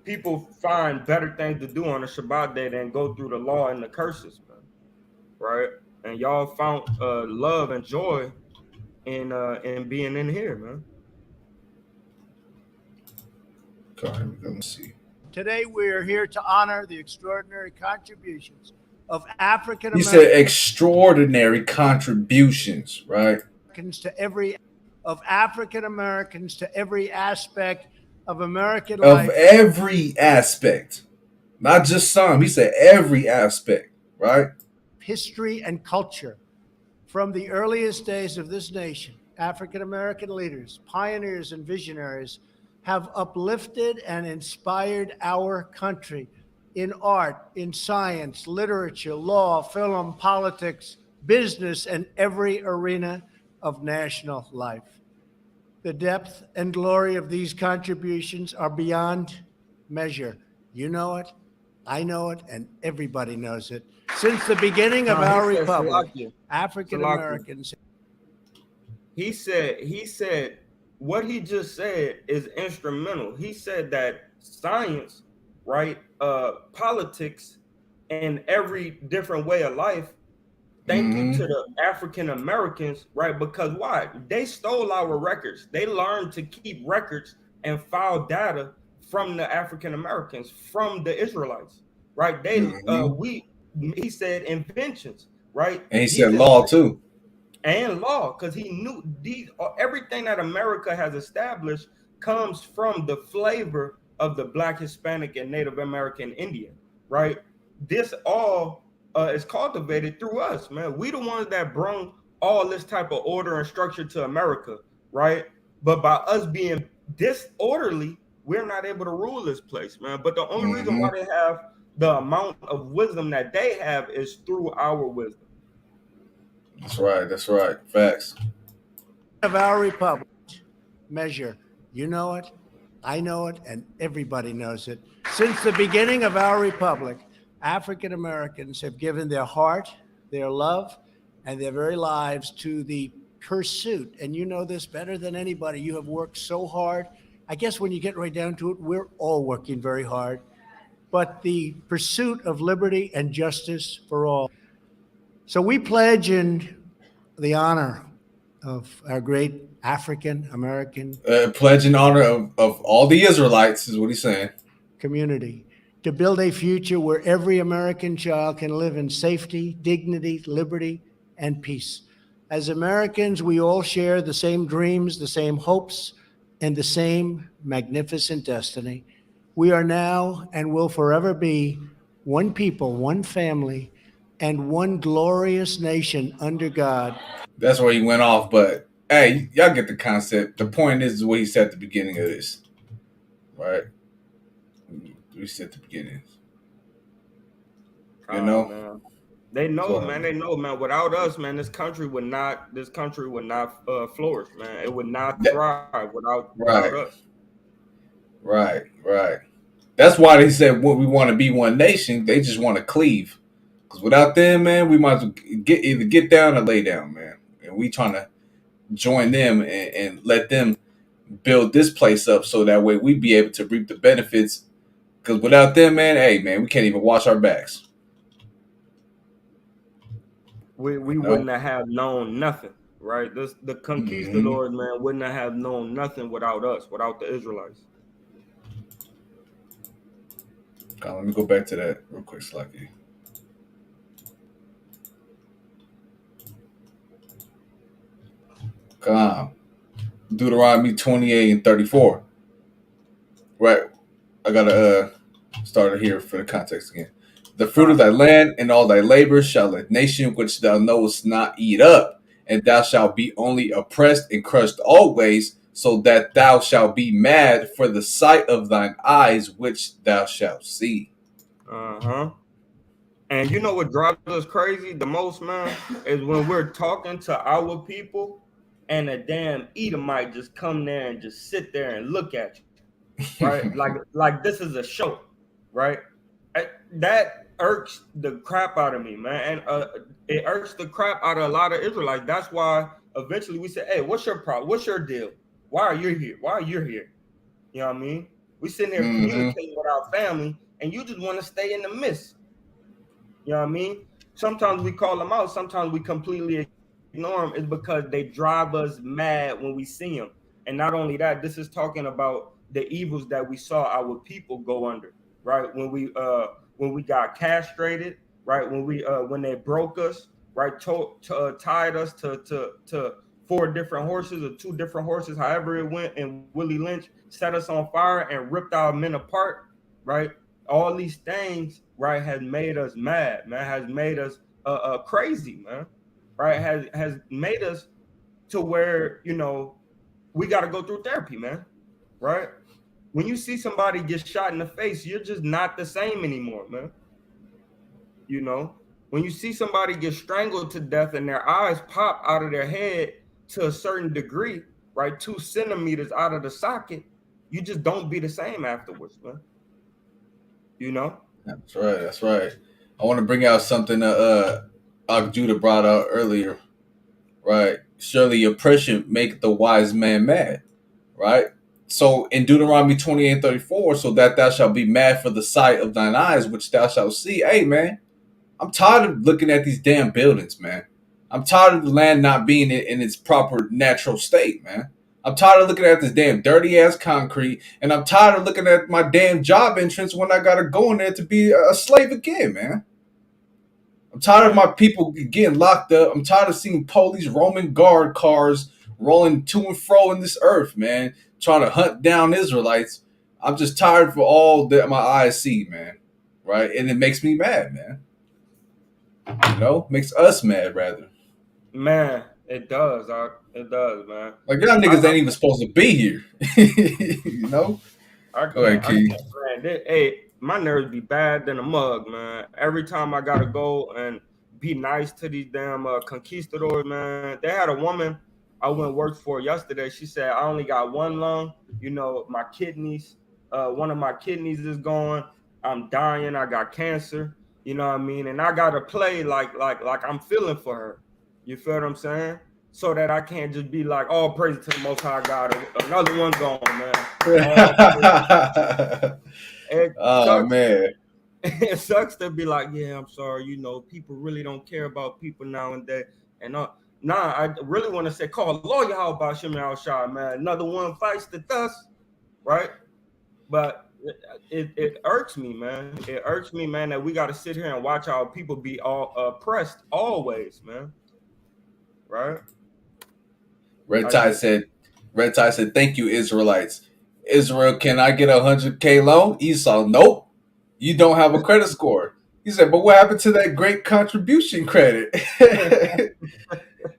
people find better things to do on a Shabbat day than go through the law and the curses, man. Right? And y'all found love and joy in being in here, man. Okay, let me see. Today we are here to honor the extraordinary contributions of African He Americans. said extraordinary contributions, right? Of African Americans to every aspect of American Of life. every aspect, not just some. He said every aspect, right? History and culture. From the earliest days of this nation, African American leaders, pioneers, and visionaries have uplifted and inspired our country in art, in science, literature, law, film, politics, business, and every arena of national life. The depth and glory of these contributions are beyond measure. You know it, I know it, and everybody knows it. Since the beginning of our republic, African Americans. He said what he just said is instrumental. He said that science, right, politics, and every different way of life, thank you to the African Americans, right? Because why? They stole our records. They learned to keep records and file data from the African Americans, from the Israelites, right? He said inventions, right? And he said law too. And law, because he knew everything that America has established comes from the flavor of the Black, Hispanic, and Native American Indian, right? This all is cultivated through us, man. We the ones that brought all this type of order and structure to America, right? But by us being disorderly, we're not able to rule this place, man. But the only reason why they have the amount of wisdom that they have is through our wisdom. That's right. That's right. Facts. Of our republic measure. You know it, I know it, and everybody knows it. Since the beginning of our republic, African Americans have given their heart, their love, and their very lives to the pursuit. And you know this better than anybody. You have worked so hard. I guess when you get right down to it, we're all working very hard. But the pursuit of liberty and justice for all. So we pledge in the honor of our great African American pledge in honor of all the Israelites is what he's saying. Community to build a future where every American child can live in safety, dignity, liberty, and peace. As Americans, we all share the same dreams, the same hopes, and the same magnificent destiny. We are now and will forever be one people, one family, and one glorious nation under God. That's where he went off, but hey, y'all get the concept. The point is what he said at the beginning of this, right? We said at the beginning, you know. Man. They know, So, man. They know, man. Without us, man, this country would not flourish, man. It would not thrive without right, us. right. That's why they said what we want to be one nation. They just want to cleave. Because without them, man, we might as well either get down or lay down, man. And we trying to join them and let them build this place up so that way we be able to reap the benefits. Because without them, man, hey, man, we can't even wash our backs. We No. wouldn't have known nothing, right? The conquistadors, man, wouldn't have known nothing without us, without the Israelites. Let me go back to that real quick, Slucky. Deuteronomy 28 and 34. Right. I gotta start it here for the context again. The fruit of thy land and all thy labor shall a nation which thou knowest not eat up, and thou shalt be only oppressed and crushed always, so that thou shalt be mad for the sight of thine eyes which thou shalt see. And you know what drives us crazy the most, man, is when we're talking to our people and a damn Edomite just come there and just sit there and look at you, right? like this is a show, right? That irks the crap out of me, man, and it irks the crap out of a lot of Israelites. That's why eventually we say, "Hey, what's your problem? What's your deal? Why are you here? Why are you here?" You know what I mean? We sitting there communicating with our family, and you just want to stay in the midst. You know what I mean? Sometimes we call them out. Sometimes we completely ignore them. It's because they drive us mad when we see them. And not only that, this is talking about the evils that we saw our people go under, right? When we got castrated, right? When they broke us, right? Tied us to 4 different horses or 2 different horses, however it went, and Willie Lynch set us on fire and ripped our men apart, right? All these things, right, has made us mad, man, has made us crazy, man, right, has made us to where, you know, we got to go through therapy, man, right? When you see somebody get shot in the face, you're just not the same anymore, man. You know, when you see somebody get strangled to death and their eyes pop out of their head to a certain degree, right, 2 centimeters out of the socket, you just don't be the same afterwards, man. You know? That's right. I want to bring out something Judah brought out earlier. Right. Surely oppression make the wise man mad. Right. So in Deuteronomy 28:34, so that thou shalt be mad for the sight of thine eyes, which thou shalt see. Hey, man, I'm tired of looking at these damn buildings, man. I'm tired of the land not being in its proper natural state, man. I'm tired of looking at this damn dirty ass concrete, and I'm tired of looking at my damn job entrance when I gotta go in there to be a slave again, man. I'm tired of my people getting locked up. I'm tired of seeing police Roman guard cars rolling to and fro in this earth, man, trying to hunt down Israelites. I'm just tired for all that my eyes see, man. Right? And it makes me mad, man. You know? Makes us mad, rather. Man, it does. It does, man. Like, y'all niggas ain't even supposed to be here. You know? Go ahead, Key. Hey, my nerves be bad than a mug, man. Every time I gotta go and be nice to these damn conquistadors, man. They had a woman I went and worked for yesterday. She said, I only got 1 lung. You know, my kidneys, one of my kidneys is gone. I'm dying. I got cancer. You know what I mean? And I gotta play like I'm feeling for her. You feel what I'm saying? So that I can't just be like, oh, praise to the Most High God. Another one gone, man. Oh, man. It sucks to be like, yeah, I'm sorry. You know, people really don't care about people nowadays. And I really want to say, call a lawyer. How about Shimon Al-Shah, man? Another one fights the dust, right? But it irks me, man. It irks me, man, that we got to sit here and watch our people be all oppressed always, man. Right? Red Tide said, thank you, Israelites. Israel, can I get $100K loan? Esau, nope. You don't have a credit score. He said, but what happened to that great contribution credit?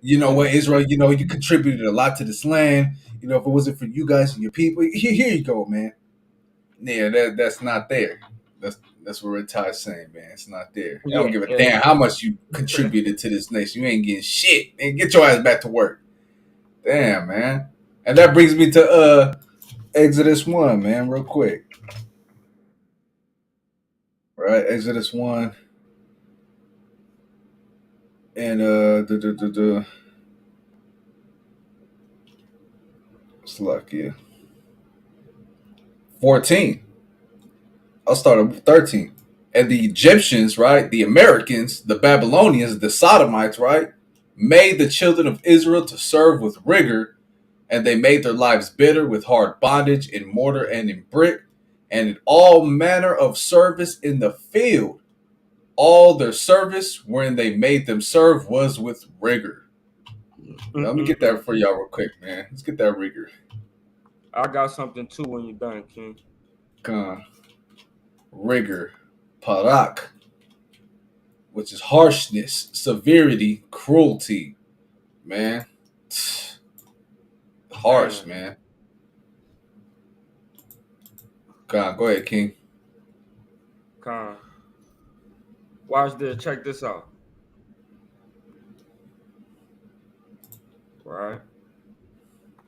You know what, Israel, you know, you contributed a lot to this land. You know, if it wasn't for you guys and your people, here you go, man. Yeah, that's not there. That's what Red Tie's saying, man. It's not there. I Yeah, don't give a damn how much you contributed to this nation. You ain't getting shit. And get your ass back to work. Damn, man. And that brings me to Exodus 1, man, real quick. Right, Exodus 1. And it's lucky. 14. I'll start at 13. And the Egyptians, right, the Americans, the Babylonians, the Sodomites, right, made the children of Israel to serve with rigor, and they made their lives bitter with hard bondage in mortar and in brick, and in all manner of service in the field. All their service wherein they made them serve was with rigor. Let me get that for y'all real quick, man. Let's get that rigor. I got something too when you're done, King. Rigor, parak, which is harshness, severity, cruelty. Man. Harsh, man. Go ahead, King. Watch this. Check this out. Right?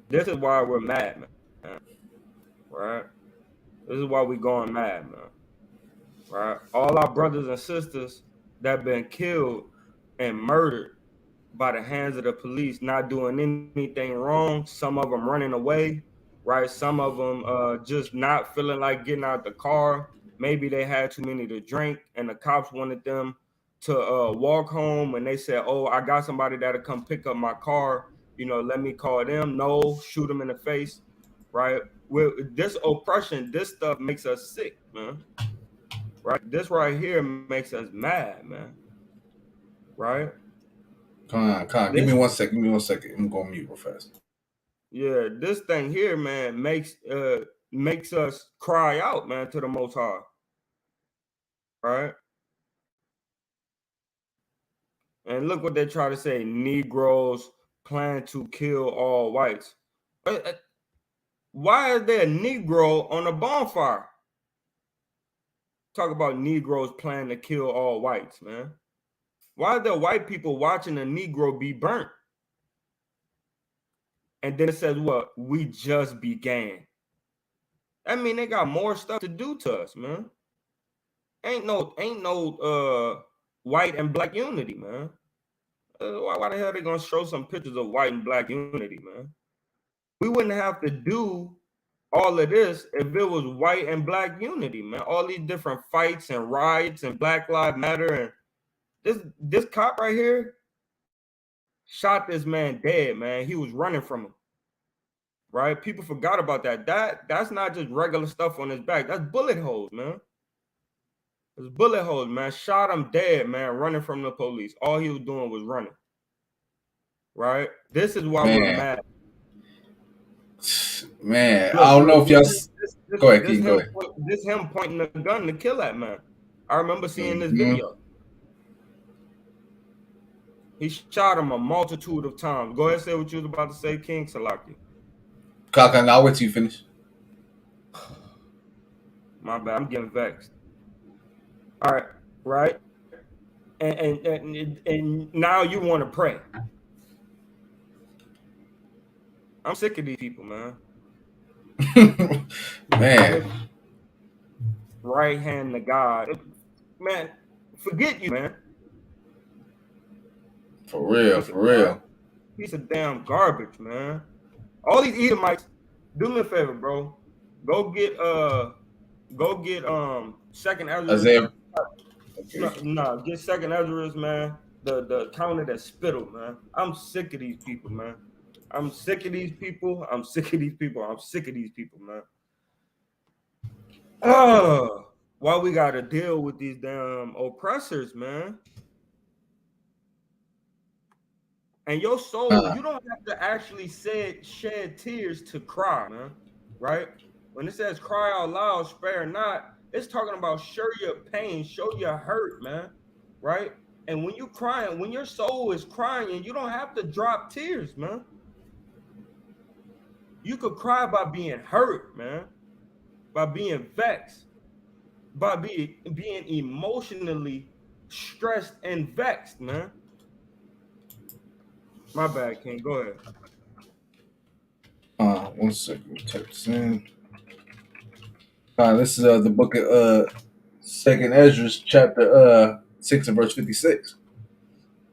This is why we're mad, man. Right? This is why we're going mad, man. Right? All our brothers and sisters that been killed and murdered by the hands of the police, not doing anything wrong. Some of them running away, right? Some of them just not feeling like getting out the car. Maybe they had too many to drink, and the cops wanted them to walk home. And they said, "Oh, I got somebody that'll come pick up my car. Let me call them." No, shoot them in the face, right? With this oppression, this stuff makes us sick, man. Right? This right here makes us mad, man. Right? Come on. Give me 1 second. I'm going to mute real fast. Yeah, this thing here, man, makes us cry out, man, to the Most High. Right? And look what they try to say. Negroes plan to kill all whites. Why is there a Negro on a bonfire? Talk about Negroes plan to kill all whites, man. Why are there white people watching a Negro be burnt? And then it says, what? We just began. I mean, they got more stuff to do to us, man. Ain't no white and black unity, man. Why the hell they gonna show some pictures of white and black unity, man? We wouldn't have to do all of this if it was white and black unity, man. All these different fights and riots and Black Lives Matter, and this cop right here shot this man dead, man. He was running from him. Right? People forgot about that. That's not just regular stuff on his back. That's bullet holes, man. It's bullet holes, man. Shot him dead, man, running from the police. All he was doing was running. Right? This is why we're mad. Man, look, I don't know if y'all... Go ahead, Keith. Go ahead. This him pointing the gun to kill that man. I remember seeing this video. He shot him a multitude of times. Go ahead, say what you was about to say, King Salaki. Kaka, I'll wait till you finish. My bad, I'm getting vexed. All right, right? And now you want to pray. I'm sick of these people, man. Man. Right hand to God. Man, forget you, man. For real. Piece of damn garbage, man. All these Edomites, do me a favor, bro. Go get Second Ezra. Isaiah. No, get Second Ezra, man. The counted as spittle, man. I'm sick of these people, man. I'm sick of these people, man. Why we gotta deal with these damn oppressors, man? And your soul, you don't have to actually shed tears to cry, man. Right? When it says cry out loud, spare not, it's talking about show your pain, show your hurt, man. Right? And when you crying, when your soul is crying, you don't have to drop tears, man. You could cry by being hurt, man. By being vexed. by being emotionally stressed and vexed, man. My bad, King. Go ahead. 1 second. Type this in. This is the book of Second Ezra, chapter 6 and verse 56.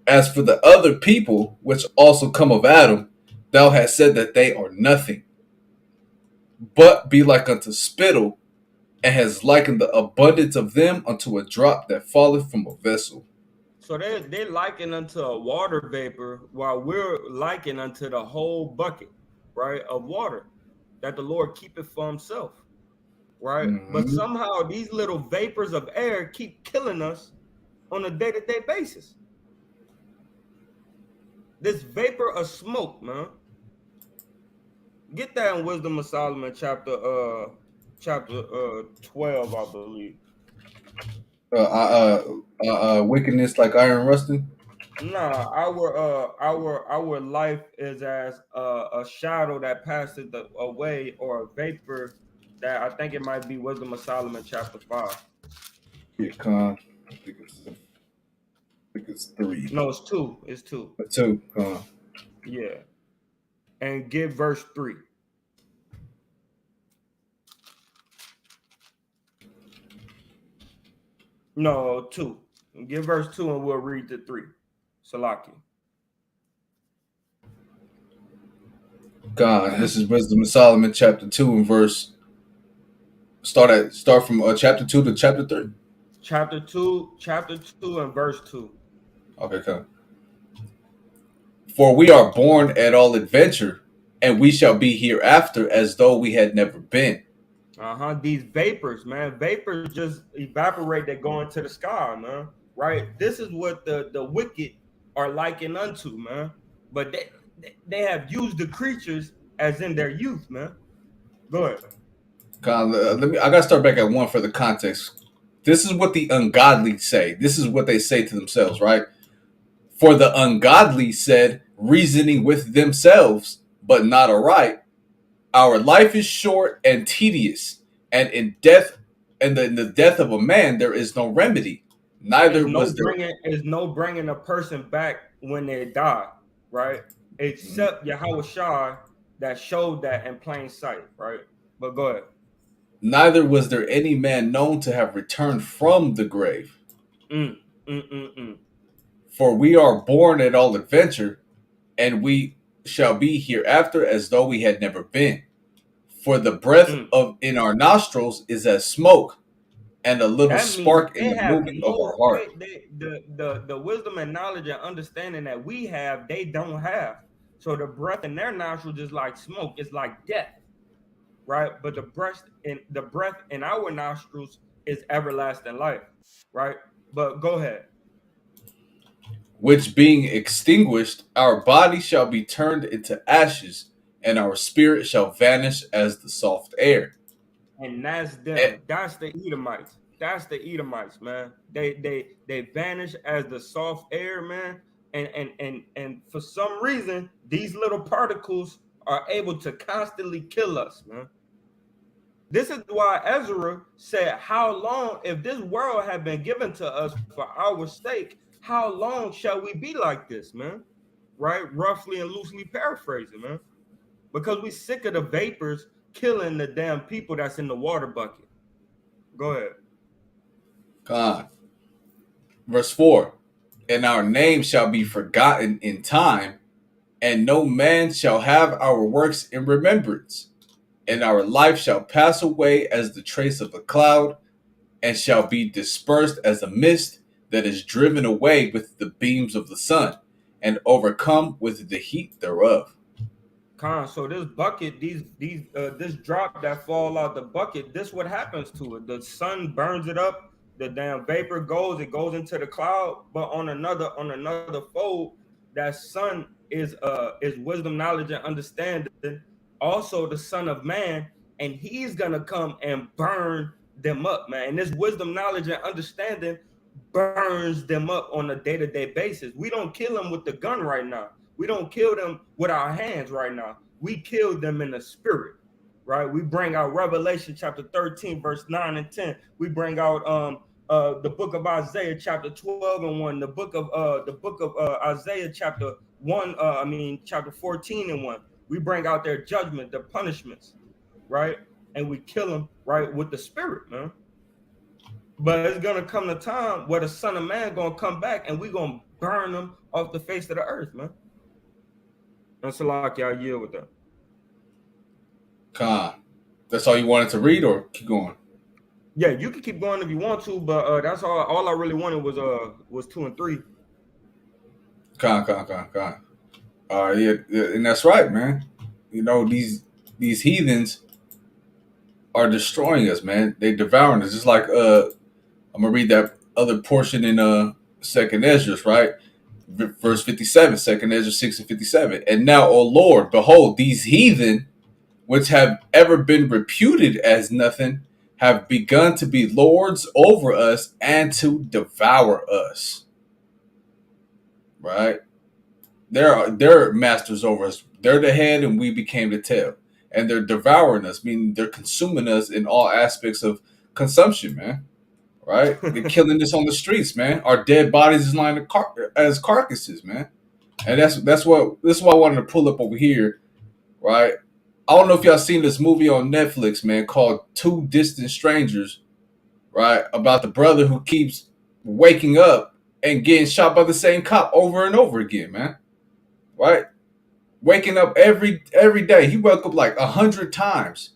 As for the other people which also come of Adam, thou hast said that they are nothing, but be like unto spittle, and has likened the abundance of them unto a drop that falleth from a vessel. So they liken unto a water vapor, while we're likened unto the whole bucket, right, of water that the Lord keepeth for himself, right? But Mhm. somehow these little vapors of air keep killing us on a day-to-day basis. This vapor of smoke, man. Get that in Wisdom of Solomon, chapter 12, I believe. Wickedness like iron rusting. Nah, our life is as a shadow that passes away, or a vapor that I think it might be Wisdom of Solomon chapter 5. Yeah, con. I think it's 3. No, it's 2. It's 2. 2. Con. Yeah. And give verse 3. No, 2. Give verse 2 and we'll read the 3. Salaki. God, this is Wisdom of Solomon, chapter 2, and verse. Start from chapter 2 to chapter 3. Chapter 2 and verse 2. Okay, come. For we are born at all adventure, and we shall be hereafter as though we had never been. These vapors, man. Vapors just evaporate that go into the sky, man. Right? This is what the wicked are likened unto, man. But they have used the creatures as in their youth, man. Go ahead. God, I gotta start back at 1 for the context. This is what the ungodly say. This is what they say to themselves, right? For the ungodly said, reasoning with themselves, but not aright. Our life is short and tedious, and in death, and in the death of a man, there is no remedy. Neither was there. Is no bringing a person back when they die, right? Except Yahweh Shai that showed that in plain sight, right? But go ahead. Neither was there any man known to have returned from the grave. For we are born at all adventure, and we shall be hereafter as though we had never been. For the breath of in our nostrils is as smoke, and a little That spark means in they the have moving of our heart. the wisdom and knowledge and understanding that we have, they don't have. So the breath in their nostrils is like smoke. It's like death, right? But the breath in our nostrils is everlasting life, right? But go ahead. Which being extinguished, our body shall be turned into ashes, and our spirit shall vanish as the soft air. And that's them. That's the Edomites. That's the Edomites, man. They vanish as the soft air, man. And for some reason, these little particles are able to constantly kill us, man. This is why Ezra said, how long, if this world had been given to us for our sake, how long shall we be like this, man? Right? Roughly and loosely paraphrasing, man. Because we sick of the vapors killing the damn people that's in the water bucket. Go ahead. God. Verse 4. And our name shall be forgotten in time, and no man shall have our works in remembrance. And our life shall pass away as the trace of a cloud, and shall be dispersed as a mist that is driven away with the beams of the sun, and overcome with the heat thereof. So this bucket, this drop that fall out the bucket, this what happens to it. The sun burns it up, the damn vapor goes, it goes into the cloud. But on another fold, that sun is wisdom, knowledge, and understanding. Also the Son of Man, and he's gonna come and burn them up, man. And this wisdom, knowledge, and understanding burns them up on a day-to-day basis. We don't kill them with the gun right now. We don't kill them with our hands right now. We kill them in the spirit. right? We bring out Revelation chapter 13, verse 9 and 10. We bring out the book of Isaiah chapter 12 and 1, the book of Isaiah chapter 1, chapter 14 and 1. We bring out their judgment, their punishments, right? And we kill them, right, with the spirit, man. But it's gonna come the time where the Son of Man gonna come back and we gonna burn them off the face of the earth, man. And so like y'all yield with that. Con. That's all you wanted to read, or keep going? Yeah, you can keep going if you want to, but that's all I really wanted was 2 and 3. Con. Yeah, and that's right, man. You know, these heathens are destroying us, man. They devouring us. Just like I'm gonna read that other portion in Second Ezra, right? Verse 57, Second Ezra 6 and 57. And now, O Lord, behold, these heathen, which have ever been reputed as nothing, have begun to be lords over us and to devour us. Right? They're masters over us. They're the head and we became the tail. And they're devouring us, meaning they're consuming us in all aspects of consumption, man. Right? They're killing us on the streets, man. Our dead bodies is lying as carcasses, man. And that's why I wanted to pull up over here, right? I don't know if y'all seen this movie on Netflix, man, called Two Distant Strangers, right? About the brother who keeps waking up and getting shot by the same cop over and over again, man. Right? Waking up every day. He woke up like 100 times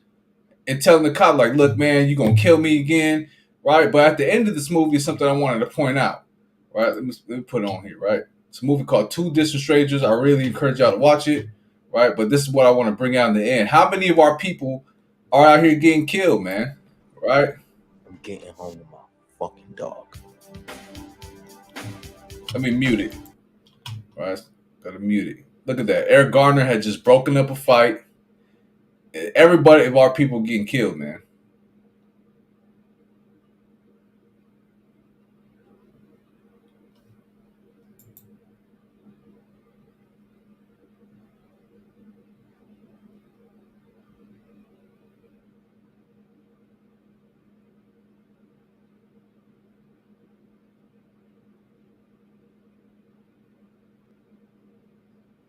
and telling the cop, like, look, man, you're going to kill me again. Right? But at the end of this movie is something I wanted to point out. Right? Let me put it on here, right? It's a movie called Two Distant Strangers. I really encourage y'all to watch it. Right? But this is what I want to bring out in the end. How many of our people are out here getting killed, man? Right? I'm getting home with my fucking dog. Let me mute it. Right? Gotta mute it. Look at that. Eric Garner had just broken up a fight. Everybody of our people getting killed, man.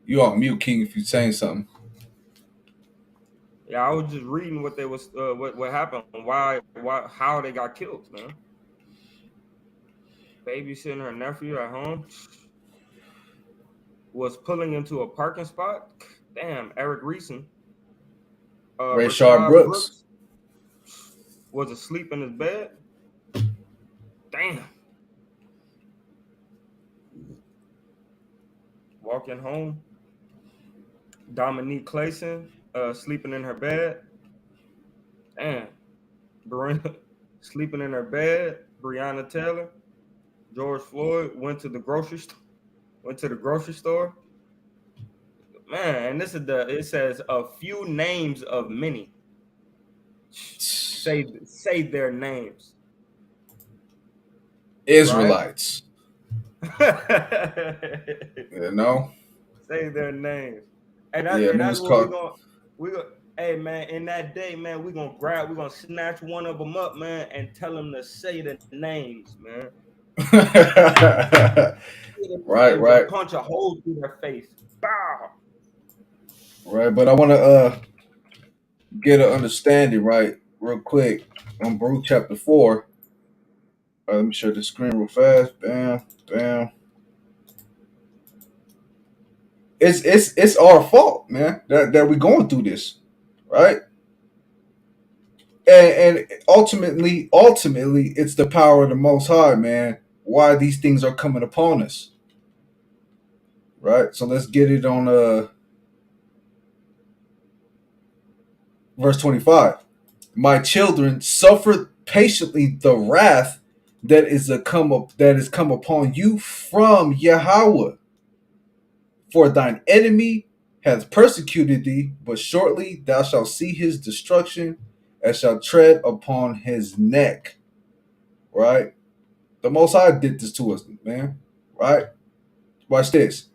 You on mute, King, if you're saying something. Yeah, I was just reading what they was what happened, why how they got killed, man. Babysitting her nephew at home, was pulling into a parking spot. Damn, Eric Reeson. Rayshard Brooks was asleep in his bed. Damn. Walking home. Dominique Clayson sleeping in her bed. Damn. Sleeping in her bed. Breonna Taylor. George Floyd went to the grocery store. Man, and it says a few names of many. Say their names. Israelites. Right? You know? Say their names. And that's what we're going. Hey man, in that day, man, we're gonna snatch one of them up, man, and tell them to say the names, man. Right. Punch a hole through their face. Bow. Right, but I want to get an understanding, right, real quick on Baruch chapter 4. Let me share the screen real fast. Bam. It's our fault, man, that we're going through this, right? And ultimately, it's the power of the Most High, man. Why these things are coming upon us, right? So let's get it on verse 25. My children, suffer patiently the wrath that is come upon you from Yahweh. For thine enemy hath persecuted thee, but shortly thou shalt see his destruction and shalt tread upon his neck. Right? The Most High did this to us, man. Right? Watch this.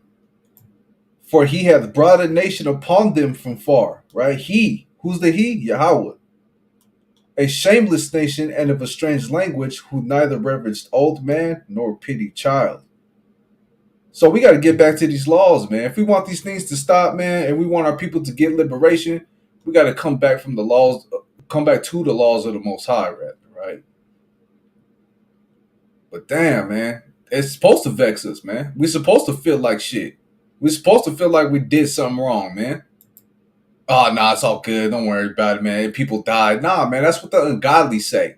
For he hath brought a nation upon them from far. Right? He, Who's the he? Yahweh. A shameless nation and of a strange language, who neither reverenced old man nor pitied child. So we got to get back to these laws, man. If we want these things to stop, man, and we want our people to get liberation, we got to come back from the laws, come back to the laws of the Most High, rather, right? But damn, man, it's supposed to vex us, man. We're supposed to feel like shit. We're supposed to feel like we did something wrong, man. Oh, nah, it's all good. Don't worry about it, man. People died. Nah, man, that's what the ungodly say.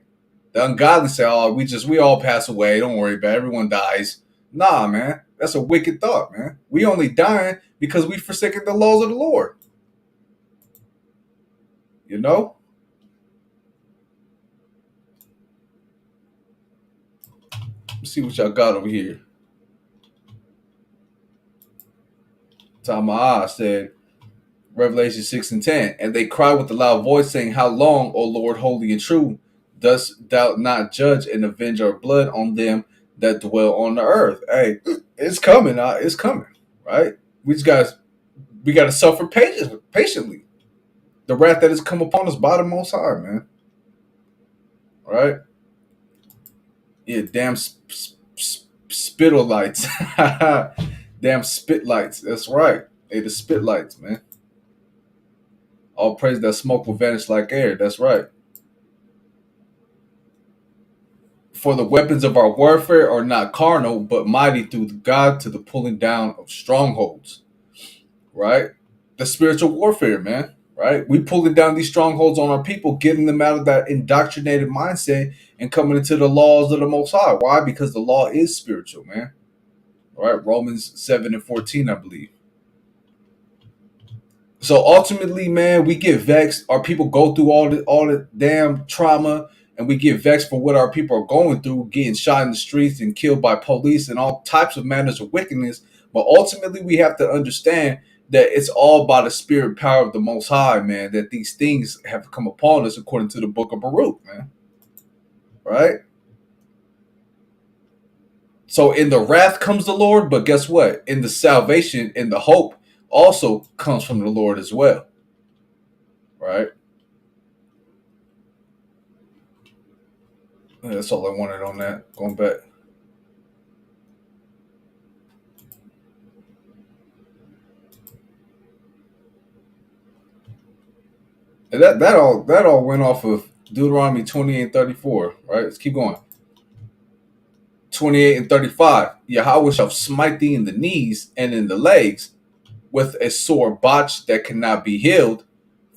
The ungodly say, oh, we all pass away. Don't worry about it. Everyone dies. Nah, man. That's a wicked thought, man. We only dying because we forsaken the laws of the Lord. You know? Let's see what y'all got over here. Tamah said, Revelation 6 and 10, and they cry with a loud voice, saying, how long, O Lord, holy and true, dost thou not judge and avenge our blood on them that dwell on the earth? Hey, it's coming. It's coming, right? We got to suffer patiently the wrath that has come upon us by the Most High, man. Right? Yeah, damn spittle lights. Damn spit lights. That's right. Hey, the spit lights, man. All praise that smoke will vanish like air. That's right. For the weapons of our warfare are not carnal, but mighty through God to the pulling down of strongholds. Right? The spiritual warfare, man. Right? We pulling down these strongholds on our people, getting them out of that indoctrinated mindset and coming into the laws of the Most High. Why? Because the law is spiritual, man. All right? Romans 7 and 14, I believe. So ultimately, man, we get vexed. Our people go through all the damn trauma, and we get vexed for what our people are going through, getting shot in the streets and killed by police and all types of manners of wickedness. But ultimately, we have to understand that it's all by the spirit power of the Most High, man, that these things have come upon us according to the book of Baruch, man. Right? So in the wrath comes the Lord, but guess what? In the salvation, in the hope, also comes from the Lord as well. Right? That's all I wanted on that. Going back. And that all went off of Deuteronomy 28 and 34. Right? Let's keep going. 28 and 35. Yahweh shall smite thee in the knees and in the legs with a sore botch that cannot be healed,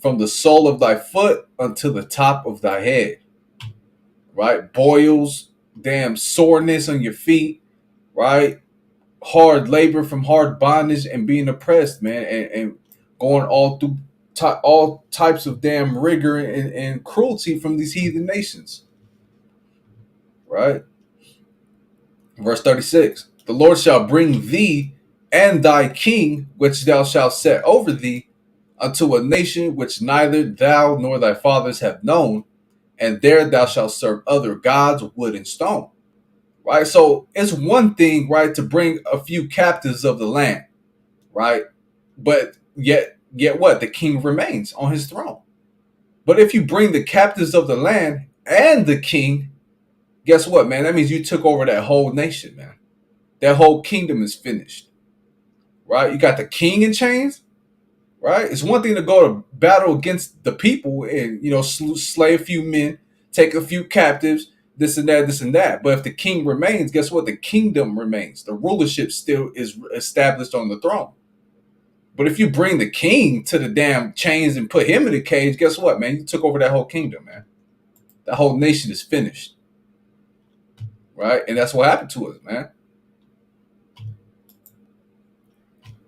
from the sole of thy foot unto the top of thy head. Right? Boils, damn soreness on your feet, right? Hard labor from hard bondage and being oppressed, man, and going all through all types of damn rigor and cruelty from these heathen nations. Right? Verse 36. The Lord shall bring thee and thy king, which thou shalt set over thee, unto a nation which neither thou nor thy fathers have known, and there thou shalt serve other gods, wood and stone. Right? So it's one thing, right, to bring a few captives of the land, right? But yet what? The king remains on his throne. But if you bring the captives of the land and the king, guess what, man? That means you took over that whole nation, man. That whole kingdom is finished. Right? You got the king in chains. Right? It's one thing to go to battle against the people and, slay a few men, take a few captives, this and that. But if the king remains, guess what? The kingdom remains. The rulership still is established on the throne. But if you bring the king to the damn chains and put him in a cage, guess what, man? You took over that whole kingdom, man. That whole nation is finished. Right? And that's what happened to us, man.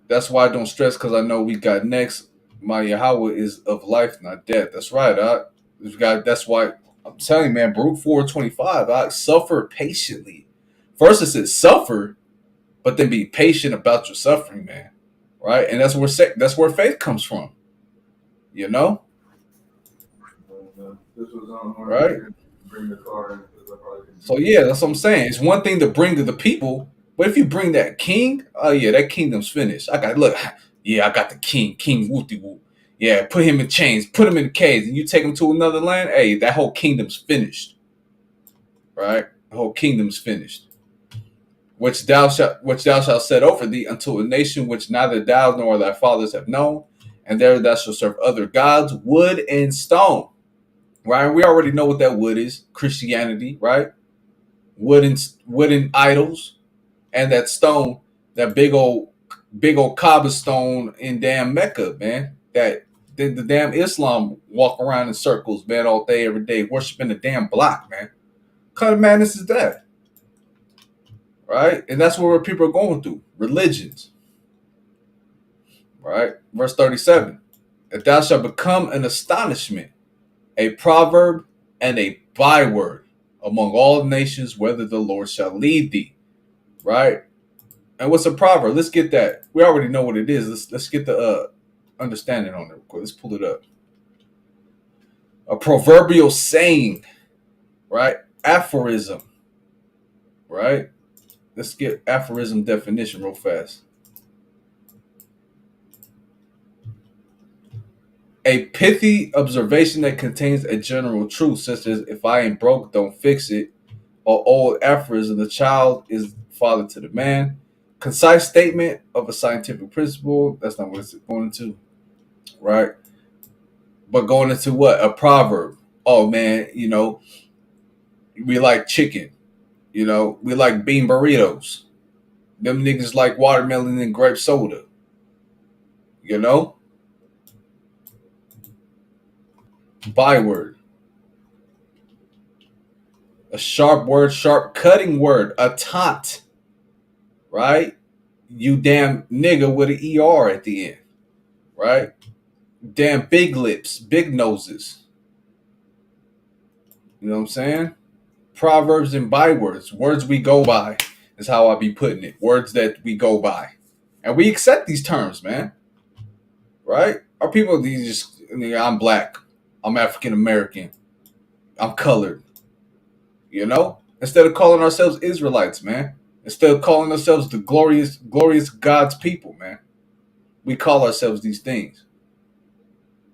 That's why I don't stress, because I know we got next. My Yahweh is of life, not death. That's right. That's why I'm telling you, man, Baruch 4:25, I suffer patiently. First it says suffer, but then be patient about your suffering, man. Right? And that's where faith comes from. You know? Right? So yeah, that's what I'm saying. It's one thing to bring to the people, but if you bring that king, oh yeah, that kingdom's finished. I got the king, King Wooty Woo. Yeah, put him in chains, put him in a cage, and you take him to another land. Hey, that whole kingdom's finished, right? The whole kingdom's finished. Which thou shalt set over thee unto a nation which neither thou nor thy fathers have known, and there thou shalt serve other gods, wood and stone. Right? We already know what that wood is. Christianity, right? Wooden idols, and that stone, that big old Kaaba stone in damn Mecca, man. That the damn Islam walk around in circles, man, all day, every day, worshiping the damn block, man. What kind of madness is that? Right? And that's what people are going through. Religions. Right? Verse 37. That thou shalt become an astonishment, a proverb, and a byword among all nations, whether the Lord shall lead thee. Right? And what's a proverb? Let's get that. We already know what it is. Let's get the understanding on it. Let's pull it up. A proverbial saying, right? Aphorism, right? Let's get aphorism definition real fast. A pithy observation that contains a general truth, such as if I ain't broke, don't fix it. Or old aphorism, the child is father to the man. Concise statement of a scientific principle. That's not what it's going into, right? But going into what? A proverb. Oh man, we like chicken. We like bean burritos. Them niggas like watermelon and grape soda. Byword. A sharp word, sharp cutting word. A taunt. Right? You damn nigga with an ER at the end. Right? Damn big lips, big noses. You know what I'm saying? Proverbs and bywords. Words we go by is how I be putting it. Words that we go by. And we accept these terms, man. Right? Our people, I'm black. I'm African American. I'm colored. Instead of calling ourselves Israelites, man. Instead of calling ourselves the glorious God's people, man. We call ourselves these things.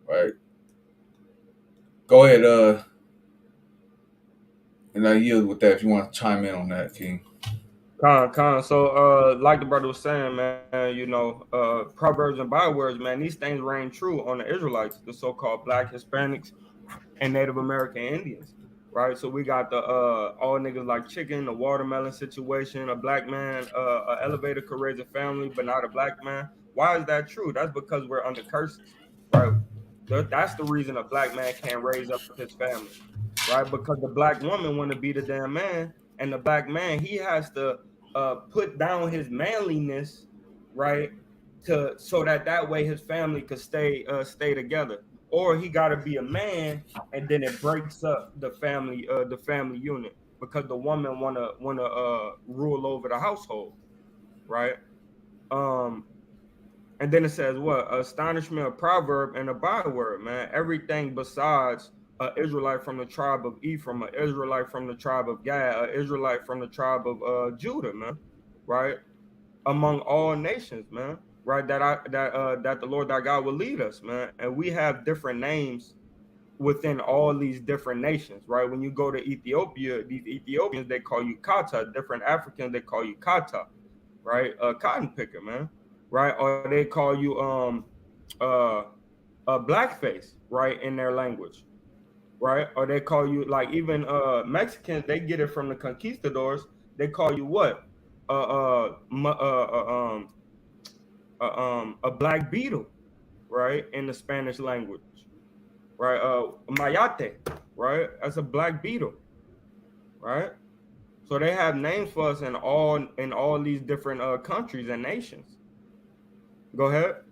Right? Go ahead, and I yield with that if you want to chime in on that, King. Con. So, like the brother was saying, man, proverbs and bywords, man, these things reign true on the Israelites, the so-called Black, Hispanics, and Native American Indians, right? So we got the all niggas like chicken, the watermelon situation, a black man, an elevator could raise a family, but not a black man. Why is that true? That's because we're under curses, right? That's the reason a black man can't raise up his family, right? Because the black woman want to be the damn man, and the black man, he has to put down his manliness, right? So that way his family could stay together. Or he got to be a man, and then it breaks up the family unit because the woman wanna rule over the household, right? And then it says what? Astonishment, a proverb, and a byword, man. Everything besides an Israelite from the tribe of Ephraim, an Israelite from the tribe of Gad, an Israelite from the tribe of Judah, man. Right? Among all nations, man. Right? That the Lord thy God will lead us, man. And we have different names within all these different nations, right? When you go to Ethiopia, these Ethiopians, they call you Kata. Different Africans, they call you Kata, right? A cotton picker, man. Right? Or they call you a blackface, right, in their language, right? Or they call you, like, even Mexicans, they get it from the conquistadors. They call you what? A black beetle, right, in the Spanish language, right? Mayate, right? That's a black beetle, right? So they have names for us in all these different countries and nations. Go ahead.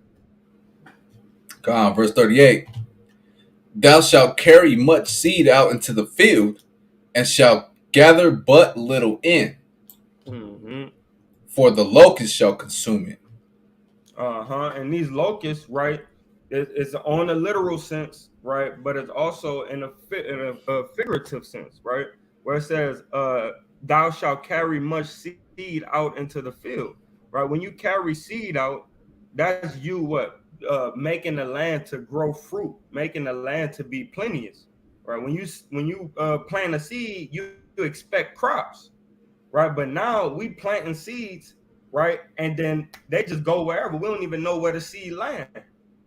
Go on, verse 38. Thou shalt carry much seed out into the field, and shalt gather but little in. Mm-hmm. For the locust shall consume it. And these locusts, right, it's on a literal sense, right, but it's also in a figurative sense, right, where it says, thou shalt carry much seed out into the field, right? When you carry seed out, that's you what? making the land to grow fruit, making the land to be plenteous, right? When you plant a seed, you expect crops, right? But now we planting seeds, right? And then they just go wherever. We don't even know where the seed land.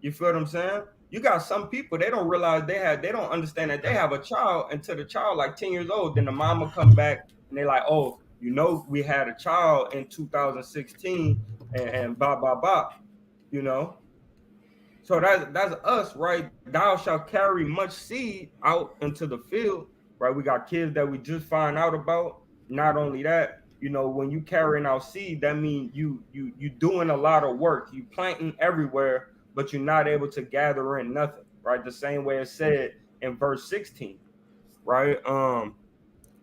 You feel what I'm saying? You got some people, they don't realize they don't understand that they have a child until the child like 10 years old. Then the mama come back and they like, oh, we had a child in 2016 and blah, blah, blah, you know? So that's us, right? Thou shalt carry much seed out into the field, right? We got kids that we just find out about. Not only that, when you carrying out seed, that means you doing a lot of work. You planting everywhere, but you're not able to gather in nothing, right? The same way it said in verse 16, right?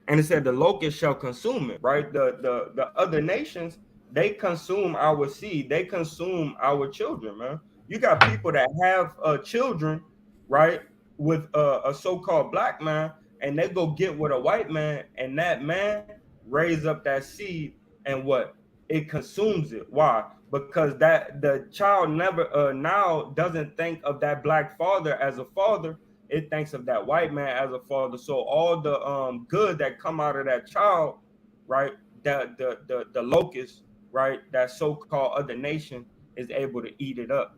And it said the locust shall consume it, right? The other nations, they consume our seed, they consume our children, man. You got people that have children, right, with a so-called black man, and they go get with a white man, and that man raise up that seed, and what? It consumes it. Why? Because that the child never now doesn't think of that black father as a father. It thinks of that white man as a father. So all the good that come out of that child, right? The locust, right? That so-called other nation is able to eat it up.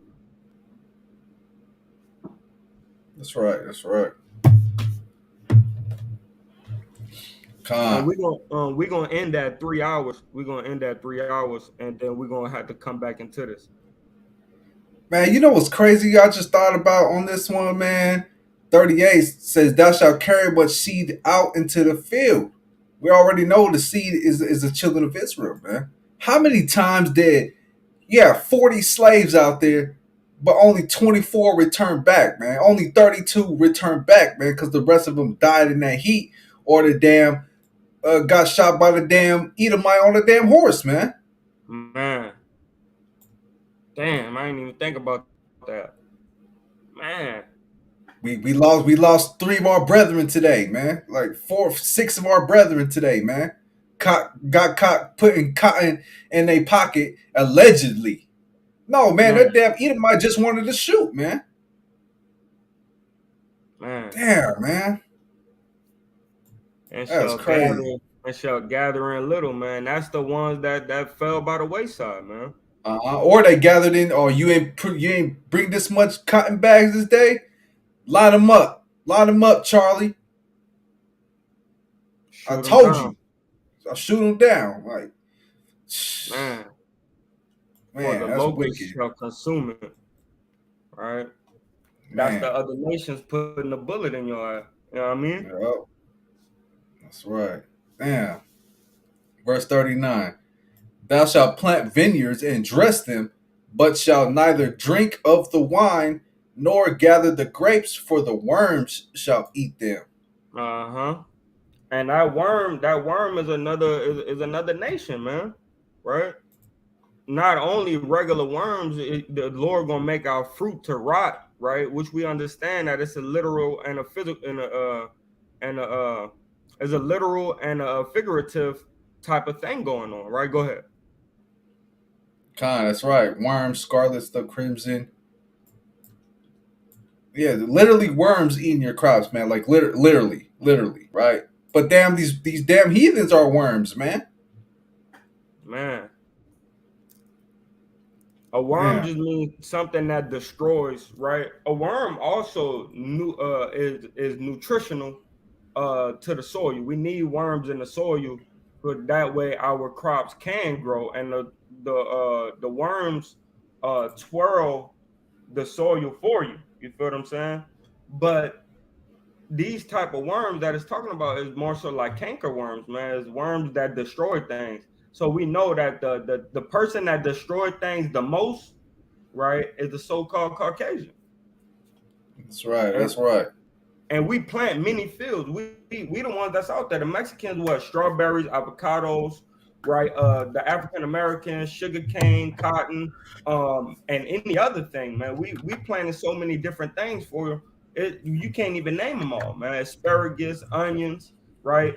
That's right. That's right. And we're gonna end at 3 hours. We're gonna end at 3 hours, and then we're gonna have to come back into this. Man, you know what's crazy? I just thought about on this one, man. 38 says, "Thou shalt carry much seed out into the field." We already know the seed is the children of Israel, man. How many times did 40 slaves out there, but only 24 returned back, man? Only 32 returned back, man, because the rest of them died in that heat, or the damn got shot by the damn Edomite on the damn horse, man. Man, damn, I didn't even think about that. Man, we lost 3 of our brethren today, man. Like 6 of our brethren today, man. Got caught putting cotton in their pocket allegedly. No, man, that damn Edomite just wanted to shoot, man. Man, damn, man. And That's crazy. shall gather in little, man. That's the ones that fell by the wayside, man. Or they gathered in. Oh, you ain't bring this much cotton bags this day. Line them up, Charlie. I told you. I'll shoot them down. Like, man, the that's locusts wicked. shall consume it. Right? That's the other nations putting a bullet in your eye. You know what I mean? Yep. That's right. Damn. Verse 39. Thou shalt plant vineyards and dress them, but shalt neither drink of the wine nor gather the grapes, for the worms shall eat them. Uh-huh. And that worm is another nation, man. Right? Not only regular worms, the Lord gonna make our fruit to rot, right? Which we understand that it's a literal and a physical is a literal and a figurative type of thing going on, right? Go ahead. That's right. Worms, scarlets, the crimson. Yeah, literally worms eating your crops, man. Like literally, right? But damn, these damn heathens are worms, man. Man. A worm just means something that destroys, right? A worm also is nutritional to the soil. We need worms in the soil, but that way our crops can grow, and the worms twirl the soil for you. You feel what I'm saying? But these type of worms that it's talking about is more so like canker worms, man. It's worms that destroy things. So we know that the person that destroyed things the most, right, is the so-called Caucasian. That's right. And we plant many fields. We the ones that's out there. The Mexicans, what? Strawberries, avocados, right? The African Americans, sugar cane, cotton, and any other thing, man. We planted so many different things for it. You can't even name them all, man. Asparagus, onions, right?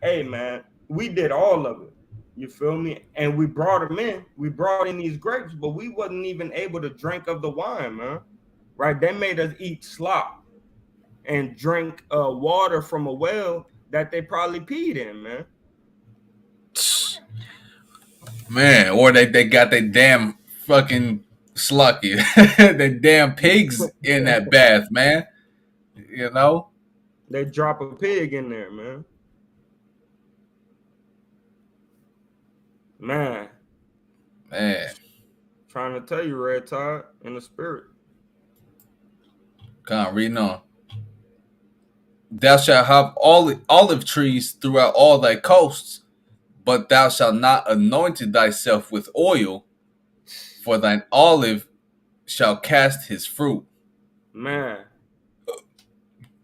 Hey, man, we did all of it. You feel me? And we brought them in. We brought in these grapes, but we wasn't even able to drink of the wine, man. Right? They made us eat slop and drink water from a well that they probably peed in, man. Man, or they got their damn fucking slucky, the damn pigs in that bath, man. You know? They drop a pig in there, man. Man. Trying to tell you, Red Tide, in the spirit. Come on, reading on. Thou shalt have olive trees throughout all thy coasts, but thou shalt not anoint thyself with oil, for thine olive shall cast his fruit. Man.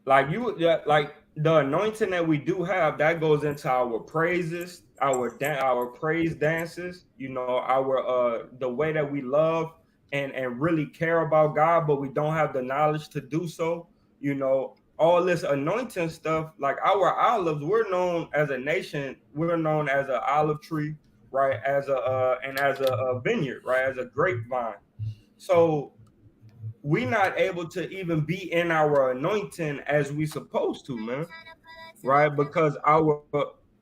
Like the anointing that we do have, that goes into our praises, our praise dances, you know, our the way that we love and really care about God, but we don't have the knowledge to do so. You know, all this anointing stuff, like our olives, we're known as a nation, we're known as an olive tree, right? As a vineyard, right? As a grapevine. So we not able to even be in our anointing as we supposed to, man. Right? Because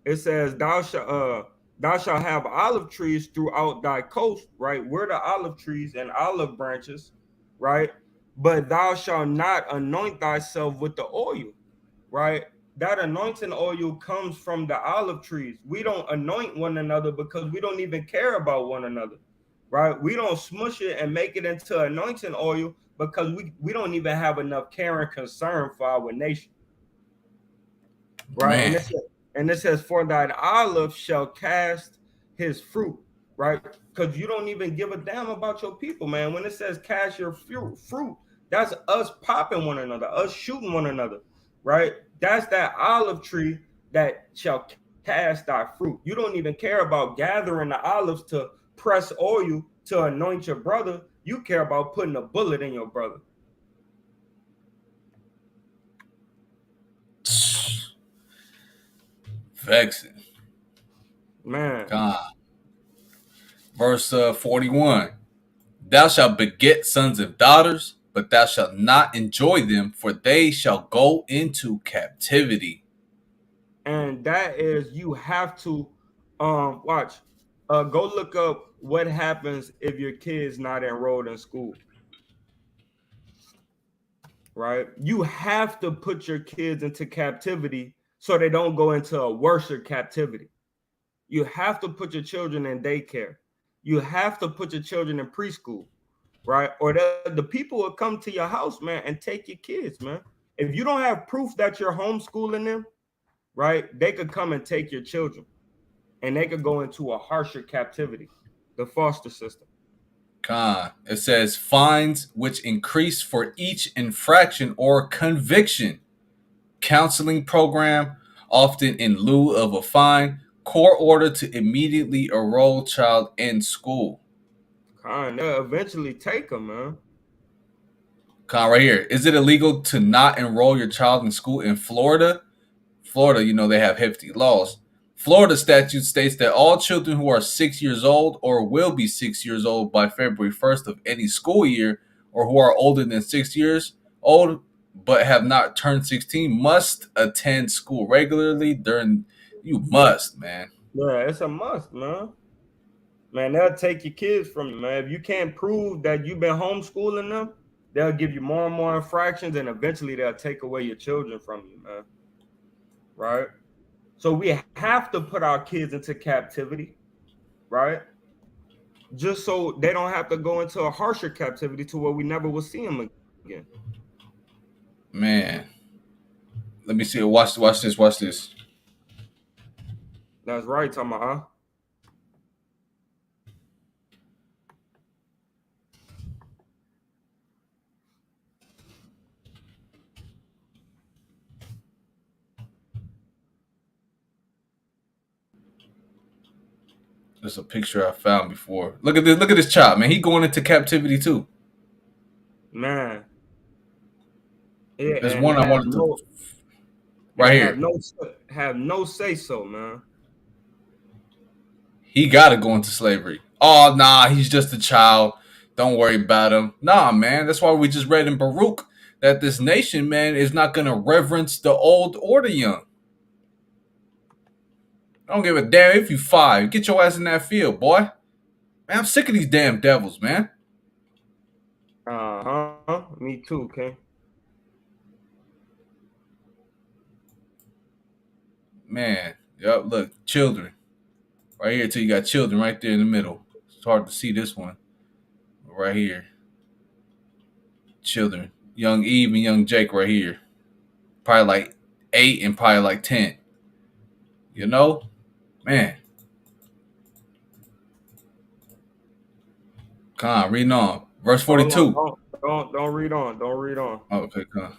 it says thou shalt have olive trees throughout thy coast, right? We're the olive trees and olive branches, right? But thou shalt not anoint thyself with the oil, right? That anointing oil comes from the olive trees. We don't anoint one another because we don't even care about one another, right? We don't smush it and make it into anointing oil because we don't even have enough care and concern for our nation, right? Man. And it says, for thine olive shall cast his fruit, right? Because you don't even give a damn about your people, man. When it says cast your fruit, that's us popping one another, us shooting one another, right? That's that olive tree that shall cast thy fruit. You don't even care about gathering the olives to press oil to anoint your brother. You care about putting a bullet in your brother. Vexing. Man. God. Verse 41. Thou shalt beget sons and daughters, but thou shalt not enjoy them, for they shall go into captivity. And that is, you have to watch. Go look up what happens if your kid's not enrolled in school. Right? You have to put your kids into captivity so they don't go into a worse captivity. You have to put your children in daycare. You have to put your children in preschool, right? Or the people will come to your house, man, and take your kids, man. If you don't have proof that you're homeschooling them, right, they could come and take your children and they could go into a harsher captivity, the foster system. It says fines which increase for each infraction or conviction. Counseling program, often in lieu of a fine. Court order to immediately enroll child in school. They'll eventually take them, man. Right here. Is it illegal to not enroll your child in school in Florida? Florida, you know, they have hefty laws. Florida statute states that all children who are 6 years old or will be 6 years old by February 1st of any school year, or who are older than 6 years old but have not turned 16, must attend school regularly during. You must, man. Yeah, it's a must, man. Man, they'll take your kids from you, man. If you can't prove that you've been homeschooling them, they'll give you more and more infractions, and eventually they'll take away your children from you, man. Right? So we have to put our kids into captivity, right? Just so they don't have to go into a harsher captivity to where we never will see them again. Man. Let me see. Watch this. That's right, Tama, huh? There's a picture I found before. Look at this. Look at this child, man. He going into captivity too. Man. Yeah, There's one I wanted to. Right here. Have no say so, man. he got to go into slavery. Oh, nah, he's just a child. Don't worry about him. Nah, man. That's why we just read in Baruch that this nation, man, is not going to reverence the old or the young. I don't give a damn if you 5. Get your ass in that field, boy. Man, I'm sick of these damn devils, man. Me too, King. Man, yep, look, children. Right here, till you got children right there in the middle. It's hard to see this one. Right here. Children. Young Eve and young Jake right here. Probably like 8 and probably like 10. You know? Man. Come on, reading on. Verse 42. Don't read on. Don't read on. Oh, okay, come on.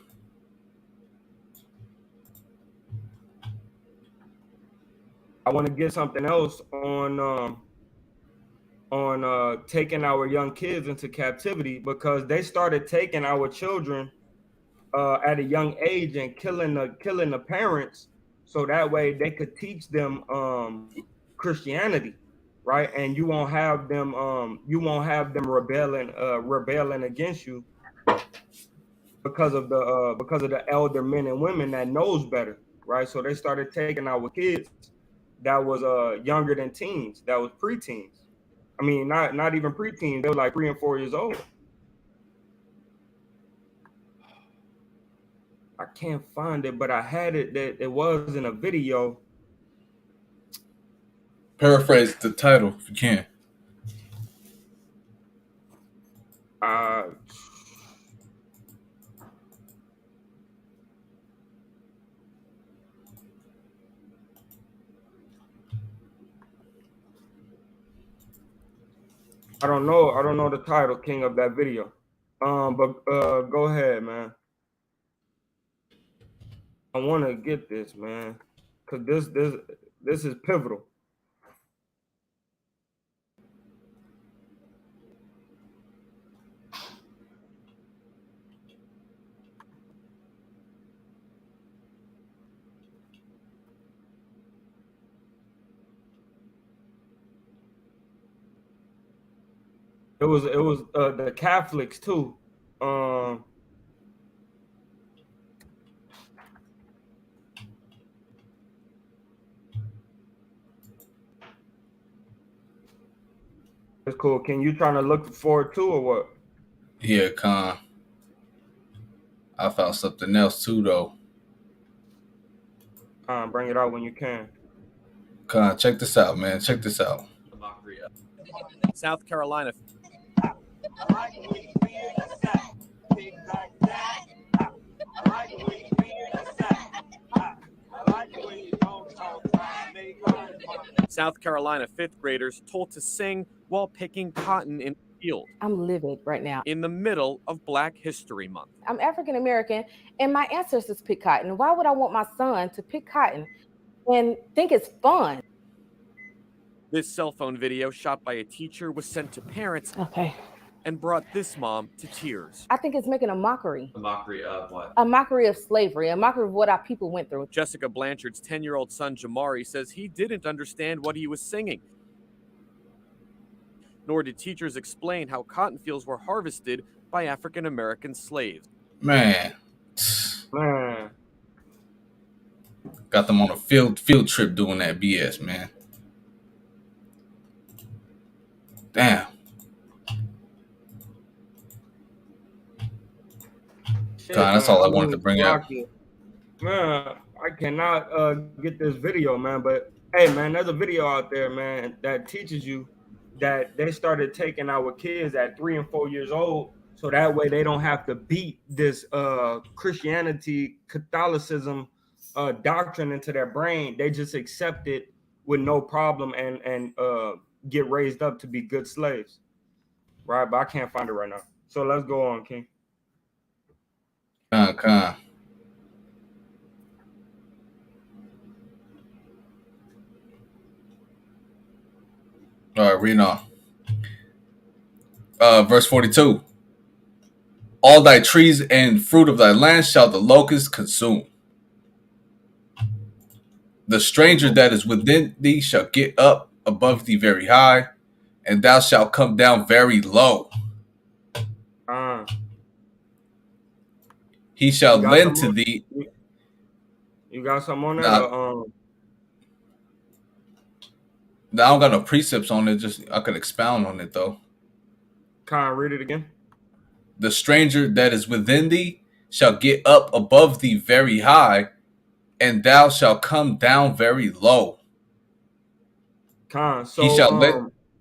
I want to get something else on taking our young kids into captivity, because they started taking our children at a young age and killing the parents, so that way they could teach them Christianity, right? And you won't have them rebelling against you because of the elder men and women that knows better, right? So they started taking our kids that was younger than teens, that was preteens. I mean, not even preteens. They were like 3 and 4 years old. I can't find it, but I had it that it was in a video. Paraphrase the title if you can. I don't know the title, King, of that video. But go ahead, man. I want to get this, man, because this is pivotal. It was the Catholics too. It's cool. Can you trying to look forward to or what? Yeah, Con. I found something else too, though. Bring it out when you can. Con, check this out, man. Check this out. South Carolina. South Carolina fifth graders told to sing while picking cotton in the field. I'm livid right now. In the middle of Black History Month. I'm African American, and my ancestors pick cotton. Why would I want my son to pick cotton and think it's fun? This cell phone video shot by a teacher was sent to parents. Okay. And brought this mom to tears. I think it's making a mockery. A mockery of what? A mockery of slavery, a mockery of what our people went through. Jessica Blanchard's 10-year-old son, Jamari, says he didn't understand what he was singing. Nor did teachers explain how cotton fields were harvested by African American slaves. Man. Got them on a field trip doing that BS, man. Damn. God, that's all I wanted to bring up. Man, I cannot get this video, man. But hey, man, there's a video out there, man, that teaches you that they started taking our kids at 3 and 4 years old, so that way they don't have to beat this Christianity, Catholicism doctrine into their brain. They just accept it with no problem and get raised up to be good slaves, right? But I can't find it right now. So let's go on, King. Con. All right, reading on. Verse 42. All thy trees and fruit of thy land shall the locust consume. The stranger that is within thee shall get up above thee very high, and thou shalt come down very low. He shall lend to thee. You got some on that? Nah, I don't got no precepts on it. Just I could expound on it though. Read it again. The stranger that is within thee shall get up above thee very high, and thou shalt come down very low. So he shall let.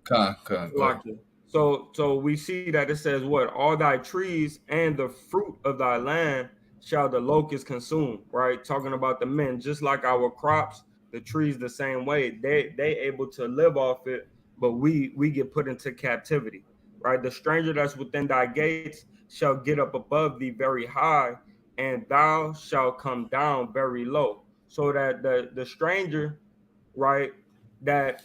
Go ahead. So we see that it says what? All thy trees and the fruit of thy land shall the locust consume, right? Talking about the men, just like our crops, the trees the same way. They able to live off it, but we get put into captivity, right? The stranger that's within thy gates shall get up above thee very high, and thou shalt come down very low. So that the stranger, right, that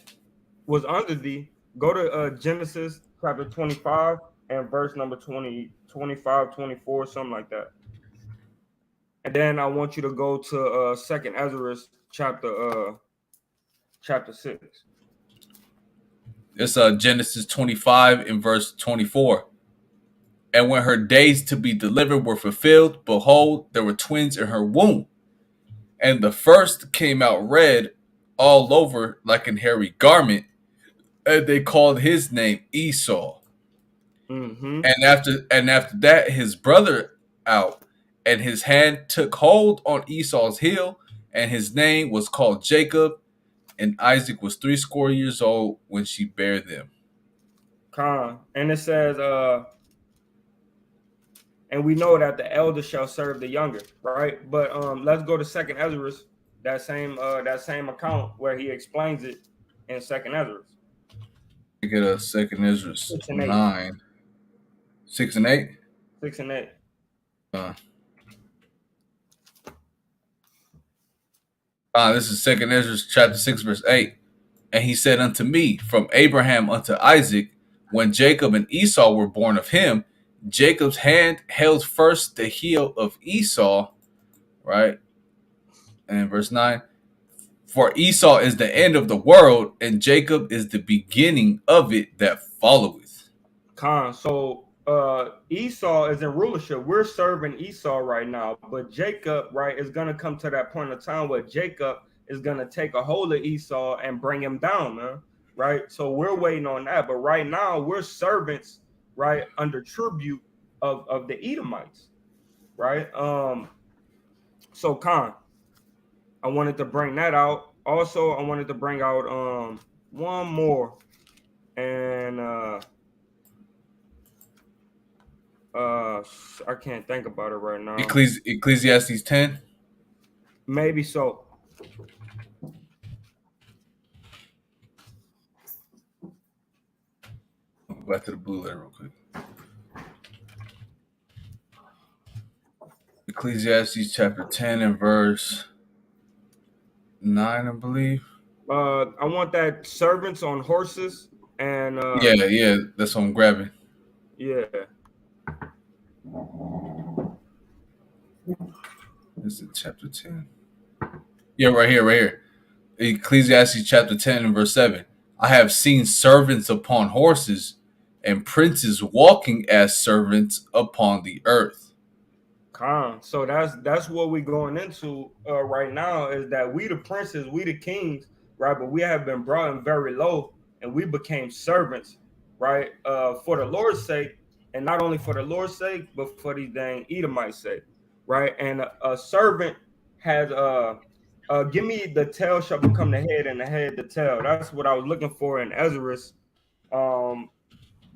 was under thee. Go to Genesis chapter 25 and verse number 20, 25, 24, something like that. And then I want you to go to Second Ezra chapter 6. It's Genesis 25 and verse 24. And when her days to be delivered were fulfilled, behold, there were twins in her womb. And the first came out red all over like an hairy garment, and they called his name Esau. Mm-hmm. And after that, his brother out, and his hand took hold on Esau's heel, and his name was called Jacob. And Isaac was 80 years old when she bare them. And it says, and we know that the elder shall serve the younger, right? But let's go to Second Ezra, that same account where he explains it in Second Ezra. Get a Second Ezra 9, 6 and 8. 6 and 8. This is Second Ezra chapter 6 verse 8. And he said unto me, from Abraham unto Isaac, when Jacob and Esau were born of him, Jacob's hand held first the heel of Esau, right? And verse 9, for Esau is the end of the world, and Jacob is the beginning of it that followeth. So Esau is in rulership. We're serving Esau right now, but Jacob, right, is going to come to that point of time where Jacob is going to take a hold of Esau and bring him down, man, right? So we're waiting on that. But right now we're servants, right, under tribute of the Edomites, right? So I wanted to bring that out. Also, I wanted to bring out one more, and I can't think about it right now. Ecclesiastes 10. Maybe so. Back to the blue letter real quick. Ecclesiastes chapter 10 and verse 9, I believe. I want that servants on horses and yeah, that's what I'm grabbing. Yeah. This is chapter 10. Yeah, right here. Ecclesiastes chapter 10 and verse 7. I have seen servants upon horses and princes walking as servants upon the earth. So that's what we're going into right now, is that we the princes, we the kings, right? But we have been brought in very low, and we became servants, right? For the Lord's sake, and not only for the Lord's sake, but for these dang Edomites' sake, right? And a servant has give me the tail shall become the head, and the head the tail. That's what I was looking for in Ezra.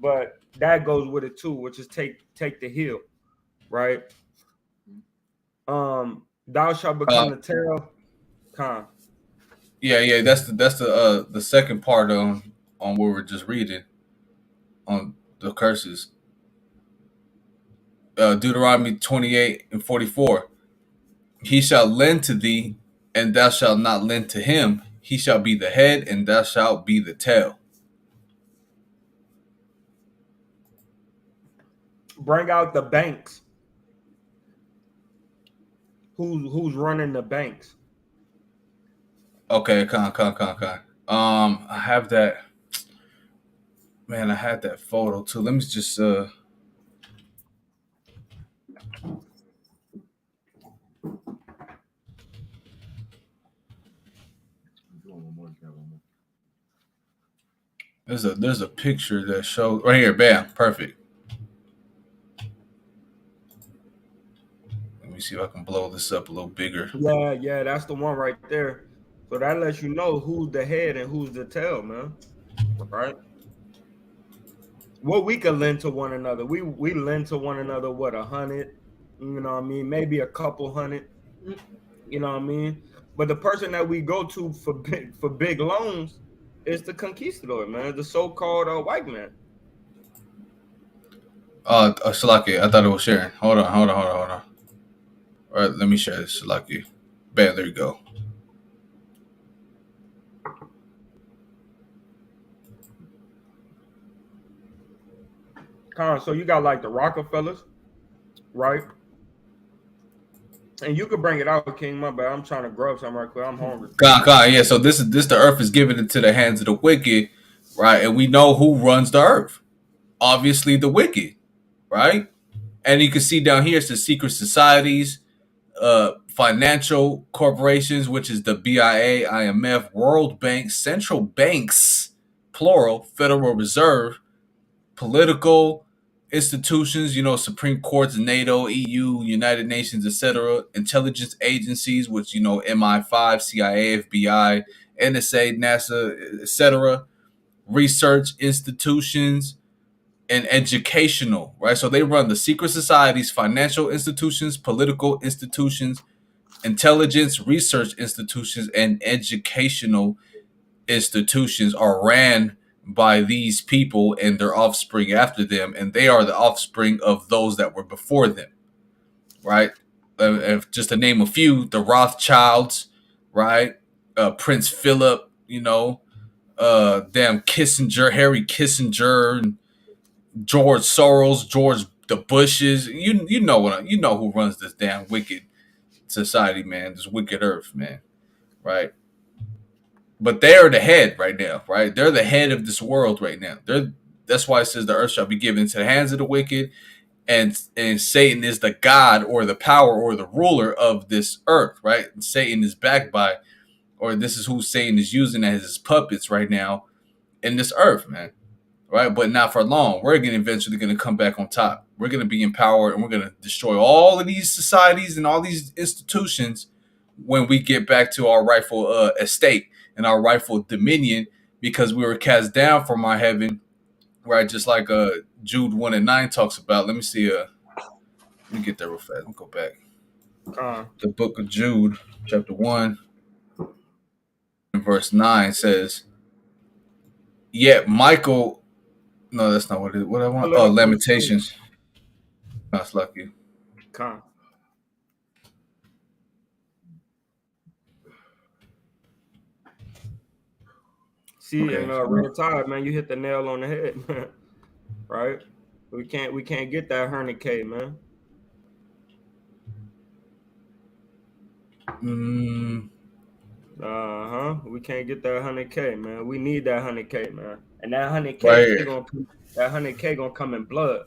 But that goes with it too, which is take the heel, right? Thou shalt become the tail. Yeah, that's the second part on what we're just reading on the curses. Deuteronomy 28 and 44. He shall lend to thee, and thou shalt not lend to him. He shall be the head, and thou shalt be the tail. Bring out the banks. Who's running the banks? Okay, I have that. Man, I had that photo too. Let me just there's a picture that shows right here. Bam, perfect. Let me see if I can blow this up a little bigger. Yeah, that's the one right there. So that lets you know who's the head and who's the tail, man. Right? What we could lend to one another. We lend to one another what 100, you know what I mean? Maybe a couple hundred, you know what I mean? But the person that we go to for big loans is the conquistador, man, the so-called white man. Salaki, I thought it was sharing. Hold on. All right, let me share this, Salaki. Bam, there you go. So you got like the Rockefellers, right? And you could bring it out, King. My bad. I'm trying to grab something right quick. I'm hungry. Yeah. So this the earth is given into the hands of the wicked, right? And we know who runs the earth. Obviously, the wicked, right? And you can see down here it's the secret societies, financial corporations, which is the BIA, IMF, World Bank, central banks, plural, Federal Reserve, political institutions, Supreme Courts, NATO, EU, United Nations, etc., intelligence agencies, which MI5, CIA, FBI, NSA, NASA, etc., research institutions, and educational, right? So they run the secret societies, financial institutions, political institutions, intelligence research institutions, and educational institutions are ran by these people and their offspring after them, and they are the offspring of those that were before them, right? If just to name a few, the Rothschilds, right? Prince Philip, Kissinger, Harry Kissinger, and George Soros, George the Bushes. You know who runs this damn wicked society, man. This wicked earth, man. Right? But they are the head right now, right? They're the head of this world right now. That's why it says the earth shall be given into the hands of the wicked, and Satan is the god or the power or the ruler of this earth, right? And Satan is backed by, or this is who Satan is using as his puppets right now in this earth, man. Right? But not for long. We're eventually going to come back on top. We're going to be empowered, and we're going to destroy all of these societies and all these institutions when we get back to our rightful estate and our rightful dominion, because we were cast down from our heaven, right? Just like Jude 1:9 talks about. Let me see. Let me get there real fast. Let me go back. The book of Jude, chapter 1, and verse 9 says, "Yet Michael." No, that's not what it is. What I want? Oh, Lamentations. That's lucky. See, okay. And real time, man, you hit the nail on the head, man. Right? We can't get that 100K, man. We can't get that 100K, man. We need that 100K, man. And that 100K gonna come in blood.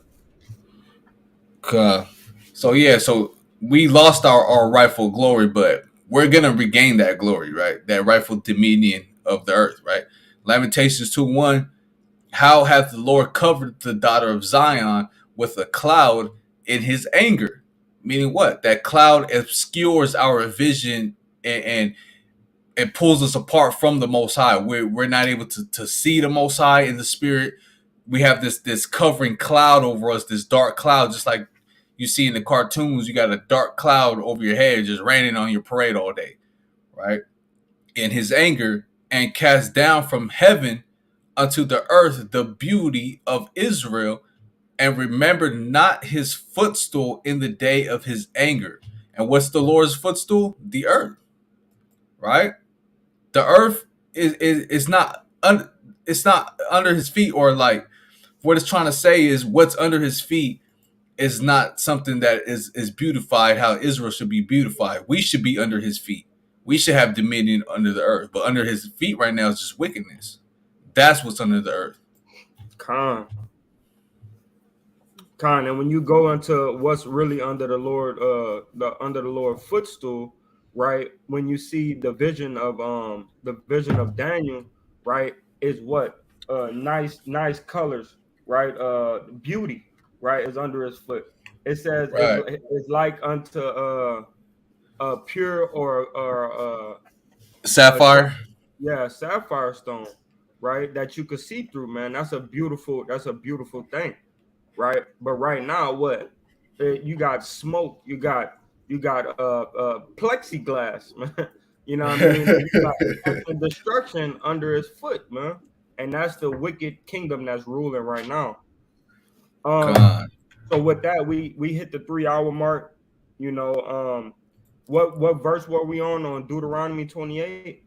So we lost our rightful glory, but we're gonna regain that glory, right? That rightful dominion of the earth, right? Lamentations 2:1. How hath the Lord covered the daughter of Zion with a cloud in his anger? Meaning what? That cloud obscures our vision and it pulls us apart from the Most High. We're not able to see the Most High in the spirit. We have this covering cloud over us, this dark cloud, just like you see in the cartoons. You got a dark cloud over your head just raining on your parade all day, right? In his anger, and cast down from heaven unto the earth the beauty of Israel, and remembered not his footstool in the day of his anger. And what's the Lord's footstool? The earth, right? The earth is not it's not under his feet, or like what it's trying to say is what's under his feet is not something that is beautified how Israel should be beautified. We should be under his feet. we should have dominion under the earth. But under his feet right now is just wickedness. That's what's under the earth. Con, and when you go into what's really under the Lord, under the Lord footstool, right? When you see the vision of Daniel, right, is what nice colors, right? Beauty, right, is under his foot. It says Right. it's like unto pure Sapphire. sapphire stone, right? That you could see through, man. That's a beautiful thing, right? But right now, what you got smoke, you got plexiglass, man. You know what I mean? And you got constant destruction under his foot, man. And that's the wicked kingdom that's ruling right now. Con. So with that, we hit the 3-hour mark. You know, what verse were we on Deuteronomy 28?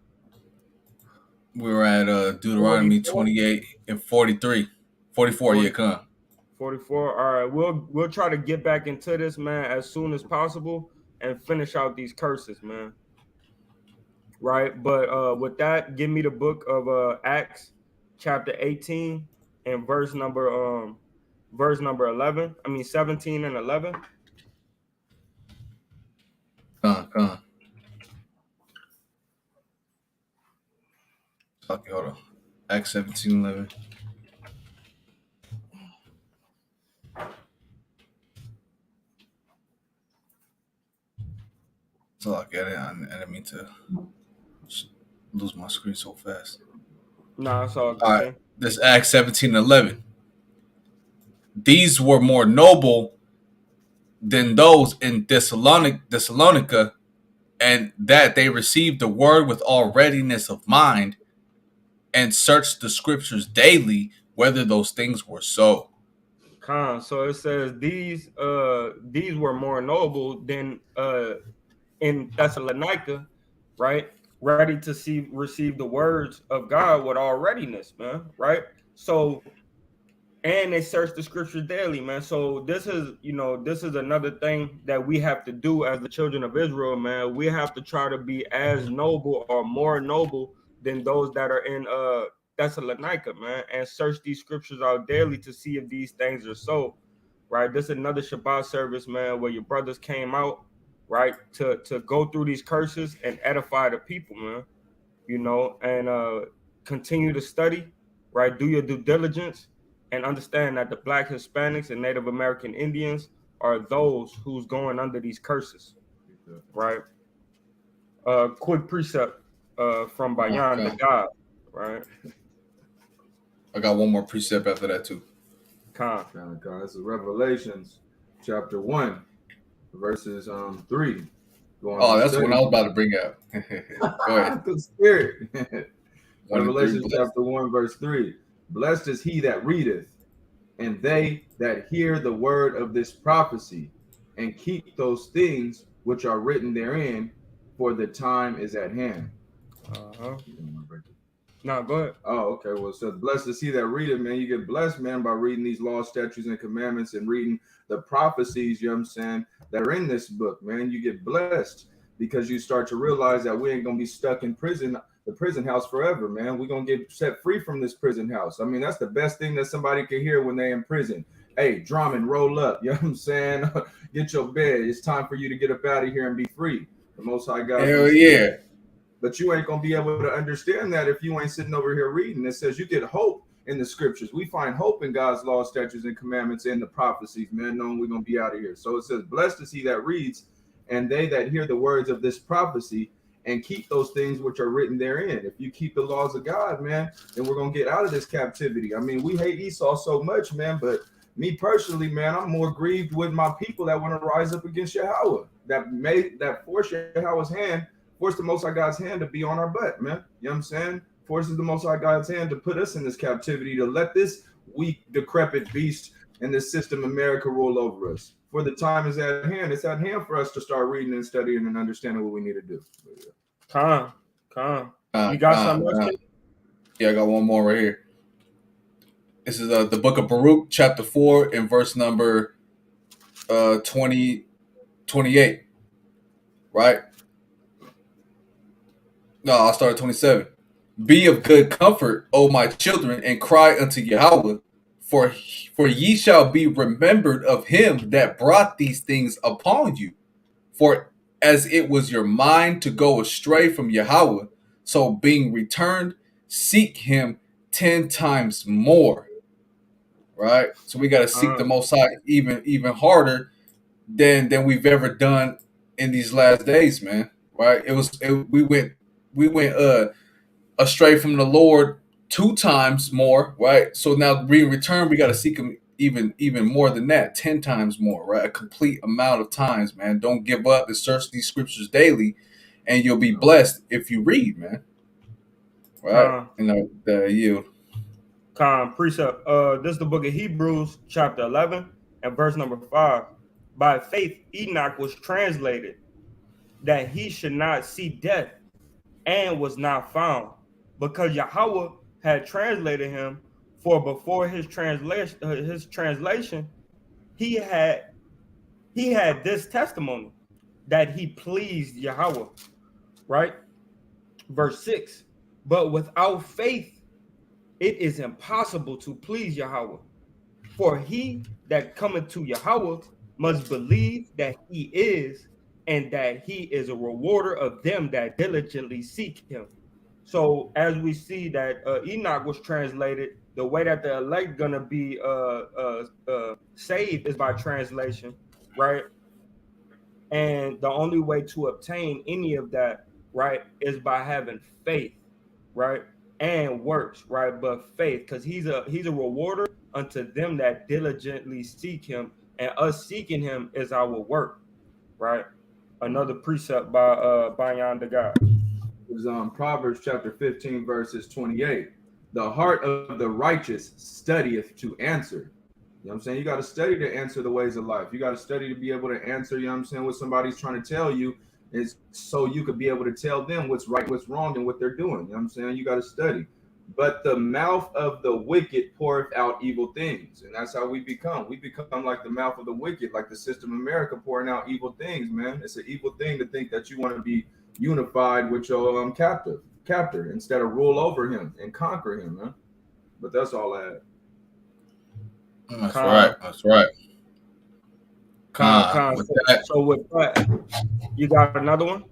We were at Deuteronomy 28 and 43. 44, yeah, come. 44. All right, we'll try to get back into this, man, as soon as possible and finish out these curses, man. Right, but with that, give me the book of Acts, chapter 18 and verse number 11. I mean 17 and 11. Con. Okay, hold on. Acts 17:11. So I didn't mean to lose my screen so fast. No, it's all good. All right, this Acts 17:11. These were more noble than those in Thessalonica, and that they received the word with all readiness of mind, and searched the scriptures daily whether those things were so. So it says these were more noble than in Thessalonica, right? Ready to receive the words of God with all readiness, man. Right. So, and they search the scriptures daily, man. So this is another thing that we have to do as the children of Israel, man. We have to try to be as noble or more noble than those that are in Thessalonica, man, and search these scriptures out daily to see if these things are so. Right. This is another Shabbat service, man, where your brothers came out, right, to go through these curses and edify the people, man. You know, and continue to study, right? Do your due diligence and understand that the Black, Hispanics, and Native American Indians are those who's going under these curses, right? Quick precept from Bayan, the God, right? I got one more precept after that too. This is Revelations chapter 1, verses 3. That's what I was about to bring up. Go ahead. The spirit. Revelation chapter 1, verse 3. Blessed is he that readeth, and they that hear the word of this prophecy, and keep those things which are written therein, for the time is at hand. No, go ahead. Oh, okay. Well, it says, blessed is he that readeth, man. You get blessed, man, by reading these laws, statutes, and commandments, and reading the prophecies, you know what I'm saying, that are in this book, man. You get blessed because you start to realize that we ain't going to be stuck in prison, the prison house forever, man. We're going to get set free from this prison house. I mean, that's the best thing that somebody can hear when they're in prison. Hey, Drummond, roll up. You know what I'm saying? Get your bed. It's time for you to get up out of here and be free. The Most High God. Hell yeah. But you ain't going to be able to understand that if you ain't sitting over here reading. It says you get hope in the scriptures. We find hope in God's law, statutes, and commandments and the prophecies, man, knowing we're going to be out of here. So it says, blessed is he that reads, and they that hear the words of this prophecy, and keep those things which are written therein. If you keep the laws of God, man, then we're going to get out of this captivity. I mean, we hate Esau so much, man, but me personally, man, I'm more grieved with my people that want to rise up against Yahweh, that force Yahweh's hand, force the Most High God's hand to be on our butt, man. You know what I'm saying? Forces the Most High God's hand to put us in this captivity, to let this weak, decrepit beast in this system, America, roll over us. For the time is at hand. It's at hand for us to start reading and studying and understanding what we need to do. Calm. You got something else? Yeah, I got one more right here. This is the book of Baruch, chapter 4, and verse number 28. Right? No, I'll start at 27. Be of good comfort, O my children, and cry unto Yahweh, for ye shall be remembered of him that brought these things upon you. For as it was your mind to go astray from Yahweh, so being returned, seek him 10 times more. Right? So we got to seek the Most High even harder than we've ever done in these last days, man. Right? We went astray from the Lord 2 times more, right? So now in return, we got to seek him even more than that, 10 times more, right? A complete amount of times, man. Don't give up and search these scriptures daily, and you'll be blessed if you read, man. Right? You. Precept. This is the book of Hebrews, chapter 11, and verse number 5. By faith, Enoch was translated that he should not see death, and was not found, because Yahweh had translated him. For before his translation, he had this testimony that he pleased Yahweh. Right? Verse 6. But without faith, it is impossible to please Yahweh. For he that cometh to Yahweh must believe that he is, and that he is a rewarder of them that diligently seek him. So as we see that Enoch was translated, the way that the elect gonna be saved is by translation, right? And the only way to obtain any of that, right, is by having faith, right, and works, right? But faith, because he's a rewarder unto them that diligently seek him, and us seeking him is our work, right? Another precept by yonder God. Is Proverbs chapter 15, verses 28. The heart of the righteous studieth to answer. You know what I'm saying? You got to study to answer the ways of life. You got to study to be able to answer, you know what I'm saying, what somebody's trying to tell you, is so you could be able to tell them what's right, what's wrong, and what they're doing. You know what I'm saying? You got to study. But the mouth of the wicked poureth out evil things. And that's how we become. We become like the mouth of the wicked, like the system of America pouring out evil things, man. It's an evil thing to think that you want to be unified with your captor instead of rule over him and conquer him, man. But that's all I had. That's right. That's right. So with that, you got another one?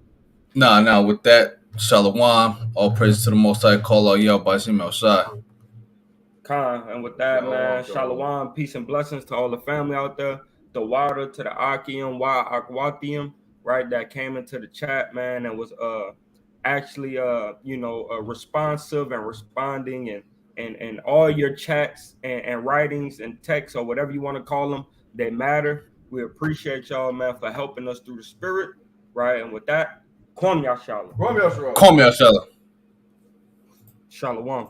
No. With that, Shalom. All praise to the Most High. K.O.Y. Bashim El Shai. And with that, man, Shalom, peace and blessings to all the family out there. The water to the Akium, Akwatium, right? That came into the chat, man, and was actually responsive and responding, and all your chats and writings and texts or whatever you want to call them, they matter. We appreciate y'all, man, for helping us through the spirit, right? And with that, Kwam Yashala. Kwam Yashala. Shalom.